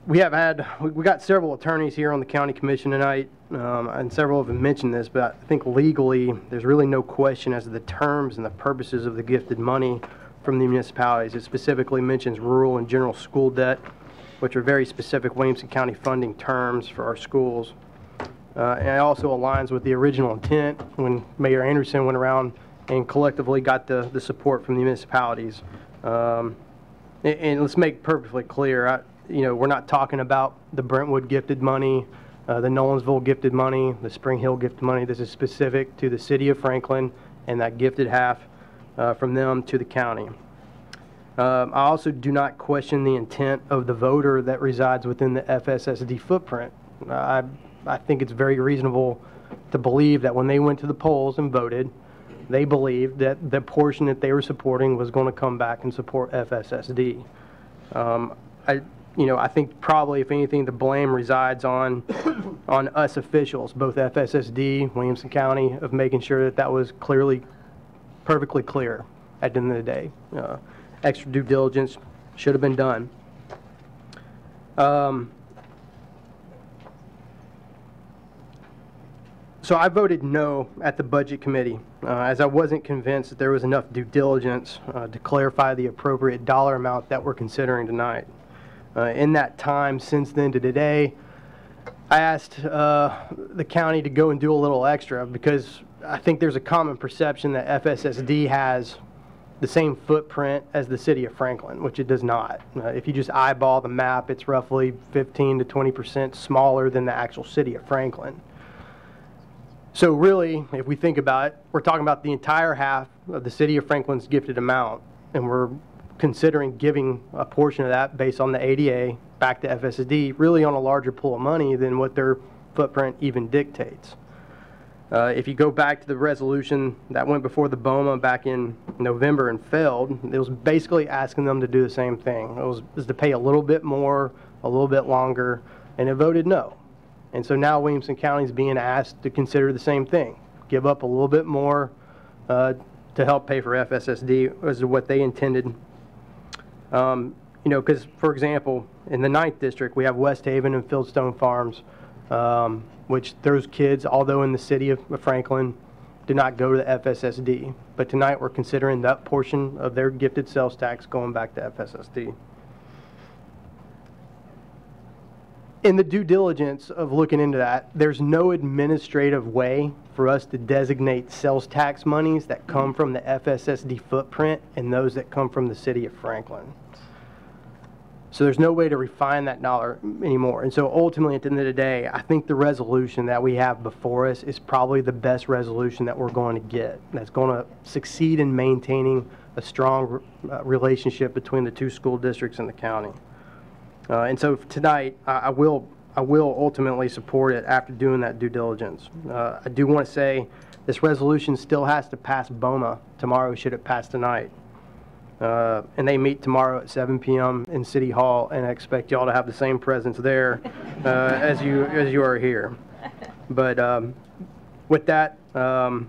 We got several attorneys here on the county commission tonight, and several of them mentioned this, but I think legally there's really no question as to the terms and the purposes of the gifted money from the municipalities. It specifically mentions rural and general school debt, which are very specific Williamson County funding terms for our schools. And it also aligns with the original intent when Mayor Anderson went around and collectively got the support from the municipalities. And let's make perfectly clear, we're not talking about the Brentwood gifted money, the Nolensville gifted money, the Spring Hill gifted money. This is specific to the city of Franklin and that gifted half from them to the county. I also do not question the intent of the voter that resides within the FSSD footprint. I think it's very reasonable to believe that when they went to the polls and voted, they believed that the portion that they were supporting was going to come back and support FSSD. I think probably, if anything, the blame resides on us officials, both FSSD, Williamson County, of making sure that was perfectly clear at the end of the day. Extra due diligence should have been done. So I voted no at the budget committee, as I wasn't convinced that there was enough due diligence to clarify the appropriate dollar amount that we're considering tonight. In that time since then to today, I asked the county to go and do a little extra because I think there's a common perception that FSSD has the same footprint as the city of Franklin, which it does not. If you just eyeball the map, it's roughly 15 to 20% smaller than the actual city of Franklin. So really, if we think about it, we're talking about the entire half of the city of Franklin's gifted amount, and we're considering giving a portion of that based on the ADA back to FSSD, really on a larger pool of money than what their footprint even dictates. If you go back to the resolution that went before the BOMA back in November and failed, it was basically asking them to do the same thing. It was to pay a little bit more, a little bit longer, and it voted no. And so now Williamson County is being asked to consider the same thing, give up a little bit more to help pay for FSSD as what they intended. You know, because, for example, in the 9th District, we have West Haven and Fieldstone Farms, which those kids, although in the city of Franklin, do not go to the FSSD. But tonight we're considering that portion of their gifted sales tax going back to FSSD. In the due diligence of looking into that, there's no administrative way for us to designate sales tax monies that come from the FSSD footprint and those that come from the city of Franklin. So there's no way to refine that dollar anymore. And so ultimately, at the end of the day, I think the resolution that we have before us is probably the best resolution that we're going to get. That's going to succeed in maintaining a strong relationship between the two school districts and the county. And so tonight, I will ultimately support it after doing that due diligence. I do want to say this resolution still has to pass BOMA tomorrow, should it pass tonight. And they meet tomorrow at 7 p.m. in City Hall, and I expect y'all to have the same presence there as you are here. But with that, I'll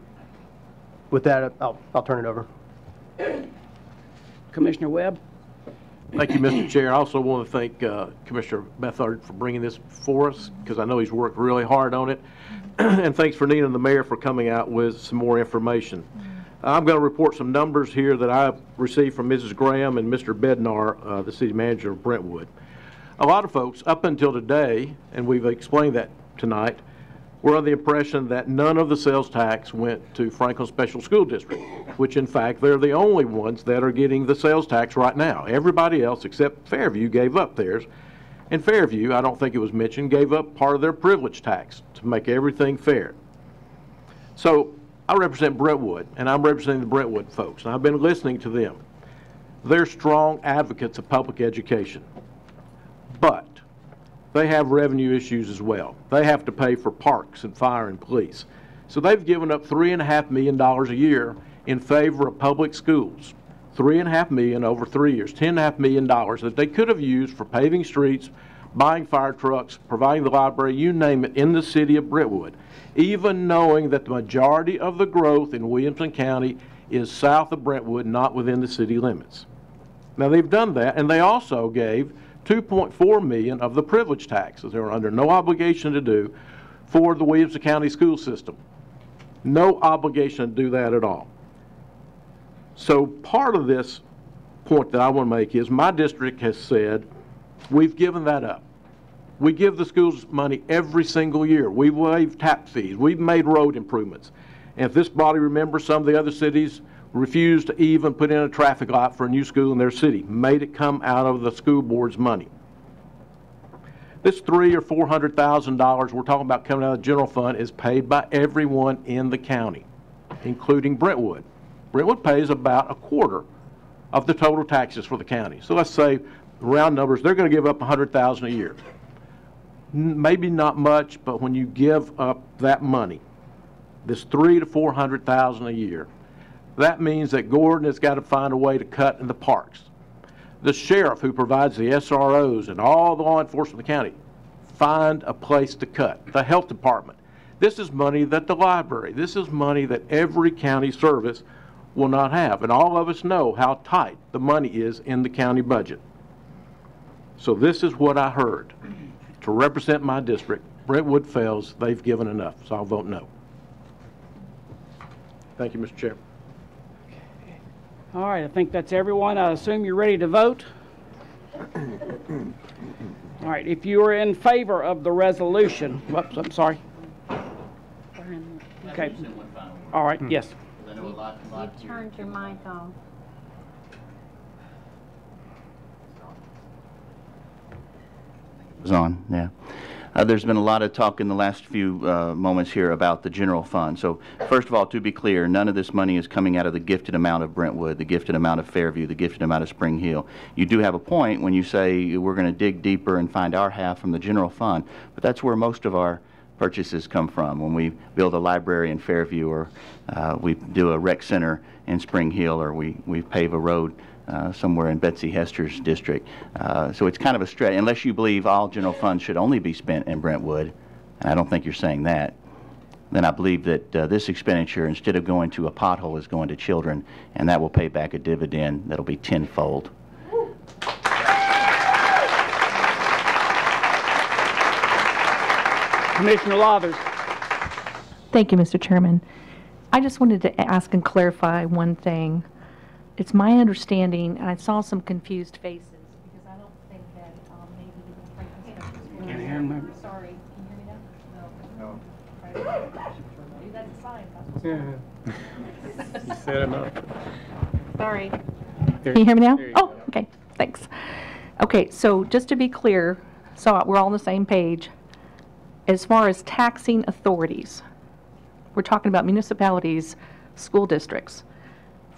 turn it over. Commissioner Webb. Thank you, Mr. Chair. I also want to thank Commissioner Bethard for bringing this for us, because I know he's worked really hard on it. And thanks for Nina and the mayor for coming out with some more information. I'm going to report some numbers here that I received from Mrs. Graham and Mr. Bednar, the city manager of Brentwood. A lot of folks, up until today, and we've explained that tonight, were under the impression that none of the sales tax went to Franklin Special School District, which in fact they're the only ones that are getting the sales tax right now. Everybody else except Fairview gave up theirs. And Fairview, I don't think it was mentioned, gave up part of their privilege tax to make everything fair. So I represent Brentwood, and I'm representing the Brentwood folks, and I've been listening to them. They're strong advocates of public education, but they have revenue issues as well. They have to pay for parks and fire and police. So they've given up $3.5 million a year in favor of public schools. $3.5 million over 3 years, $10.5 million that they could have used for paving streets, buying fire trucks, providing the library, you name it, in the city of Brentwood, even knowing that the majority of the growth in Williamson County is south of Brentwood, not within the city limits. Now they've done that, and they also gave $2.4 million of the privilege taxes they were under no obligation to do for the Williamson County school system. No obligation to do that at all. So part of this point that I want to make is my district has said we've given that up. We give the schools money every single year. We waive tap fees. We've made road improvements. And if this body remembers, some of the other cities refused to even put in a traffic light for a new school in their city, made it come out of the school board's money. This $300,000 or $400,000 we're talking about coming out of the general fund is paid by everyone in the county, including Brentwood. Brentwood pays about a quarter of the total taxes for the county. So let's say, round numbers, they're going to give up $100,000 a year. Maybe not much, but when you give up that money, this $300,000 to $400,000 a year, that means that Gordon has got to find a way to cut in the parks. The sheriff, who provides the SROs and all the law enforcement in the county, find a place to cut. The health department. This is money that the library, this is money that every county service will not have. And all of us know how tight the money is in the county budget. So this is what I heard. To represent my district, Brentwood fails. They've given enough, so I'll vote no. Thank you, Mr. Chair. All right, I think that's everyone. I assume you're ready to vote. All right, if you are in favor of the resolution, whoops, I'm sorry. Okay. All right, yes. You turned your mic on. was on, yeah. There's been a lot of talk in the last few moments here about the general fund. So first of all, to be clear, none of this money is coming out of the gifted amount of Brentwood, the gifted amount of Fairview, the gifted amount of Spring Hill. You do have a point when you say we're going to dig deeper and find our half from the general fund, but that's where most of our purchases come from. When we build a library in Fairview, or we do a rec center in Spring Hill, or we pave a road somewhere in Betsy Hester's district. So it's kind of a stretch, unless you believe all general funds should only be spent in Brentwood, and I don't think you're saying that, then I believe that this expenditure, instead of going to a pothole, is going to children, and that will pay back a dividend that'll be tenfold. Commissioner Lathers. Thank you, Mr. Chairman. I just wanted to ask and clarify one thing. It's my understanding, and I saw some confused faces, because I don't think that maybe the Franklin Can't hear him. Sorry, can you hear me now? No. Do that inside. Yeah. You said enough. Sorry. Can you hear me now? There you Oh, go. okay, thanks. Okay, so just to be clear, so we're all on the same page, as far as taxing authorities, we're talking about municipalities, school districts.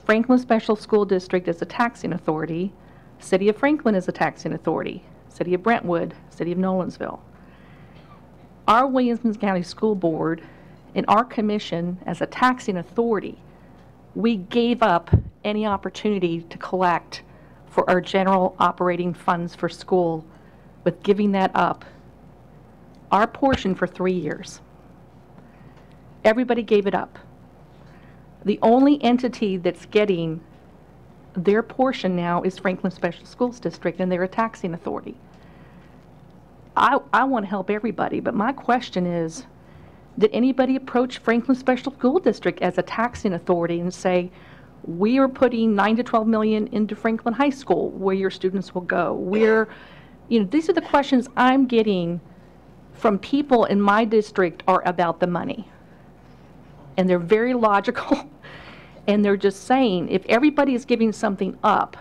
Franklin Special School District is a taxing authority. City of Franklin is a taxing authority. City of Brentwood, City of Nolensville. Our Williamson County School Board and our commission as a taxing authority, we gave up any opportunity to collect for our general operating funds for school with giving that up. Our portion for 3 years. Everybody gave it up. The only entity that's getting their portion now is Franklin Special Schools District, and they're a taxing authority. I want to help everybody, but my question is, did anybody approach Franklin Special School District as a taxing authority and say, we are putting $9 to $12 million into Franklin High School where your students will go? These are the questions I'm getting from people in my district are about the money. And they're very logical, and they're just saying, if everybody is giving something up,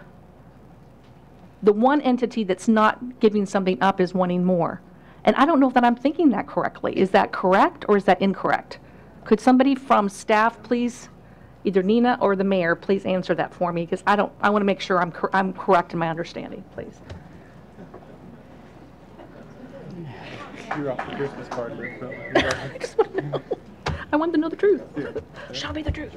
the one entity that's not giving something up is wanting more. And I don't know that I'm thinking that correctly. Is that correct, or is that incorrect? Could somebody from staff, please, either Nina or the mayor, please answer that for me, because I want to make sure I'm correct in my understanding, please. You're off the Christmas card list. I want to know the truth. Show me the truth.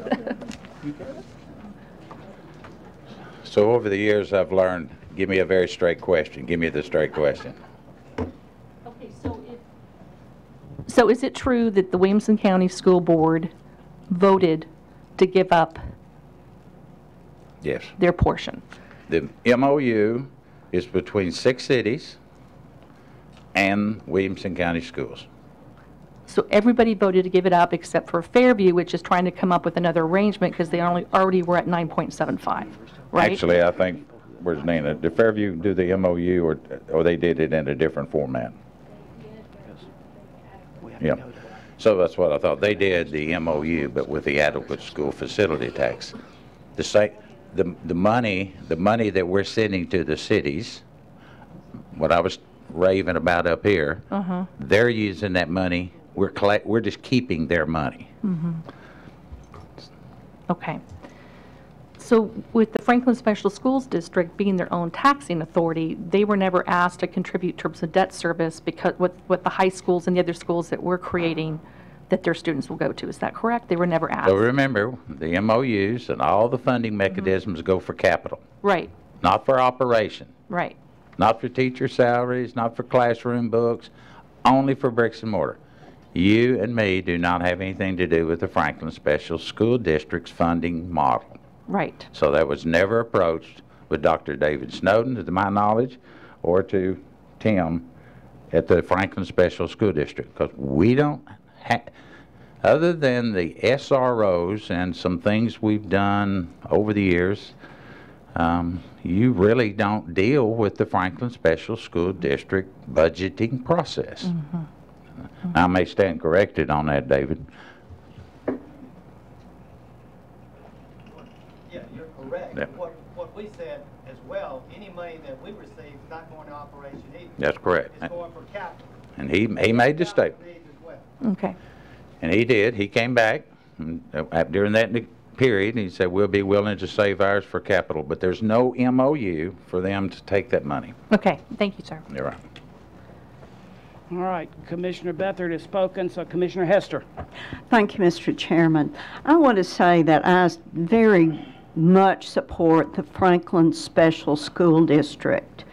So over the years, I've learned, give me a very straight question. Give me the straight question. Okay, so is it true that the Williamson County School Board voted to give up Yes. their portion? The MOU is between 6 cities and Williamson County Schools. So everybody voted to give it up except for Fairview, which is trying to come up with another arrangement because they already were at 9.75, right? Actually, I think, where's Nina? Did Fairview do the MOU, or they did it in a different format? Yeah. So that's what I thought. They did the MOU, but with the adequate school facility tax. The money that we're sending to the cities, what I was raving about up here, they're using that money. We're just keeping their money. Okay. So with the Franklin Special Schools District being their own taxing authority, they were never asked to contribute in terms of debt service because with the high schools and the other schools that we're creating that their students will go to. Is that correct? They were never asked. So remember, the MOUs and all the funding mechanisms go for capital. Right. Not for operation. Right. Not for teacher salaries, not for classroom books, only for bricks and mortar. You and me do not have anything to do with the Franklin Special School District's funding model. Right. So that was never approached with Dr. David Snowden, to my knowledge, or to Tim at the Franklin Special School District, because we don't have, other than the SROs and some things we've done over the years, you really don't deal with the Franklin Special School District budgeting process. I may stand corrected on that, David. Yeah, you're correct. Yeah. What we said as well, any money that we receive is not going to operation either. That's correct. It's going for capital. And he made the statement. Needs as well. Okay. And he did. He came back and, during that period. He said, we'll be willing to save ours for capital, but there's no MOU for them to take that money. Okay, thank you, sir. You're right. All right, Commissioner Bethard has spoken, so Commissioner Hester. Thank you, Mr. Chairman. I want to say that I very much support the Franklin Special School District.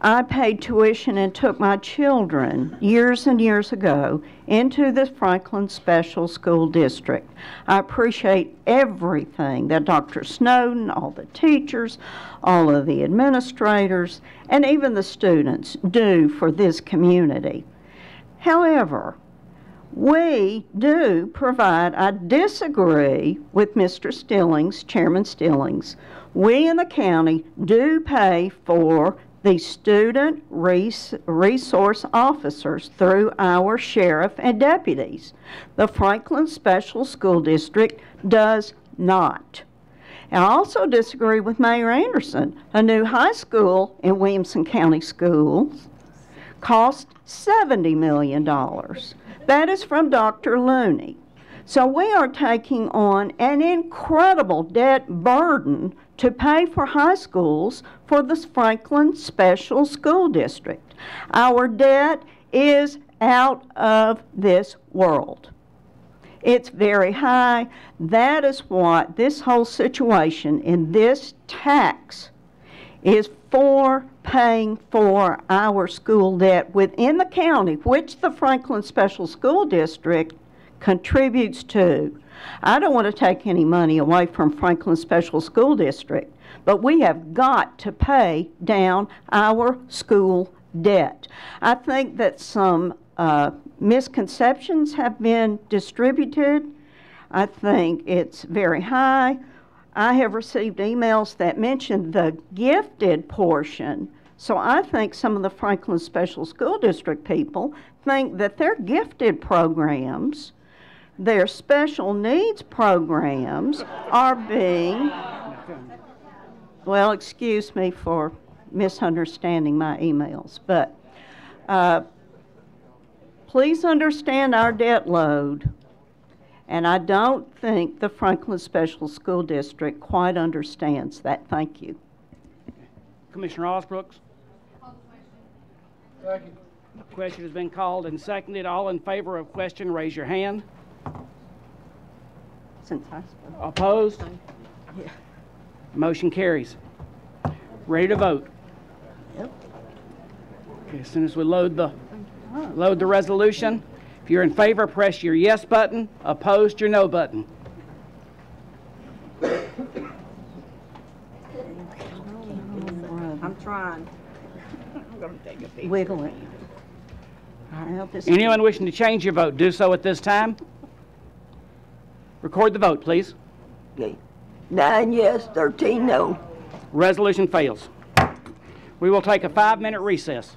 I paid tuition and took my children years and years ago into the Franklin Special School District. I appreciate everything that Dr. Snowden, all the teachers, all of the administrators, and even the students do for this community. However, we do provide, I disagree with Mr. Stillings, Chairman Stillings. We in the county do pay for the student resource officers through our sheriff and deputies. The Franklin Special School District does not. I also disagree with Mayor Anderson. A new high school in Williamson County Schools cost $70 million. That is from Dr. Looney. So we are taking on an incredible debt burden to pay for high schools for the Franklin Special School District. Our debt is out of this world. It's very high. That is what this whole situation in this tax is for, paying for our school debt within the county, which the Franklin Special School District contributes to. I don't want to take any money away from Franklin Special School District, but we have got to pay down our school debt. I think that some misconceptions have been distributed. I think it's very high. I have received emails that mention the gifted portion. So I think some of the Franklin Special School District people think that their gifted programs, their special needs programs are being, well, excuse me for misunderstanding my emails, but please understand our debt load, and I don't think the Franklin Special School District quite understands that. Thank you. Commissioner Osbrooks. Second. The question has been called and seconded. All in favor of question, raise your hand. Since I spoke. Opposed? Yeah. Motion carries. Ready to vote? Yep. Okay, as soon as we load the resolution, if you're in favor, press your yes button. Opposed, your no button. I'm trying. I'm going to take a piece. Wiggle it. Anyone wishing to change your vote, do so at this time. Record the vote, please. Okay. 9 yes, 13 no. Resolution fails. We will take a 5-minute recess.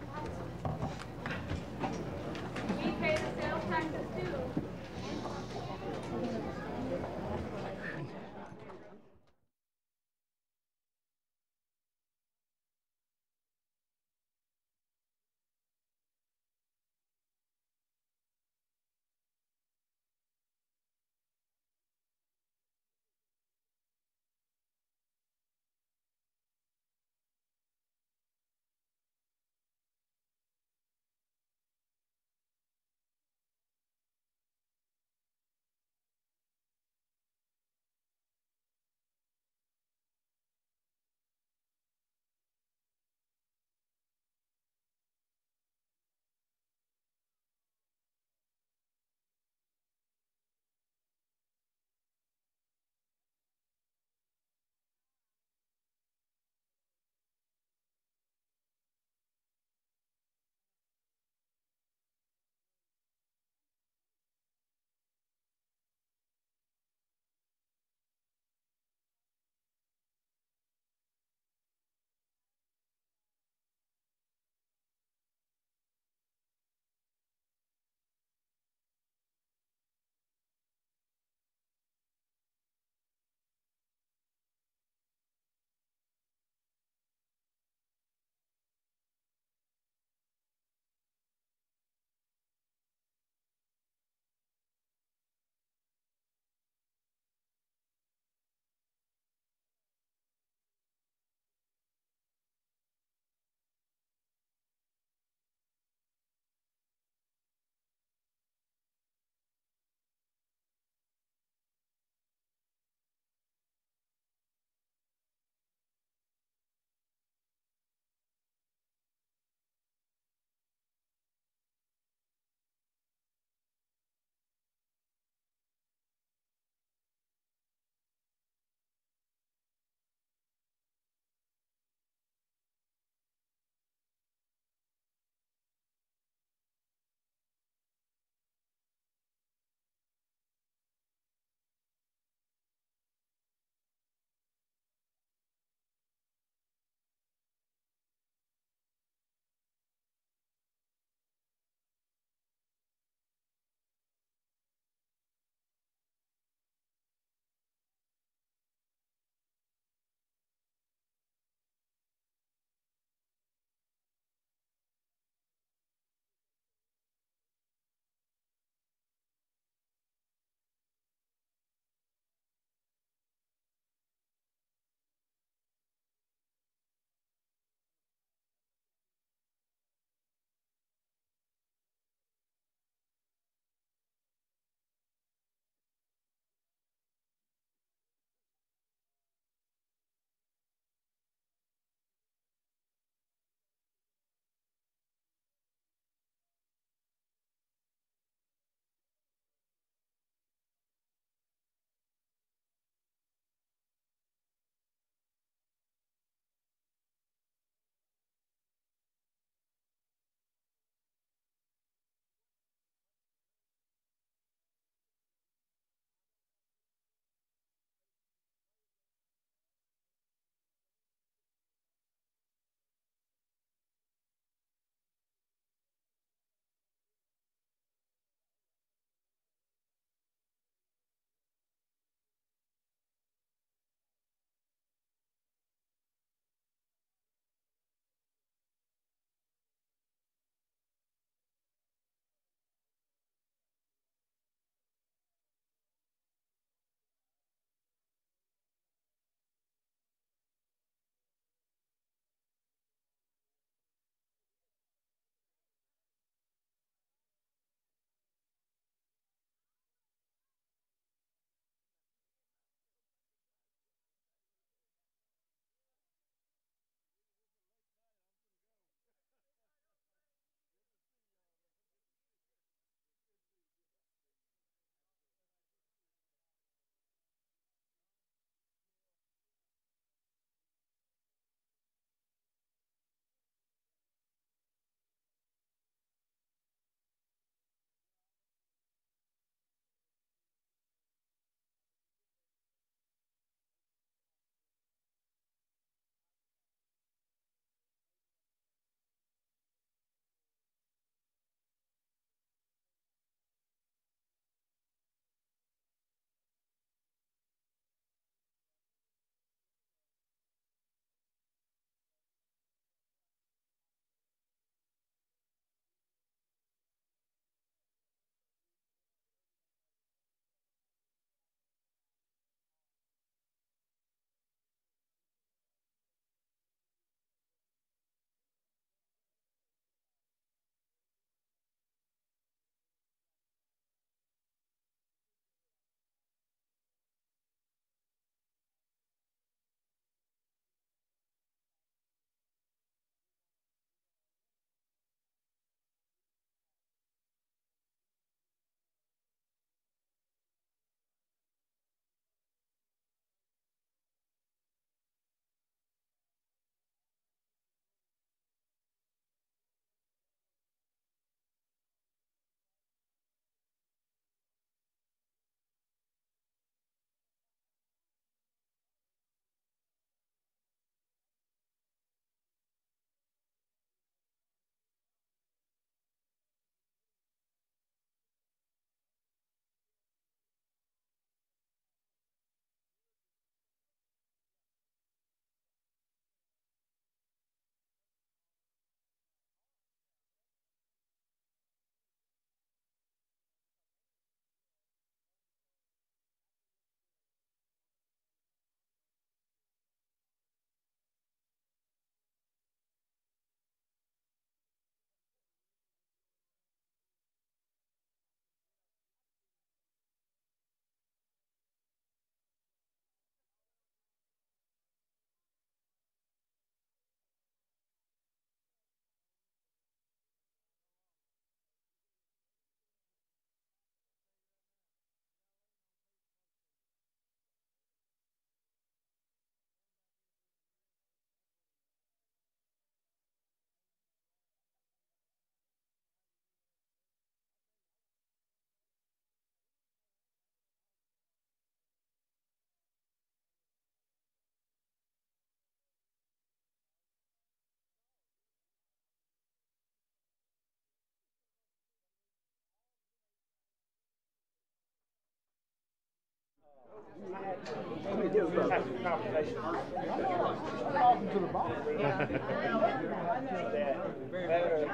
Better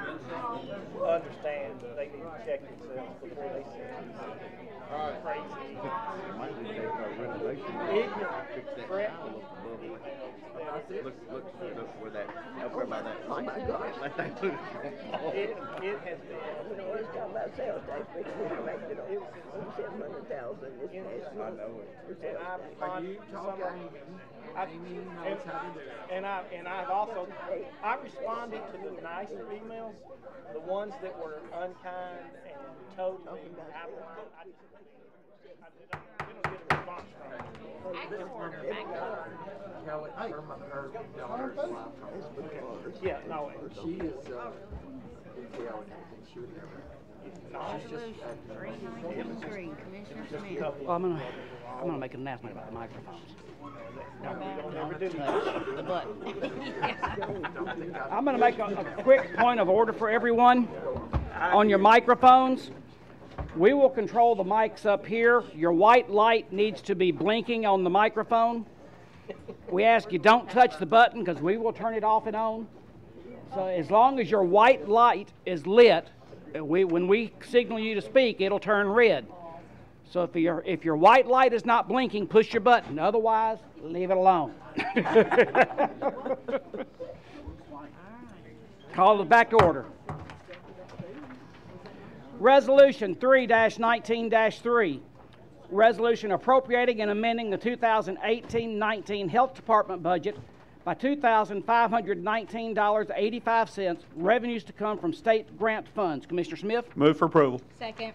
understand that they need to check themselves before they say crazy, ignorant, threatening emails. Look where that, over by that. Oh my gosh. It has been. You know, it's talking about sales tax, we corrected on 700,000 this past month. I know it. And I've responded to some of them. And I've also, I responded to the nicer emails, the ones that were unkind and totally applicable. We don't get a response from them. Yeah, no. She is, Resolution 393, Commissioner Smith. Well, I'm gonna make an announcement about the microphones. Don't touch the button. I'm gonna make a quick point of order for everyone. On your microphones, we will control the mics up here. Your white light needs to be blinking on the microphone. We ask you don't touch the button because we will turn it off and on. So as long as your white light is lit, when we signal you to speak, it'll turn red. So if your white light is not blinking, push your button. Otherwise, leave it alone. Call it back to order. Resolution 3-19-3. Resolution appropriating and amending the 2018-19 Health Department budget by $2,519.85, revenues to come from state grant funds. Commissioner Smith? Move for approval. Second.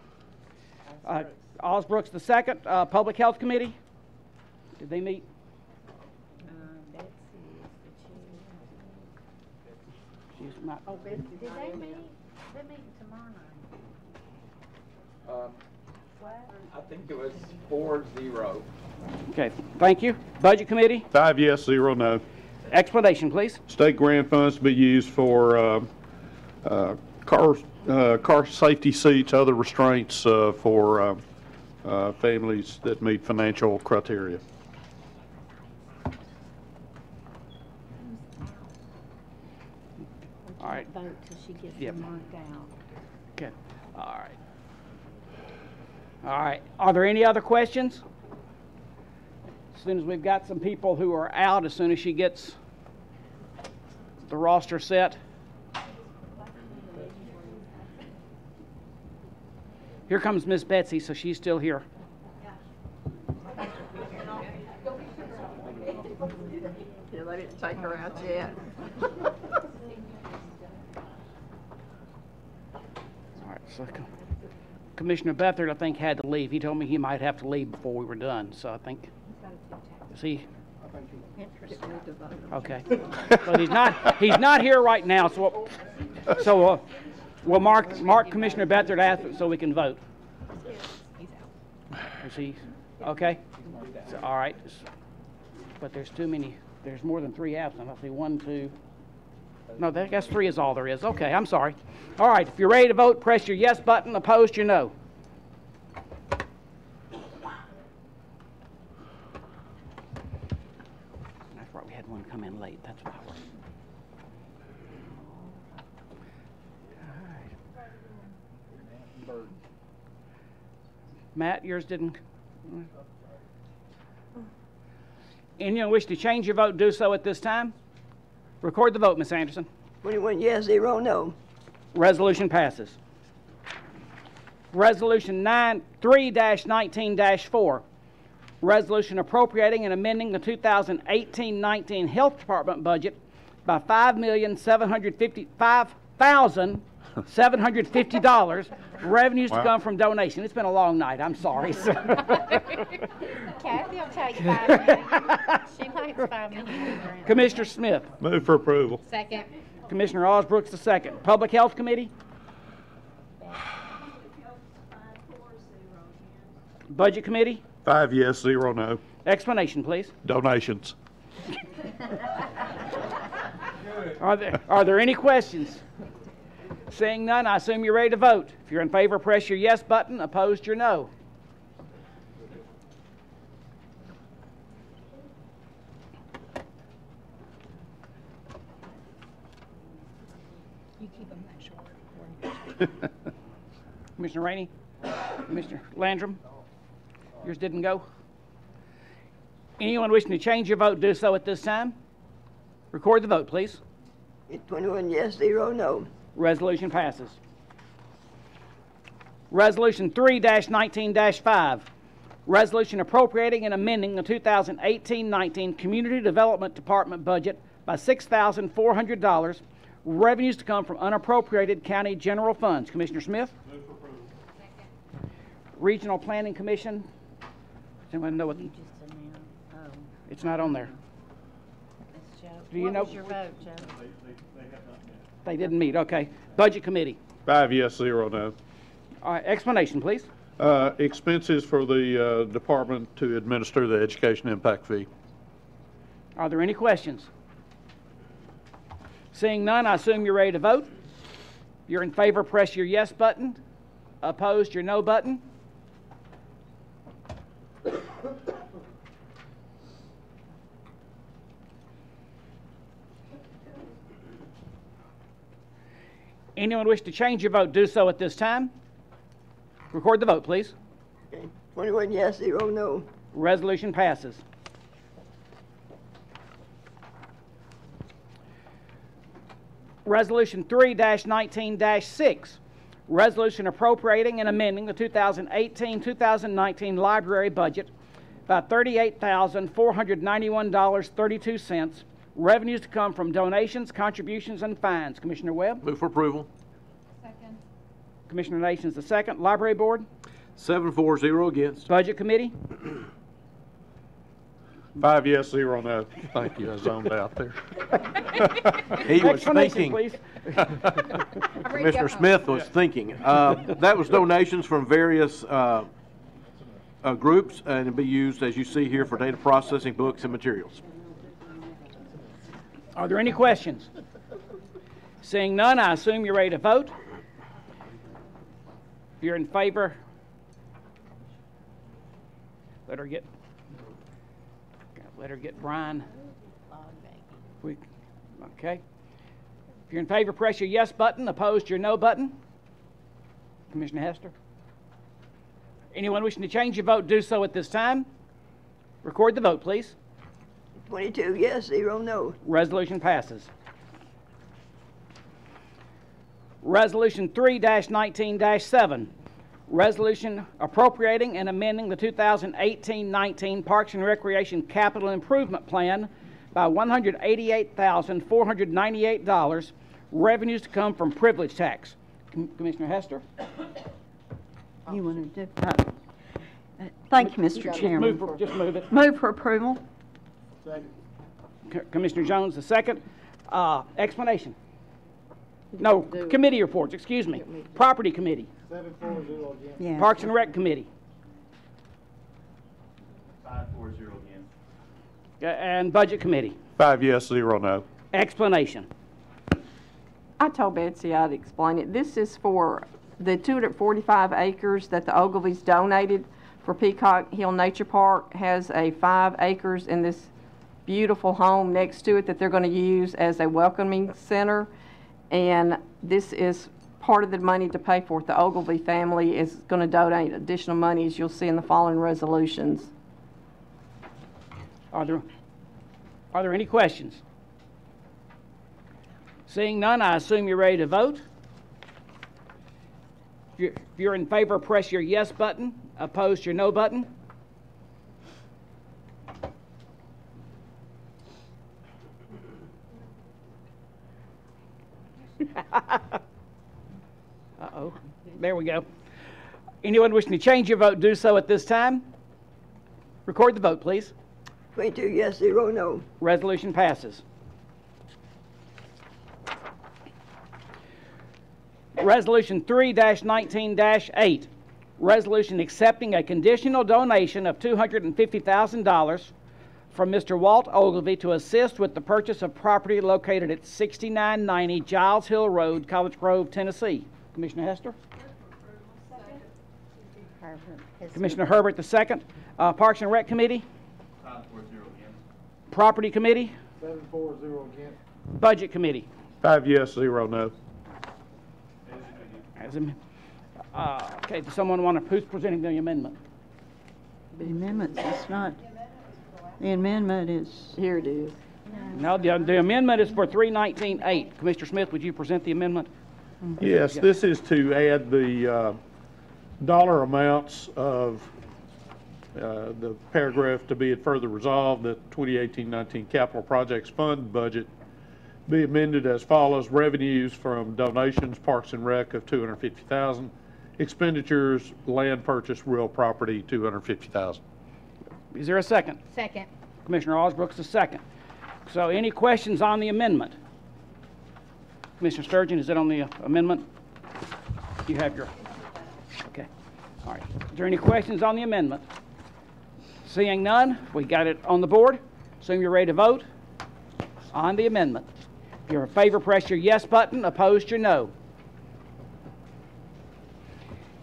Osbrooks the second. Public Health Committee? Did they meet? Betsy is the chair. She's not. Oh, Betsy. Did they meet? They're meeting tomorrow night. I think it was 4-0. Okay, thank you. Budget Committee? 5 yes, 0 no. Explanation, please. State grant funds to be used for car safety seats, other restraints for families that meet financial criteria. All right. Vote till she gets Yep. marked out. Okay. All right. All right. Are there any other questions? As soon as we've got some people who are out, as soon as she gets the roster set. Here comes Miss Betsy, so she's still here. Yeah, they didn't take her out yet. All right, so Commissioner Beathard, I think, had to leave. He told me he might have to leave before we were done, so I think, is he? Okay. But he's not here right now, so we'll mark Commissioner Beathard after so we can vote. Is he? Okay. So, all right. But there's too many. There's more than 3 absent. I see 1, 2. No, I guess 3 is all there is. Okay, I'm sorry. All right, if you're ready to vote, press your yes button. Opposed, your no. That's right, we had one come in late. That's why we're... All right. Matt, yours didn't... Anyone wish to change your vote, do so at this time. Record the vote, Ms. Anderson. 21 yes, 0 no. Resolution passes. Resolution 3-19-4. Resolution appropriating and amending the 2018-19 Health Department budget by $5,750,750. Revenues to come from donation. It's been a long night. I'm sorry. Kathy will take 5 minutes. She likes 5 minutes. Commissioner Smith. Move for approval. Second. Commissioner Osbrooks the second. Public Health Committee. Budget Committee. 5 yes, 0 no. Explanation, please. Donations. Are there any questions? Seeing none, I assume you're ready to vote. If you're in favor, press your yes button. Opposed, your no. Commissioner Rainey? Commissioner Landrum? Yours didn't go? Anyone wishing to change your vote, do so at this time. Record the vote, please. 21 yes, 0 no. Resolution passes. Resolution 3-19-5. Resolution appropriating and amending the 2018-19 Community Development Department budget by $6,400. Revenues to come from unappropriated county general funds. Commissioner Smith? Move for approval. Second. Regional Planning Commission. Does anyone know what? It's not on there. Do you know? What was your vote, Joe? They didn't meet. Okay. Budget Committee. 5 yes, 0 no. All right. Explanation, please. Expenses for the department to administer the education impact fee. Are there any questions? Seeing none, I assume you're ready to vote. If you're in favor, press your yes button. Opposed, your no button. Anyone wish to change your vote, do so at this time. Record the vote, please. Okay. 21 yes, 0 no. Resolution passes. Resolution 3-19-6. Resolution appropriating and amending the 2018-2019 library budget by $38,491.32. Revenues to come from donations, contributions, and fines. Commissioner Webb? Move for approval. Second. Commissioner Nations the second. Library Board? 7-4-0 against. Budget Committee? 5 yes, 0 no. Thank you, I zoned out there. He was Explanation, thinking. please. Commissioner Smith was thinking. That was donations from various groups, and it'll be used, as you see here, for data processing, books, and materials. Are there any questions? Seeing none, I assume you're ready to vote. If you're in favor, let her get Brian. Okay. If you're in favor, press your yes button. Opposed, your no button. Commissioner Hester? Anyone wishing to change your vote, do so at this time. Record the vote, please. 22 yes, 0 no. Resolution passes. Resolution 3-19-7. Resolution appropriating and amending the 2018-19 Parks and Recreation Capital Improvement Plan by $188,498. Revenues to come from privilege tax. Commissioner Hester? You want to do that? Thank you, Mr. Chairman. Just move it. Move for approval. Commissioner Jones, the second. Explanation. No, committee reports, excuse me. Property Committee. 7-4-0 against. Yeah. Parks and Rec Committee. 5-4-0 against. And Budget Committee. 5 yes, 0 no. Explanation. I told Betsy I'd explain it. This is for the 245 acres that the Ogilvy's donated for Peacock Hill Nature Park. Has a 5 acres in this beautiful home next to it that they're going to use as a welcoming center. And this is part of the money to pay for it. The Ogilvy family is going to donate additional money, as you'll see in the following resolutions. Are there any questions? Seeing none, I assume you're ready to vote. If you're in favor, press your yes button. Opposed, your no button. Uh-oh. There we go. Anyone wishing to change your vote, do so at this time. Record the vote, please. 22 yes, 0 no. Resolution passes. Resolution 3-19-8. Resolution accepting a conditional donation of $250,000 from Mr. Walt Ogilvy to assist with the purchase of property located at 6990 Giles Hill Road, College Grove, Tennessee. Commissioner Hester? Commissioner Herbert the second. Parks and Rec Committee? 5-4-0 against. Property Committee? 7-4-0 against. Budget Committee? 5 yes, 0 no. Okay, does someone want to, who's presenting the amendment? The amendment, it's not, the amendment is. Here it is. No, the amendment is for 319.8. Commissioner Smith, would you present the amendment? Yes, this is to add the dollar amounts of the paragraph to be it further resolved that 2018-19 Capital Projects Fund budget be amended as follows: revenues from donations, Parks and Rec of $250,000, expenditures, land purchase, real property, $250,000. Is there a second? Second. Commissioner Osbrook's the second. So any questions on the amendment? Commissioner Sturgeon, is it on the amendment? You have your, okay. All right. Is there any questions on the amendment? Seeing none, we got it on the board. Assume you're ready to vote on the amendment. If you're in favor, press your yes button. Opposed, your no.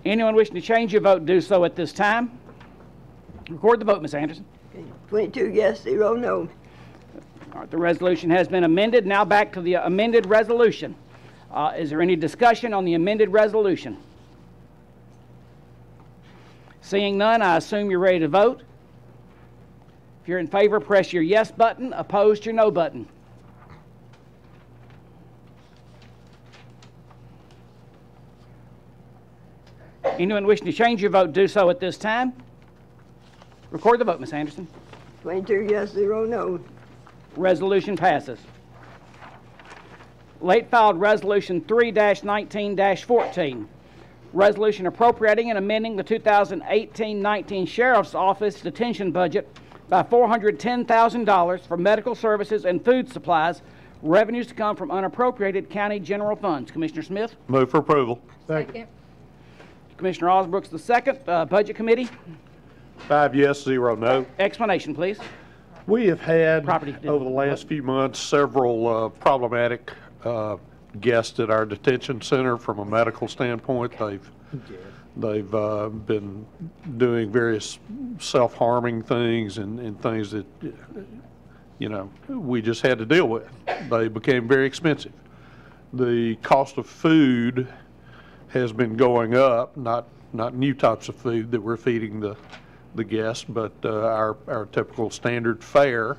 Anyone wishing to change your vote, do so at this time. Record the vote, Ms. Anderson. 22 yes, 0 no. All right, the resolution has been amended. Now back to the amended resolution. Is there any discussion on the amended resolution? Seeing none, I assume you're ready to vote. If you're in favor, press your yes button. Opposed, your no button. Anyone wishing to change your vote, do so at this time. Record the vote, Ms. Anderson. 22 yes, 0 no. Resolution passes. Late filed Resolution 3-19-14. Resolution appropriating and amending the 2018-19 Sheriff's Office detention budget by $410,000 for medical services and food supplies, revenues to come from unappropriated county general funds. Commissioner Smith? Move for approval. Second. Commissioner Osbrook's the second. Budget Committee? 5 yes, 0 no. Explanation, please. We have had, over the last few months, several problematic guests at our detention center from a medical standpoint. They've been doing various self-harming things and things that, you know, we just had to deal with. They became very expensive. The cost of food has been going up, not new types of food that we're feeding the guests, but our typical standard fare,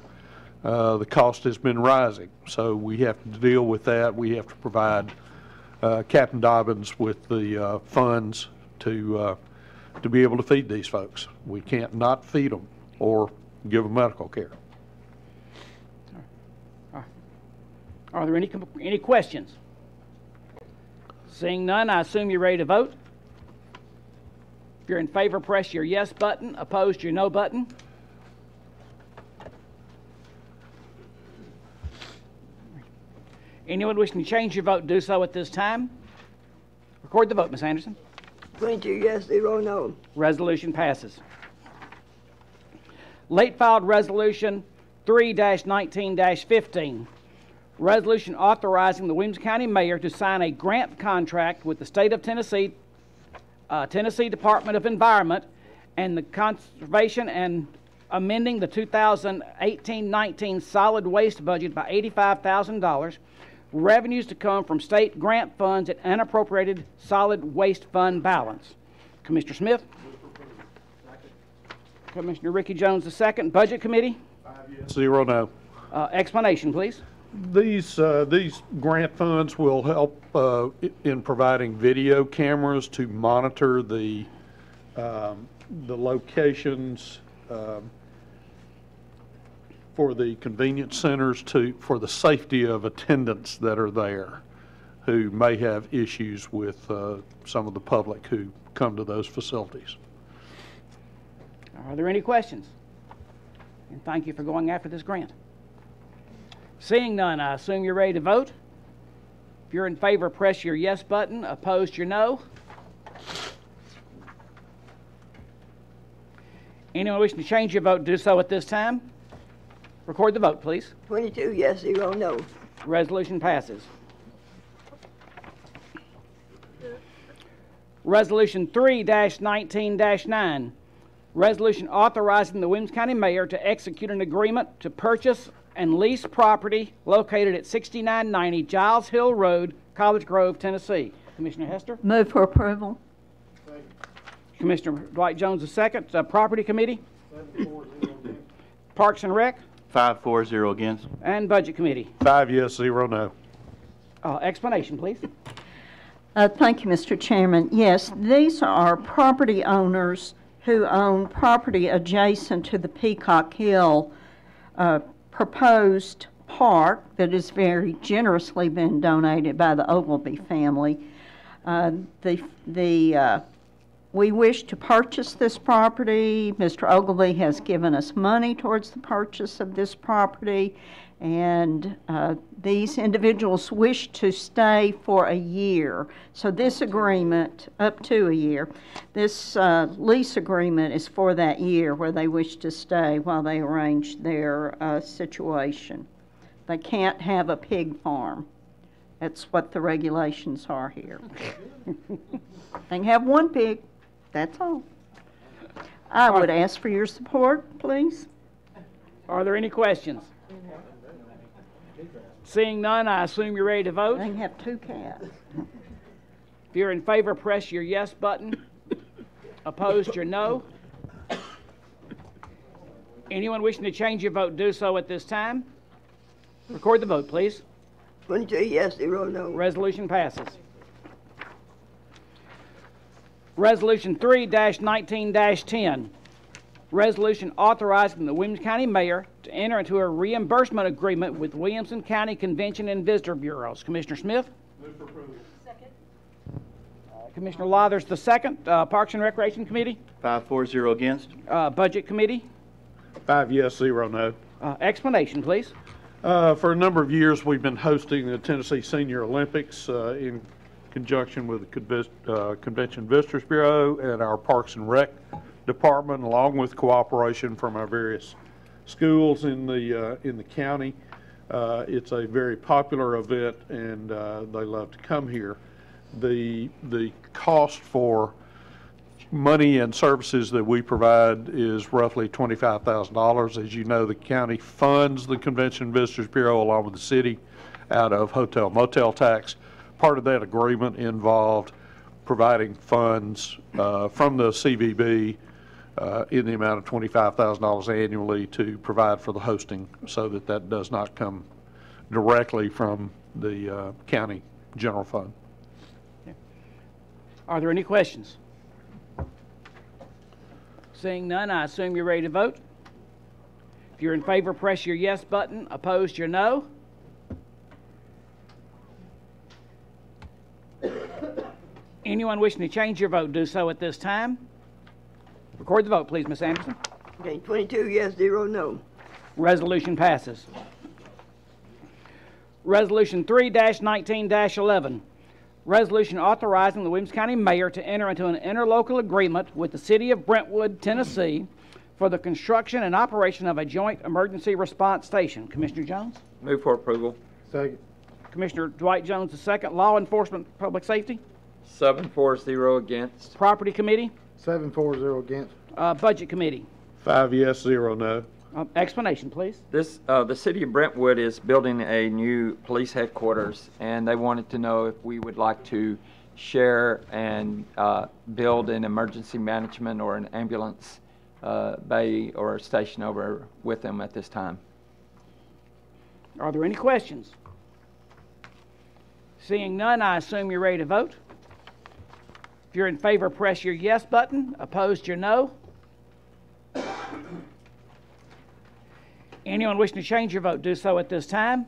the cost has been rising. So we have to deal with that. We have to provide Captain Dobbins with the funds to be able to feed these folks. We can't not feed them or give them medical care. Are there any questions? Seeing none, I assume you're ready to vote. If you're in favor, press your yes button. Opposed, your no button. Anyone wishing to change your vote, do so at this time. Record the vote, Ms. Anderson. 22 yes, 0 no. Resolution passes. Late filed Resolution 3-19-15. Resolution authorizing the Williamson County Mayor to sign a grant contract with the State of Tennessee, Tennessee Department of Environment, and the Conservation, and amending the 2018-19 solid waste budget by $85,000. Revenues to come from state grant funds at unappropriated solid waste fund balance. Commissioner Smith? Commissioner Ricky Jones the second. Budget Committee? 5 yes, 0 no. Explanation, please. These grant funds will help in providing video cameras to monitor the locations for the convenience centers for the safety of attendants that are there who may have issues with some of the public who come to those facilities. Are there any questions? And thank you for going after this grant. Seeing none, I assume you're ready to vote. If you're in favor, press your yes button. Opposed, your no. Anyone wishing to change your vote, do so at this time. Record the vote, please. 22 yes, 0 no. Resolution passes. Resolution 3-19-9. Resolution authorizing the Williamson County Mayor to execute an agreement to purchase and lease property located at 6990 Giles Hill Road, College Grove, Tennessee. Commissioner Hester. Move for approval. Commissioner Dwight Jones II. Property Committee. 7-4-0. Parks and Rec. 5-4-0 against. And Budget Committee. 5 yes, 0 no. Explanation, please. Thank you, Mr. Chairman. Yes, these are property owners who own property adjacent to the Peacock Hill proposed park that has very generously been donated by the Ogilvy family. We wish to purchase this property. Mr. Ogilvy has given us money towards the purchase of this property, and these individuals wish to stay for a year. So this agreement, up to a year, this lease agreement is for that year where they wish to stay while they arrange their situation. They can't have a pig farm. That's what the regulations are here. They can have one pig, that's all. I would ask for your support, please. Are there any questions? Seeing none, I assume you're ready to vote. They can have 2 cats. If you're in favor, press your yes button. Opposed, your no. Anyone wishing to change your vote, do so at this time. Record the vote, please. 22 yes, 0 no. Resolution passes. Resolution 3-19-10. Resolution authorizing the Williamson County Mayor to enter into a reimbursement agreement with Williamson County Convention and Visitor Bureaus. Commissioner Smith? Move for approval. Second. Commissioner Lathers the second. Parks and Recreation Committee? 5-4-0 against. Budget Committee? 5 yes, 0 no. Explanation, please. For a number of years, we've been hosting the Tennessee Senior Olympics in conjunction with the Convention Visitors Bureau and our Parks and Rec Department, along with cooperation from our various schools in the county. It's a very popular event, and they love to come here. The cost for money and services that we provide is roughly $25,000. As you know, the county funds the Convention Visitors Bureau along with the city out of hotel motel tax. Part of that agreement involved providing funds from the CVB in the amount of $25,000 annually to provide for the hosting, so that does not come directly from the county general fund. Are there any questions? Seeing none, I assume you're ready to vote. If you're in favor, press your yes button. Opposed, your no. Anyone wishing to change your vote, do so at this time. Record the vote, please, Ms. Anderson. Okay, 22 yes, 0 no. Resolution passes. Resolution 3-19-11. Resolution authorizing the Williamson County Mayor to enter into an interlocal agreement with the City of Brentwood, Tennessee for the construction and operation of a joint emergency response station. Commissioner Jones? Move for approval. Second. Commissioner Dwight Jones II. Law Enforcement, Public Safety? 7-4-0 against. Property Committee? 7-4-0 against. Budget Committee? 5 yes, 0 no. Explanation, please. The city of Brentwood is building a new police headquarters, and they wanted to know if we would like to share and build an emergency management or an ambulance bay or station over with them at this time. Are there any questions? Seeing none, I assume you're ready to vote. If you're in favor, press your yes button. Opposed, your no. Anyone wishing to change your vote, do so at this time.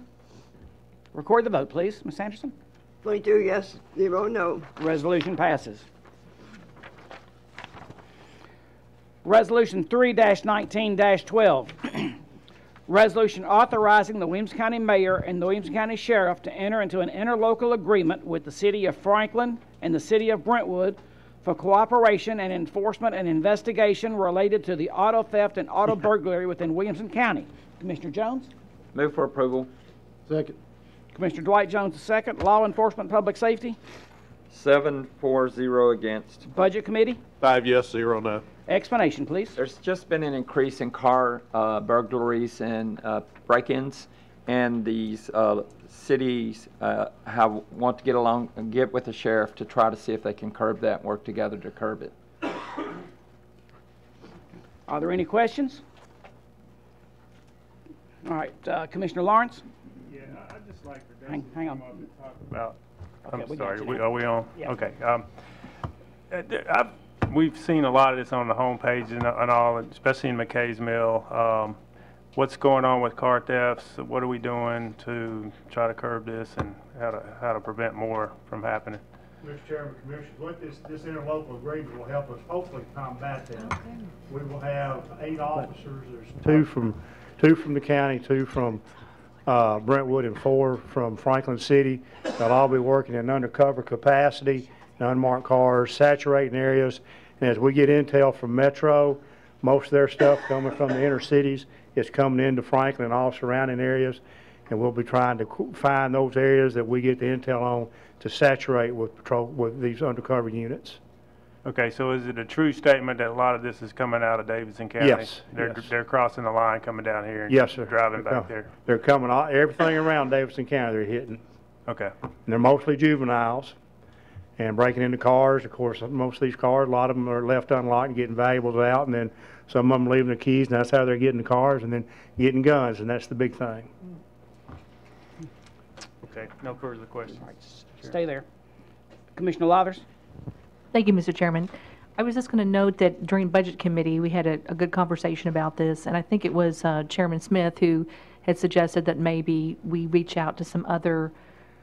Record the vote, please. Ms. Anderson? 22 yes, 0 no. Resolution passes. Resolution 3-19-12. Resolution authorizing the Williamson County Mayor and the Williamson County Sheriff to enter into an interlocal agreement with the City of Franklin and the City of Brentwood for cooperation and enforcement and investigation related to the auto theft and auto burglary within Williamson County. Commissioner Jones? Move for approval. Second. Commissioner Dwight Jones II. Law Enforcement, Public Safety? 7-4-0 against. Budget Committee? 5 yes, 0 no. Explanation, please. There's just been an increase in car burglaries and break-ins, and these cities want to get along and get with the sheriff to try to see if they can curb that and work together to curb it. Are there any questions? All right, Commissioner Lawrence? Yeah, I'd just like for Hang on. to talk about. Okay, I'm we got sorry, you now. are we on? Yeah. Okay. We've seen a lot of this on the homepage and all, especially in McKay's Mill. What's going on with car thefts? What are we doing to try to curb this, and how to prevent more from happening? Mr. Chairman, Commissioners, what this interlocal agreement will help us hopefully combat that. We will have 8 officers. There's 2 from the county, 2 from Brentwood, and 4 from Franklin City. They'll all be working in undercover capacity, in unmarked cars, saturating areas. And as we get intel from Metro, most of their stuff coming from the inner cities is coming into Franklin and all surrounding areas. And we'll be trying to find those areas that we get the intel on to saturate with these undercover units. Okay, so is it a true statement that a lot of this is coming out of Davidson County? Yes. They're crossing the line, coming down here, and Yes, sir. driving back there. They're coming, everything around Davidson County they're hitting. Okay. And they're mostly juveniles and breaking into cars. Of course, most of these cars, a lot of them are left unlocked and getting valuables out, and then some of them leaving their keys, and that's how they're getting the cars, and then getting guns, and that's the big thing. Okay, no further questions. Stay there. Commissioner Lathers? Thank you, Mr. Chairman. I was just going to note that during Budget Committee, we had a good conversation about this, and I think it was Chairman Smith who had suggested that maybe we reach out to some other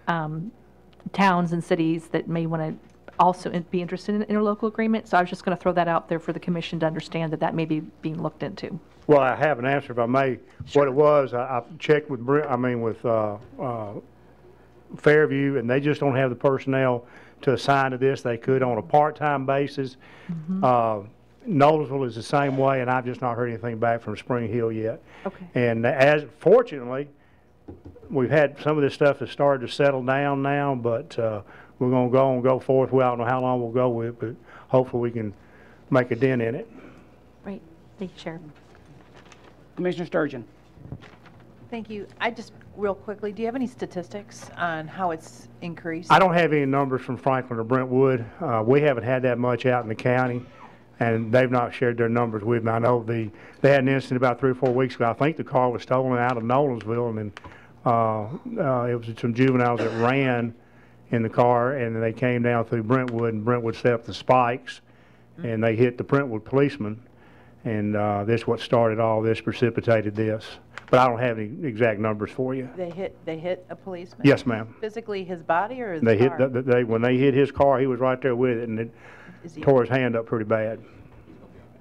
towns and cities that may want to also be interested in an interlocal agreement. So I was just going to throw that out there for the commission to understand that may be being looked into. Well, I have an answer if I may. Sure. What it was, I checked with Fairview, and they just don't have the personnel to assign to this. They could on a part-time basis. Mm-hmm. Noblesville is the same way, and I've just not heard anything back from Spring Hill yet. Okay. And fortunately, we've had some of this stuff has started to settle down now, but we're going to go forth. We don't know how long we'll go with, but hopefully we can make a dent in it. Right. Thank you, Chair. Commissioner Sturgeon. Thank you. Real quickly, do you have any statistics on how it's increased? I don't have any numbers from Franklin or Brentwood. We haven't had that much out in the county, and they've not shared their numbers with me. I know they had an incident about 3 or 4 weeks ago. I think the car was stolen out of Nolensville, and then it was some juveniles that ran in the car, and then they came down through Brentwood, and Brentwood set up the spikes, and they hit the Brentwood policeman, and this is what started all this, precipitated this. But I don't have any exact numbers for you. They hit a policeman? Yes, ma'am. Physically, his body or his car? When they hit his car, he was right there with it, and it tore his hand up pretty bad.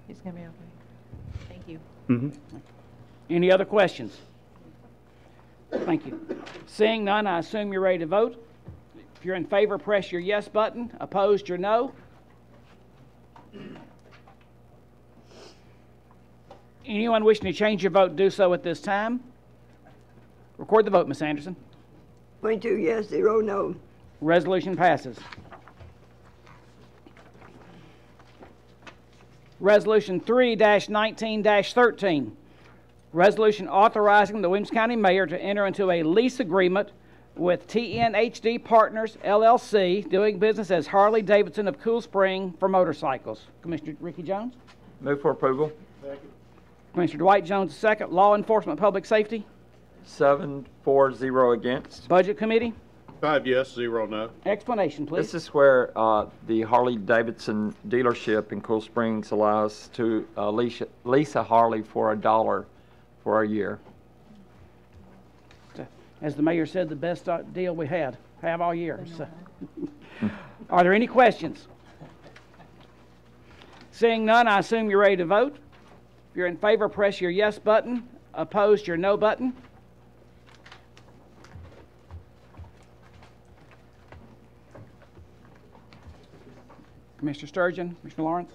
He's going to be okay. Thank you. Mm-hmm. Any other questions? Thank you. Seeing none, I assume you're ready to vote. If you're in favor, press your yes button. Opposed, your no. Anyone wishing to change your vote, do so at this time. Record the vote, Ms. Anderson. 22 yes, 0 no. Resolution passes. Resolution 3-19-13. Resolution authorizing the Williamson County Mayor to enter into a lease agreement with TNHD Partners, LLC, doing business as Harley-Davidson of Cool Spring for motorcycles. Commissioner Ricky Jones? Move for approval. Second. Commissioner Dwight Jones, second. Law Enforcement Public Safety? 7-4-0 against. Budget Committee? 5 yes, 0 no. Explanation, please. This is where the Harley-Davidson dealership in Cool Springs allows to lease a Harley for $1 for a year. As the mayor said, the best deal we have all year. So. Are there any questions? Seeing none, I assume you're ready to vote. If you're in favor, press your yes button. Opposed, your no button. Commissioner Sturgeon, Commissioner Lawrence.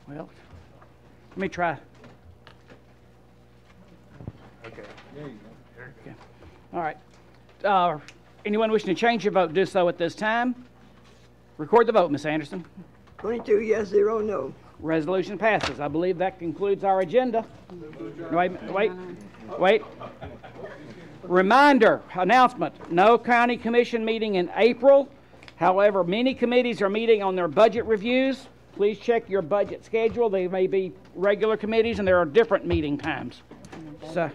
Well, let me try. Okay. There you go. Okay. All right. Anyone wishing to change your vote, do so at this time. Record the vote, Ms. Anderson. 22 yes, 0 no. Resolution passes. I believe that concludes our agenda. Wait. Reminder, announcement, no county commission meeting in April. However, many committees are meeting on their budget reviews. Please check your budget schedule. They may be regular committees and there are different meeting times. So,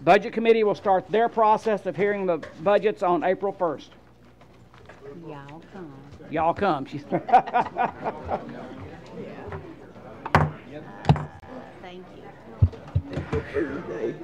Budget Committee will start their process of hearing the budgets on April 1st. Y'all come. Y'all come. Thank you. Thursday.